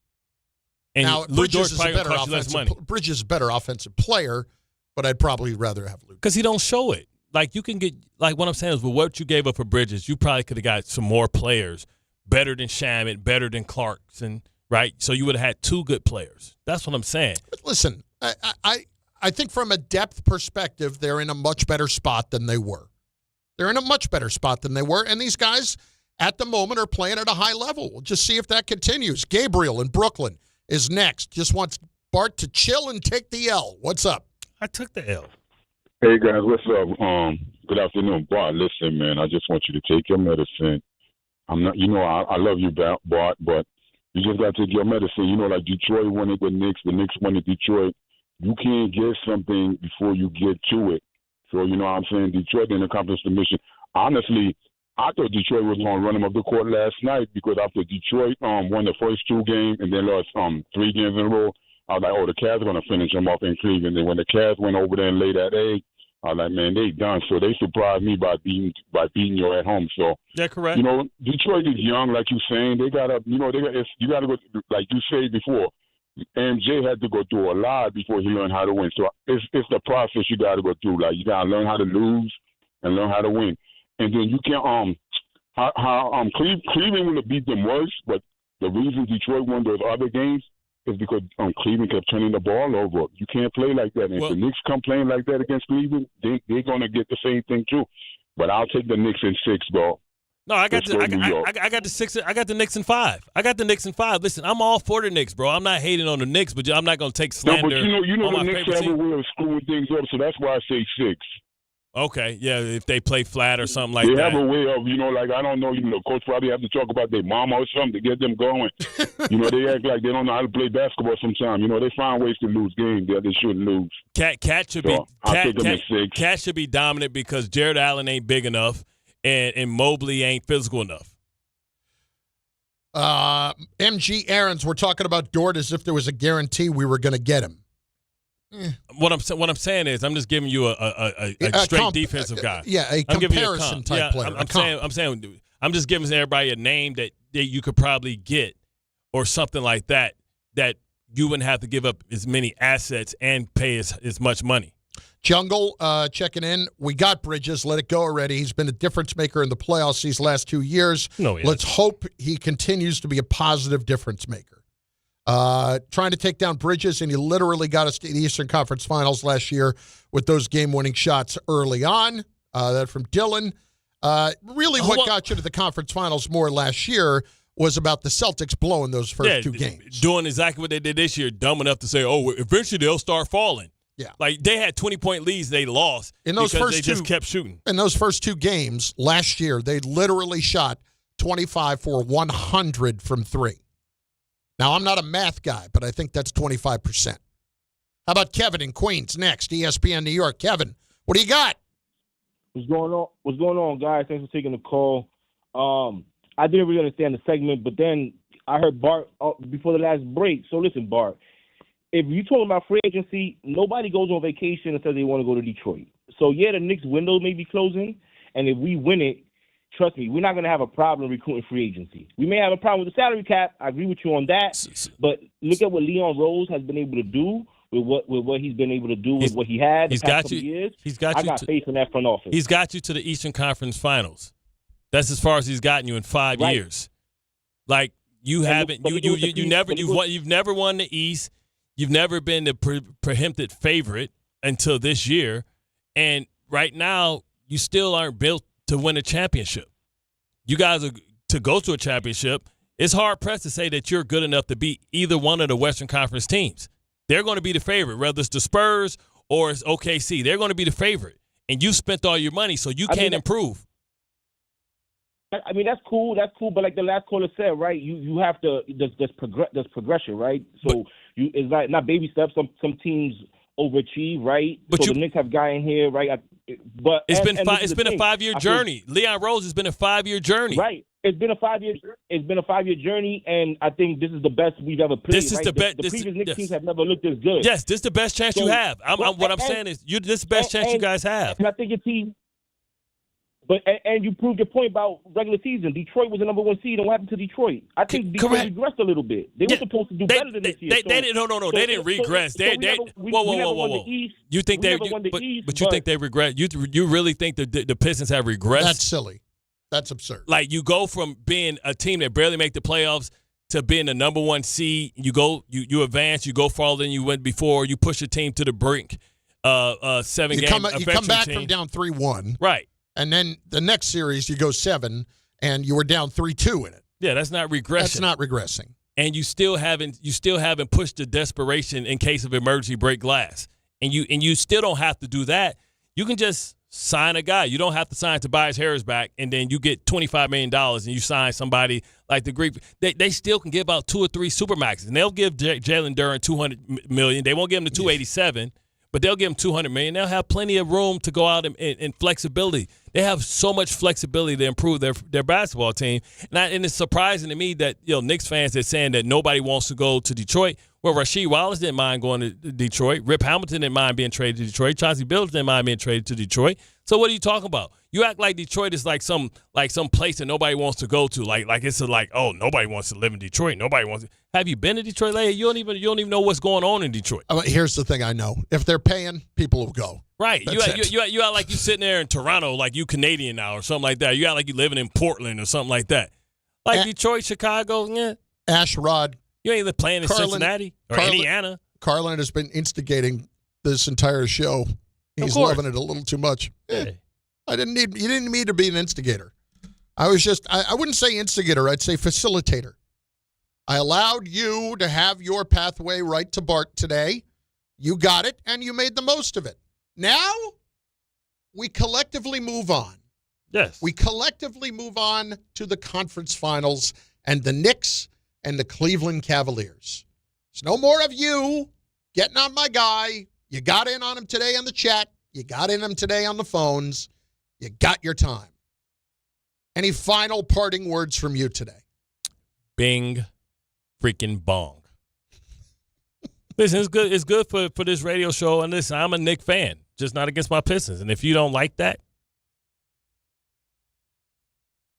Speaker 9: And
Speaker 8: now,
Speaker 9: Lou Dort probably
Speaker 8: better
Speaker 9: cost you less money.
Speaker 8: Bridges is a better offensive player, but I'd probably rather have Lou.
Speaker 9: Because he don't show it. Like, you can get – like, what I'm saying is with what you gave up for Bridges, you probably could have got some more players better than Shamet, better than Clarkson, right? So you would have had two good players. That's what I'm saying.
Speaker 8: But listen, I think from a depth perspective, they're in a much better spot than they were. They're in a much better spot than they were, and these guys at the moment are playing at a high level. We'll just see if that continues. Gabriel in Brooklyn is next. Just wants Bart to chill and take the L. What's up?
Speaker 9: I took the L.
Speaker 3: Hey, guys, what's up? Good afternoon, Bart. Listen, man, I just want you to take your medicine. I love you, Bart, but you just got to take your medicine. You know, like Detroit wanted the Knicks wanted Detroit. You can't get something before you get to it. So, you know what I'm saying? Detroit didn't accomplish the mission. Honestly, I thought Detroit was going to run them up the court last night because after Detroit won the first two games and then lost 3 games in a row, I was like, the Cavs are going to finish them off in Cleveland. And when the Cavs went over there and laid that egg, I was like, man, they done. So they surprised me by beating you at home. So,
Speaker 9: yeah, correct.
Speaker 3: You know, Detroit is young, like you're saying. They got to, you got to go, like you said before, MJ had to go through a lot before he learned how to win. So it's the process you got to go through. Like, you got to learn how to lose and learn how to win. And then you can Cleveland would have beat them worse, but the reason Detroit won those other games is because Cleveland kept turning the ball over. You can't play like that. And if the Knicks come playing like that against Cleveland, they're going to get the same thing too. But I'll take the Knicks in 6, bro.
Speaker 9: No, I got the 6. I got the Knicks in 5. I got the Knicks in 5. Listen, I'm all for the Knicks, bro. I'm not hating on the Knicks, but I'm not going to take slander.
Speaker 3: No, but you know
Speaker 9: on
Speaker 3: the
Speaker 9: my
Speaker 3: Knicks have a way of screwing things up, so that's why I say 6.
Speaker 9: Okay, yeah, if they play flat or something like
Speaker 3: that.
Speaker 9: that.
Speaker 3: They have a way of, like, I don't know, coach probably have to talk about their mama or something to get them going. They act like they don't know how to play basketball sometimes. They find ways to lose games that they shouldn't lose.
Speaker 9: Cat should be dominant because Jared Allen ain't big enough and Mobley ain't physical enough.
Speaker 8: MG Aarons, we're talking about Dort as if there was a guarantee we were going to get him.
Speaker 9: What I'm saying is I'm just giving you a straight defensive guy.
Speaker 8: A comparison type player.
Speaker 9: I'm just giving everybody a name that you could probably get or something like that you wouldn't have to give up as many assets and pay as much money.
Speaker 8: Jungle checking in. We got Bridges. Let it go already. He's been a difference maker in the playoffs these last 2 years.
Speaker 9: No,
Speaker 8: let's hope he continues to be a positive difference maker. Trying to take down Bridges, and he literally got us to the Eastern Conference Finals last year with those game-winning shots early on. That from Dylan. What got you to the Conference Finals more last year was about the Celtics blowing those first 2 games.
Speaker 9: Doing exactly what they did this year, dumb enough to say, eventually they'll start falling.
Speaker 8: Yeah.
Speaker 9: Like, they had 20-point leads, they lost because they just kept shooting.
Speaker 8: In those first 2 games last year, they literally shot 25 for 100 from 3. Now, I'm not a math guy, but I think that's 25%. How about Kevin in Queens next, ESPN New York? Kevin, what do you got?
Speaker 10: What's going on, guys? Thanks for taking the call. I didn't really understand the segment, but then I heard Bart before the last break. So listen, Bart, if you talking about free agency, nobody goes on vacation and says they want to go to Detroit. So, yeah, the Knicks window may be closing, and if we win it, trust me, we're not going to have a problem recruiting free agency. We may have a problem with the salary cap. I agree with you on that. But look at what Leon Rose has been able to do with what he's been able to do with what he had the past couple years. I got faith in that front office.
Speaker 9: He's got you to the Eastern Conference Finals. That's as far as he's gotten you in 5 years. Like, you haven't. You've never won the East. You've never been the preempted favorite until this year, and right now you still aren't built to win a championship. You guys are to go to a championship. it's hard-pressed to say that you're good enough to beat either one of the Western Conference teams. They're going to be the favorite, whether it's the Spurs or it's OKC. They're going to be the favorite. And you spent all your money, so you can't improve.
Speaker 10: I mean, that's cool. That's cool. But like the last caller said, right, you have to – there's progression, right? So it's like not baby steps. Some teams overachieve, right? But the Knicks have guy in here, right? But
Speaker 9: it's been a 5-year journey. Leon Rose has been a 5-year journey.
Speaker 10: Right. It's been a 5-year journey, and I think this is the best we've ever played.
Speaker 9: This is the best.
Speaker 10: The previous Knicks teams have never looked as good.
Speaker 9: Yes, this is the best chance you have. What I'm saying is, this is the best chance you guys have.
Speaker 10: And I think your team. But and you proved your point about regular season. Detroit was the number 1 seed, and what happened to Detroit? I think Detroit regressed a little bit. They were supposed to do better than this year.
Speaker 9: They didn't regress. Whoa. You think they? But you think they regret? You really think the Pistons have regressed?
Speaker 8: That's silly. That's absurd.
Speaker 9: Like, you go from being a team that barely make the playoffs to being the number 1 seed. You advance. You go farther than you went before. You push a team to the brink. 7 games.
Speaker 8: You come back from down 3-1.
Speaker 9: Right.
Speaker 8: And then the next series, you go 7, and you were down 3-2 in it.
Speaker 9: Yeah, that's not regression.
Speaker 8: That's not regressing.
Speaker 9: And you still haven't pushed the desperation in case of emergency break glass. And you still don't have to do that. You can just sign a guy. You don't have to sign Tobias Harris back, and then you get $25 million, and you sign somebody like the Greek. They still can give out 2 or 3 supermaxes, and they'll give Jalen Duren $200 million. They won't give him the $287, but they'll give him $200 million. They'll have plenty of room to go out and flexibility. They have so much flexibility to improve their basketball team. And it's surprising to me that Knicks fans are saying that nobody wants to go to Detroit. Well, Rasheed Wallace didn't mind going to Detroit. Rip Hamilton didn't mind being traded to Detroit. Chauncey Billups didn't mind being traded to Detroit. So what are you talking about? You act like Detroit is like some place that nobody wants to go to. Like it's nobody wants to live in Detroit. Nobody wants to. Have you been to Detroit lately? You don't even know what's going on in Detroit.
Speaker 8: Here's the thing I know. If they're paying, people will go.
Speaker 9: Right. You act like you sitting there in Toronto like you Canadian now or something like that. You act like you living in Portland or something like that. Like Detroit, Chicago, yeah.
Speaker 8: Ashrod.
Speaker 9: You ain't even playing in Cincinnati or Indiana.
Speaker 8: Carlin has been instigating this entire show. He's loving it a little too much.
Speaker 9: Hey.
Speaker 8: You didn't need me to be an instigator. I wouldn't say instigator, I'd say facilitator. I allowed you to have your pathway right to Bart today. You got it, and you made the most of it. Now, we collectively move on.
Speaker 9: Yes.
Speaker 8: We collectively move on to the conference finals and the Knicks and the Cleveland Cavaliers. There's no more of you getting on my guy. You got in on him today on the chat. You got in him today on the phones. You got your time. Any final parting words from you today?
Speaker 9: Bing freaking bong. Listen, it's good for this radio show. And listen, I'm a Knicks fan, just not against my Pistons. And if you don't like that,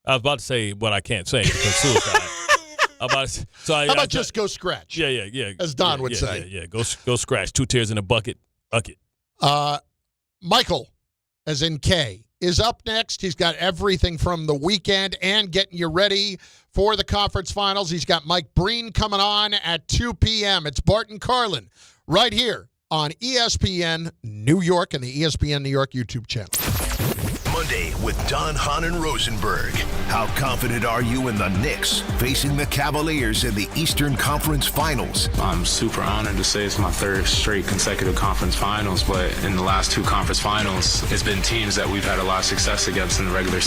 Speaker 9: I was about to say what I can't say because suicide. How
Speaker 8: about just go scratch?
Speaker 9: Yeah.
Speaker 8: As Don would say.
Speaker 9: Yeah. Go scratch. 2 tears in a bucket.
Speaker 8: Michael, as in K, is up next. He's got everything from the weekend and getting you ready for the conference finals. He's got Mike Breen coming on at 2 p.m. It's Bart and Carlin right here on ESPN New York and the ESPN New York YouTube channel.
Speaker 7: Monday with Don, Hahn, and Rosenberg. How confident are you in the Knicks facing the Cavaliers in the Eastern Conference Finals?
Speaker 12: I'm super honored to say it's my 3rd straight consecutive conference finals, but in the last 2 conference finals, it's been teams that we've had a lot of success against in the regular